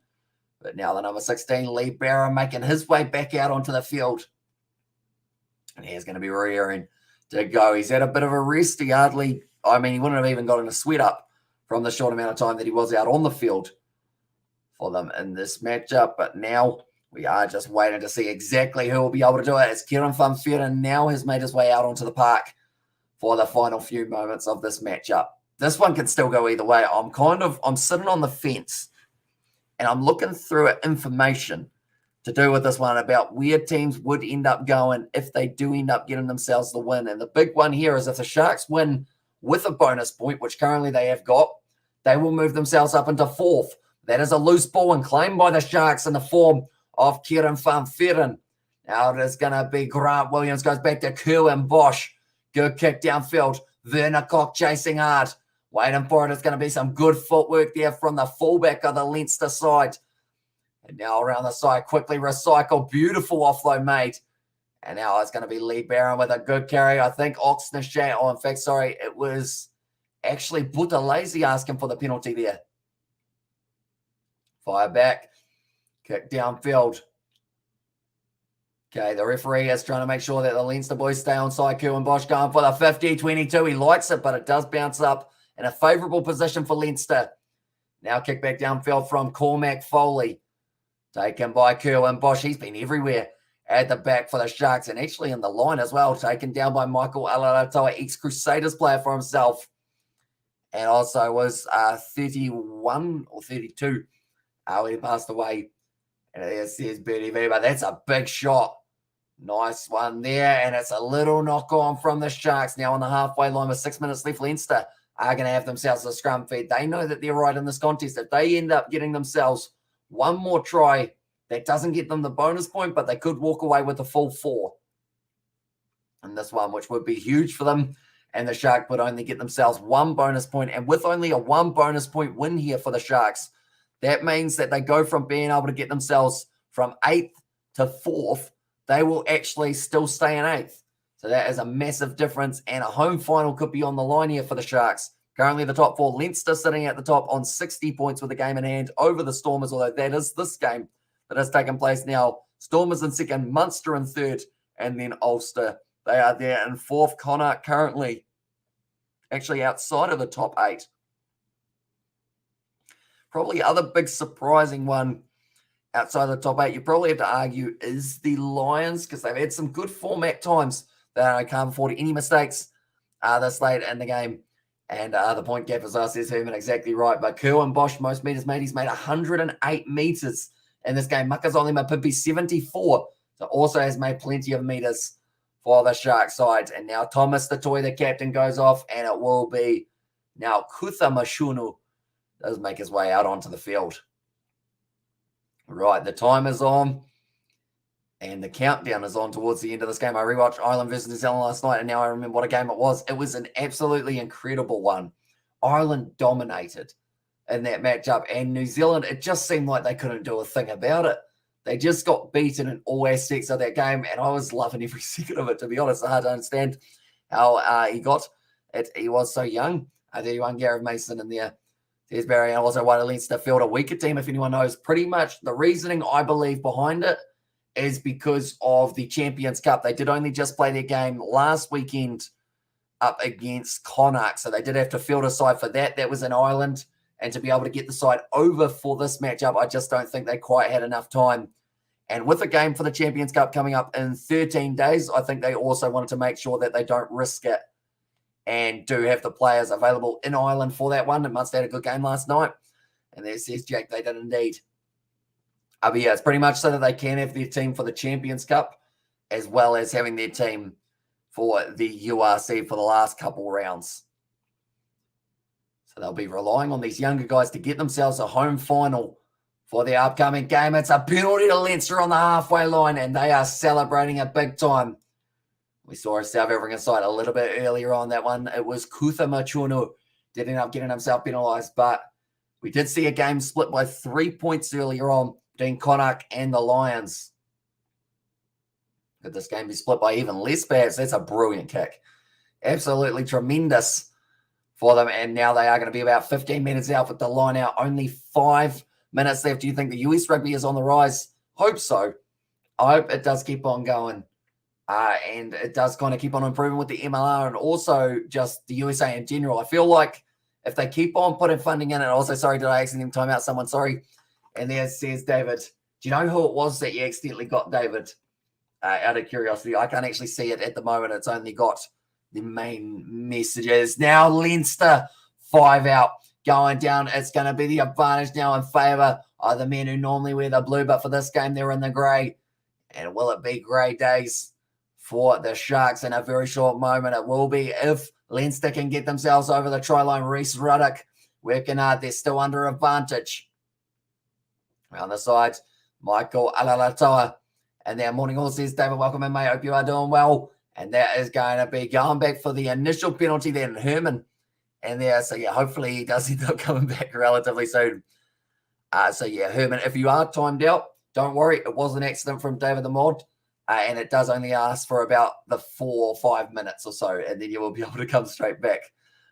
But now the number 16, Lee Barra, making his way back out onto the field. And he's going to be rearing to go. He's had a bit of a rest. He wouldn't have even gotten a sweat up from the short amount of time that he was out on the field for them in this matchup. But now we are just waiting to see exactly who will be able to do it. As Kieran Fanfiran now has made his way out onto the park for the final few moments of this matchup. This one can still go either way. I'm sitting on the fence and I'm looking through information to do with this one about where teams would end up going if they do end up getting themselves the win. And the big one here is if the Sharks win with a bonus point, which currently they have got, they will move themselves up into 4th. That is a loose ball and claimed by the Sharks in the form of Kieran Fanfiran. Now it is going to be Grant Williams, goes back to Kerwin Bosch. Good kick downfield. Werner Koch chasing hard. Waiting for it. It's going to be some good footwork there from the fullback of the Leinster side. And now around the side, quickly recycle. Beautiful offload made. And now it's going to be Lee Barron with a good carry. I think Oxnashare, it was actually Butalazy asking for the penalty there. Fire back. Kick downfield. Okay, the referee is trying to make sure that the Leinster boys stay on side. Kerwin Bosch going for the 50-22. He likes it, but it does bounce up in a favourable position for Leinster. Now kick back downfield from Cormac Foley. Taken by Kerwin Bosch. He's been everywhere at the back for the Sharks and actually in the line as well. Taken down by Michael Alalatoa, ex-Crusaders player for himself. And also was 31 or 32 when he passed away. And there's Bertie V, but that's a big shot. Nice one there. And it's a little knock on from the Sharks. Now on the halfway line with 6 minutes left, Leinster are going to have themselves a scrum feed. They know that they're right in this contest. If they end up getting themselves one more try, that doesn't get them the bonus point, but they could walk away with the full 4 in this one, which would be huge for them. And the Sharks would only get themselves 1 bonus point. And with only a 1 bonus point win here for the Sharks, that means that they go from being able to get themselves from 8th to 4th. They will actually still stay in 8th. So that is a massive difference. And a home final could be on the line here for the Sharks. Currently the top 4, Leinster sitting at the top on 60 points with a game in hand over the Stormers, although that is this game that has taken place now. Stormers in 2nd, Munster in 3rd, and then Ulster. They are there in 4th. Connacht currently actually outside of the top 8. Probably other big surprising one outside of the top 8, you probably have to argue is the Lions, because they've had some good form at times that I can't afford any mistakes this late in the game. And the point gap, as I says, Herman, exactly right. But Kerwin Bosch, most meters made, he's made 108 meters in this game. Makazole Mapimpi, 74. So also has made plenty of meters for the Sharks side. And now Thomas the Toy, the captain, goes off, and it will be now Kutha Mashunu does make his way out onto the field. Right, the time is on. And the countdown is on towards the end of this game. I rewatched Ireland versus New Zealand last night, and now I remember what a game it was. It was an absolutely incredible one. Ireland dominated in that matchup, and New Zealand, it just seemed like they couldn't do a thing about it. They just got beaten in all aspects of that game, and I was loving every second of it, to be honest. It's hard to understand how he got it. He was so young. 31, Gareth Mason in there. There's Barry, and also why the Leinster field a weaker team, if anyone knows. Pretty much the reasoning, I believe, behind it is because of the Champions Cup. They did only just play their game last weekend up against Connacht, so they did have to field a side for that. That was in Ireland, and to be able to get the side over for this matchup, I just don't think they quite had enough time. And with a game for the Champions Cup coming up in 13 days, I think they also wanted to make sure that they don't risk it and do have the players available in Ireland for that one. And Munster had a good game last night, and there says Jack, they did indeed. But yeah, it's pretty much so that they can have their team for the Champions Cup as well as having their team for the URC for the last couple rounds. So they'll be relying on these younger guys to get themselves a home final for the upcoming game. It's a penalty to Leinster on the halfway line, and they are celebrating it big time. We saw a South African side a little bit earlier on that one. It was Kutha Machunu did end up getting himself penalised, but we did see a game split by 3 points earlier on between Connacht and the Lions. Could this game be split by even less, perhaps? That's a brilliant kick. Absolutely tremendous for them. And now they are going to be about 15 minutes out with the line out. Only 5 minutes left. Do you think the US Rugby is on the rise? Hope so. I hope it does keep on going. And it does kind of keep on improving with the MLR and also just the USA in general. I feel like if they keep on putting funding in, and also, sorry, did I accidentally time out someone? Sorry. And there says David. Do you know who it was that you accidentally got, David? Out of curiosity, I can't actually see it at the moment. It's only got the main messages. Now Leinster 5 out going down. It's going to be the advantage now in favour of the men who normally wear the blue, but for this game they're in the grey. And will it be grey days for the Sharks in a very short moment? It will be if Leinster can get themselves over the try line. Reece Ruddock working hard. They're still under advantage. On the side, Michael Alalatoa. And there, morning all says, David, welcome in, mate. Hope you are doing well. And that is going to be going back for the initial penalty then, Herman. And there, so yeah, hopefully he does end up coming back relatively soon. So yeah, Herman, if you are timed out, don't worry. It was an accident from David the Mod. And it does only ask for about the 4 or 5 minutes or so. And then you will be able to come straight back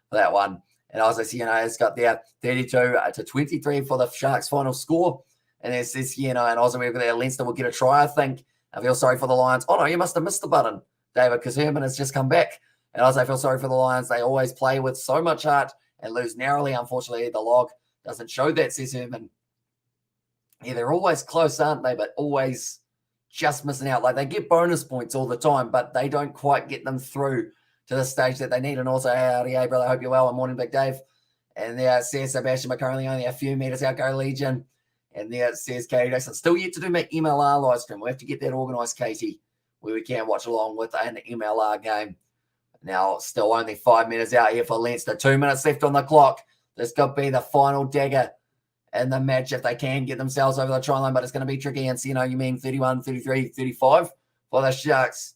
for that one. And as I see, it's got there 32 to 23 for the Sharks final score. And it says, and also we've got there, Leinster will get a try, I think. I feel sorry for the Lions. Oh, no, you must have missed the button, David, because Herman has just come back. And also I feel sorry for the Lions. They always play with so much heart and lose narrowly. Unfortunately, the log doesn't show that, says Herman. Yeah, they're always close, aren't they? But always just missing out. Like, they get bonus points all the time, but they don't quite get them through to the stage that they need. And also, howdy, hey, brother, hope you're well. Morning, Big Dave. And there it says Sebastian, but currently only a few meters out, go Legion. And there it says Katie Jackson. Still yet to do my MLR live stream. We have to get that organised, Katie, where we can watch along with an MLR game. Now, still only 5 minutes out here for Leinster. 2 minutes left on the clock. This could be the final dagger in the match if they can get themselves over the try line, but it's going to be tricky. And so, you mean 31, 33, 35 for the Sharks.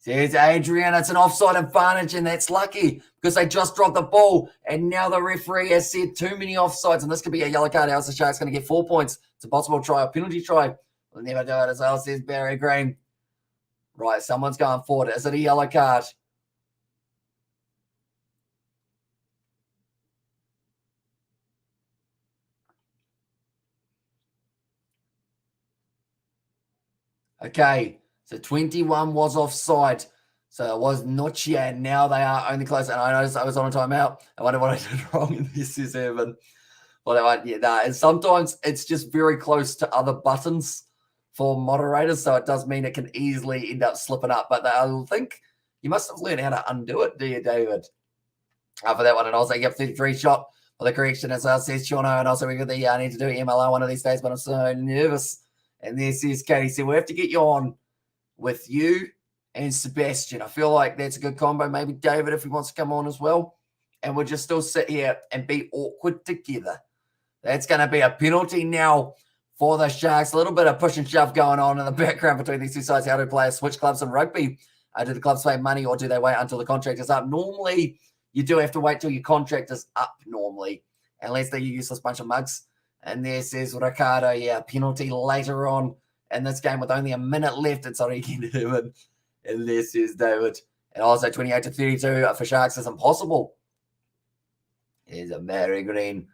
There's Adrian. It's an offside advantage, and that's lucky because they just dropped the ball, and now the referee has said too many offsides, and this could be a yellow card. How's the Sharks going to get 4 points? It's a possible try, a penalty try. We'll never do it as well, says Barry Green. Right, someone's going forward. Is it a yellow card? Okay, so 21 was offside. So it was not yet. Now they are only close. And I noticed I was on a timeout. I wonder what I did wrong in this, says Evan. Well, yeah, nah, and sometimes it's just very close to other buttons for moderators, so it does mean it can easily end up slipping up. But I think you must have learned how to undo it, do you, David? For that one, and also, yep, 33 shot for the correction, as says Chono, and also we got the I need to do MLR one of these days, but I'm so nervous. And this is Katie said, we have to get you on with you and Sebastian. I feel like that's a good combo. Maybe David, if he wants to come on as well. And we'll just still sit here and be awkward together. That's going to be a penalty now for the Sharks. A little bit of push and shove going on in the background between these two sides. How do players switch clubs in rugby? Do the clubs pay money, or do they wait until the contract is up? Normally, you do have to wait till your contract is up normally, unless they're a useless bunch of mugs. And there says Ricardo, yeah, penalty later on in this game with only a minute left. It's Origi Herman. And there says David. And also 28-32 for Sharks is impossible. Here's a Barry Green.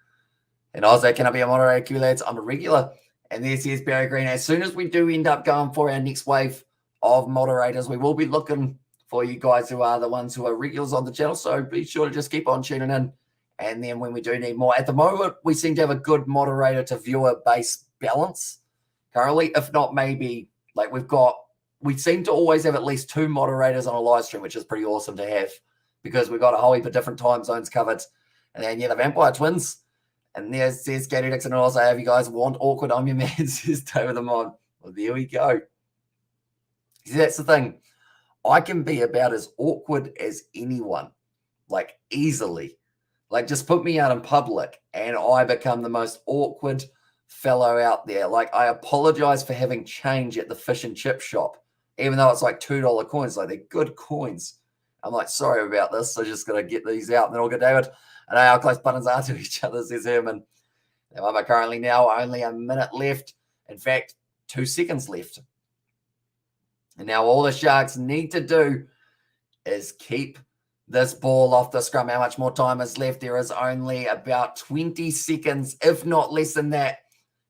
And also, can I be a moderator, Q lads? I'm a regular. And this is Barry Green. As soon as we do end up going for our next wave of moderators, we will be looking for you guys who are the ones who are regulars on the channel. So be sure to just keep on tuning in. And then when we do need more, at the moment, we seem to have a good moderator to viewer base balance currently. If not, maybe like we seem to always have at least 2 moderators on a live stream, which is pretty awesome to have because we've got a whole heap of different time zones covered. And then, yeah, the Vampire Twins. And there's Katie Dixon. And also, have you guys want awkward? I'm your man, says David Amon. Well, there we go. See, that's the thing. I can be about as awkward as anyone, like easily. Like, just put me out in public and I become the most awkward fellow out there. Like, I apologize for having change at the fish and chip shop, even though it's like $2 coins. Like, they're good coins. I'm like, sorry about this. So just got to get these out. And then I'll go, David, I know how close buttons are to each other, says Herman. I'm currently now only a minute left. In fact, 2 seconds left. And now all the Sharks need to do is keep this ball off the scrum. How much more time is left? There is only about 20 seconds, if not less than that.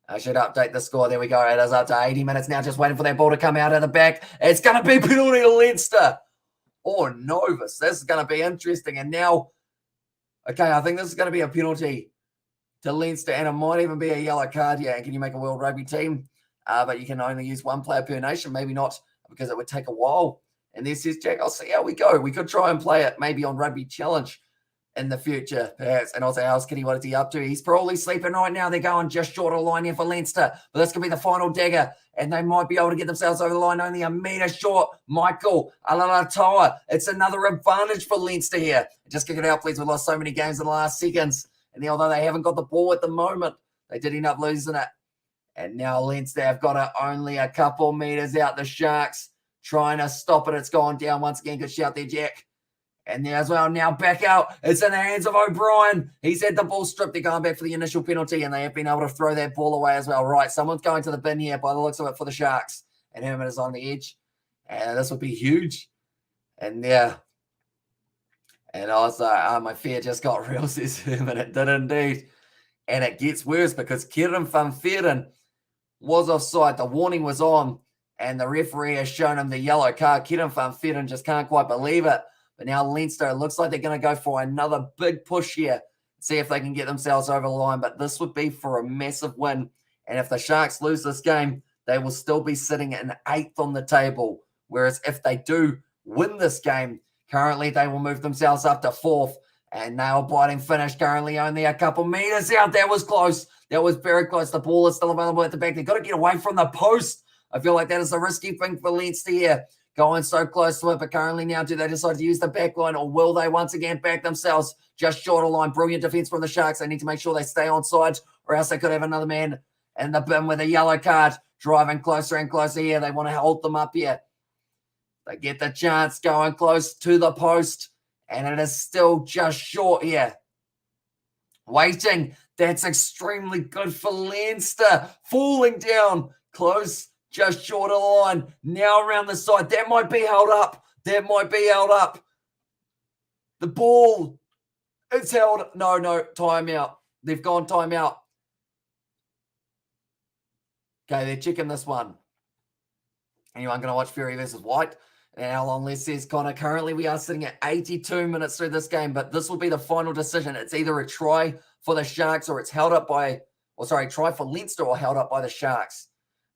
I should update the score. There we go. It is up to 80 minutes now. Just waiting for that ball to come out of the back. It's going to be penalty to Leinster or Novus. This is going to be interesting. And now, okay, I think this is going to be a penalty to Leinster, and it might even be a yellow card here. And can you make a World Rugby team? But you can only use 1 player per nation. Maybe not, because it would take a while. And this is Jack. I'll see how we go. We could try and play it maybe on Rugby Challenge in the future, perhaps. And also, how's Kitty? What is he up to? He's probably sleeping right now. They're going just short of the line here for Leinster. But this could be the final dagger. And they might be able to get themselves over the line only a metre short. Michael Alalatoa. It's another advantage for Leinster here. Just kick it out, please. We lost so many games in the last seconds. And although they haven't got the ball at the moment, they did end up losing it. And now Leinster have got it only a couple metres out. The Sharks trying to stop it. It's gone down once again. Good shout there, Jack. And there as well, now back out. It's in the hands of O'Brien. He's had the ball stripped. They're going back for the initial penalty, and they have been able to throw that ball away as well. Right, someone's going to the bin here by the looks of it for the Sharks. And Herman is on the edge. And this would be huge. And yeah. And also, my fear just got real, says Herman. It did indeed. And it gets worse because Kieran van Veeren was offside. The warning was on, and the referee has shown him the yellow card. Kieran van Veeren just can't quite believe it. But now Leinster, it looks like they're going to go for another big push here, see if they can get themselves over the line. But this would be for a massive win. And if the Sharks lose this game, they will still be sitting in 8th on the table. Whereas if they do win this game, currently they will move themselves up to 4th. And nail-biting finish, currently only a couple meters out. That was close. That was very close. The ball is still available at the back. They've got to get away from the post. I feel like that is a risky thing for Leinster here. Going so close to it, but currently now, do they decide to use the back line, or will they once again back themselves just short of line? Brilliant defense from the Sharks. They need to make sure they stay on side, or else they could have another man in the bin with a yellow card. Driving closer and closer here. They want to hold them up here. They get the chance, going close to the post, and it is still just short here. Waiting. That's extremely good for Leinster. Falling down close. Just short of the line. Now around the side. That might be held up. That might be held up. The ball. It's held. No, timeout. They've gone timeout. Okay, they're checking this one. Anyone going to watch Fury versus White? And how long less says Connor. Currently, we are sitting at 82 minutes through this game, but this will be the final decision. It's either a try for the Sharks or it's held up by, or sorry, try for Leinster or held up by the Sharks.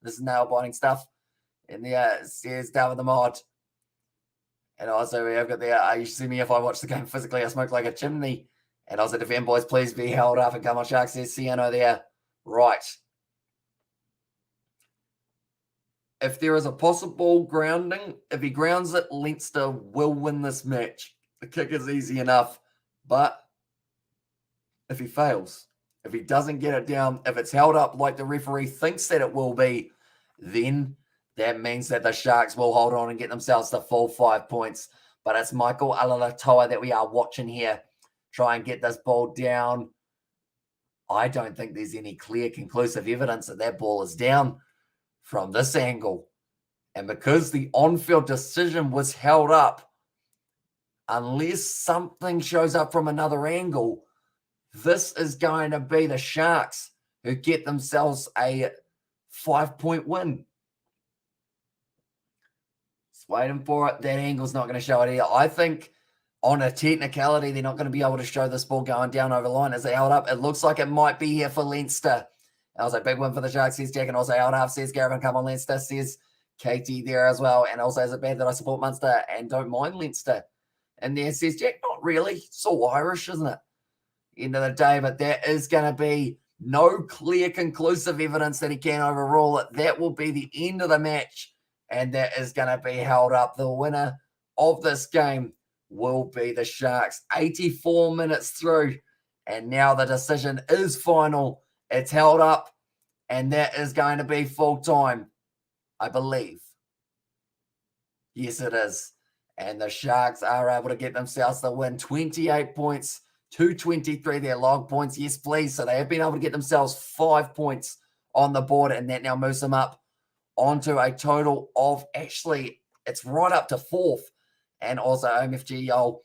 This is nail-biting stuff. And there says down with the mod. And also we have got there, you should see me if I watch the game physically, I smoke like a chimney. And also defend boys, please be held up. And come on, Sharks, says Siano there. Right. If there is a possible grounding, if he grounds it, Leinster will win this match. The kick is easy enough. But if he fails, if he doesn't get it down, if it's held up like the referee thinks that it will be, then that means that the Sharks will hold on and get themselves the full 5 points. But it's Michael Alalatoa that we are watching here. Try and get this ball down. I don't think there's any clear, conclusive evidence that that ball is down from this angle. And because the on-field decision was held up, unless something shows up from another angle, this is going to be the Sharks who get themselves a 5-point win. Just waiting for it. That angle's not going to show it either. I think on a technicality, they're not going to be able to show this ball going down over the line as they held up. It looks like it might be here for Leinster. I was like, big win for the Sharks, says Jack, and also held up, says Gavin, come on, Leinster, says Katie there as well. And also, is it bad that I support Munster and don't mind Leinster? And there says Jack, not really. It's all Irish, isn't it? End of the day, but there is going to be no clear, conclusive evidence that he can overrule it. That will be the end of the match, and that is going to be held up. The winner of this game will be the Sharks. 84 minutes through, and now the decision is final. It's held up, and that is going to be full time, I believe. Yes, it is. And the Sharks are able to get themselves the win. 28 points, 223 their log points. Yes, please. So they have been able to get themselves 5 points on the board, and that now moves them up onto a total of, actually, it's right up to fourth. And also OMFG, yo.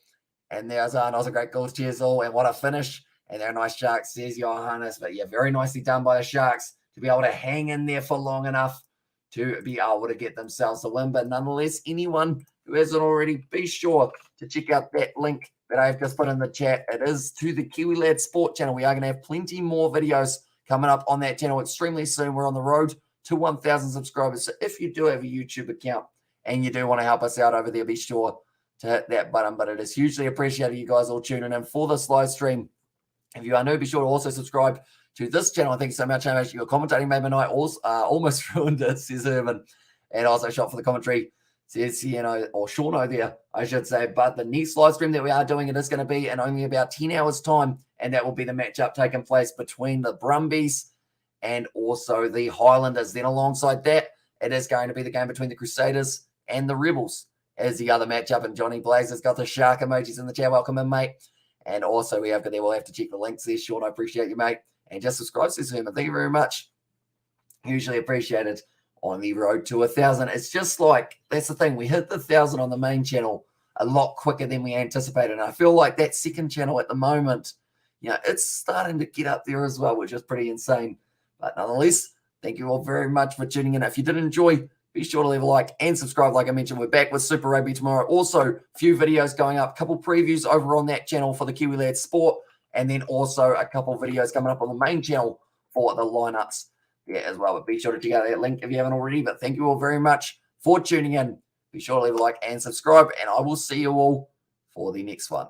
And there's another great goal. Cheers all. And what a finish. And they're a nice Sharks, says Johannes. But yeah, very nicely done by the Sharks to be able to hang in there for long enough to be able to get themselves the win. But nonetheless, anyone who hasn't already, be sure to check out that link that I've just put in the chat. It is to the Kiwi Lad Sport channel. We are going to have plenty more videos coming up on that channel extremely soon. We're on the road to 1,000 subscribers. So if you do have a YouTube account and you do want to help us out over there, be sure to hit that button. But it is hugely appreciated you guys all tuning in for this live stream. If you are new, be sure to also subscribe to this channel. Thank you so much, Hamish. Your commentating made my night. Also, almost ruined it, says Herman. And also shot for the commentary, says Siano, or Shauno there, I should say. But the next live stream that we are doing, it is going to be in only about 10 hours' time. And that will be the matchup taking place between the Brumbies and also the Highlanders. Then alongside that, it is going to be the game between the Crusaders and the Rebels as the other matchup. And Johnny Blaze has got the shark emojis in the chat. Welcome in, mate. And also we have there, we'll have to check the links there. Sean, I appreciate you, mate. And just subscribe, says Herman. Thank you very much. Hugely appreciated on the road to 1,000. It's just like, that's the thing. We hit the 1,000 on the main channel a lot quicker than we anticipated. And I feel like that second channel at the moment, you know, it's starting to get up there as well, which is pretty insane. But nonetheless, thank you all very much for tuning in. If you did enjoy, be sure to leave a like and subscribe. Like I mentioned, we're back with Super Rugby tomorrow. Also, a few videos going up, a couple previews over on that channel for the Kiwi Lad Sport, and then also a couple videos coming up on the main channel for the lineups there as well. But be sure to check out that link if you haven't already. But thank you all very much for tuning in. Be sure to leave a like and subscribe, and I will see you all for the next one.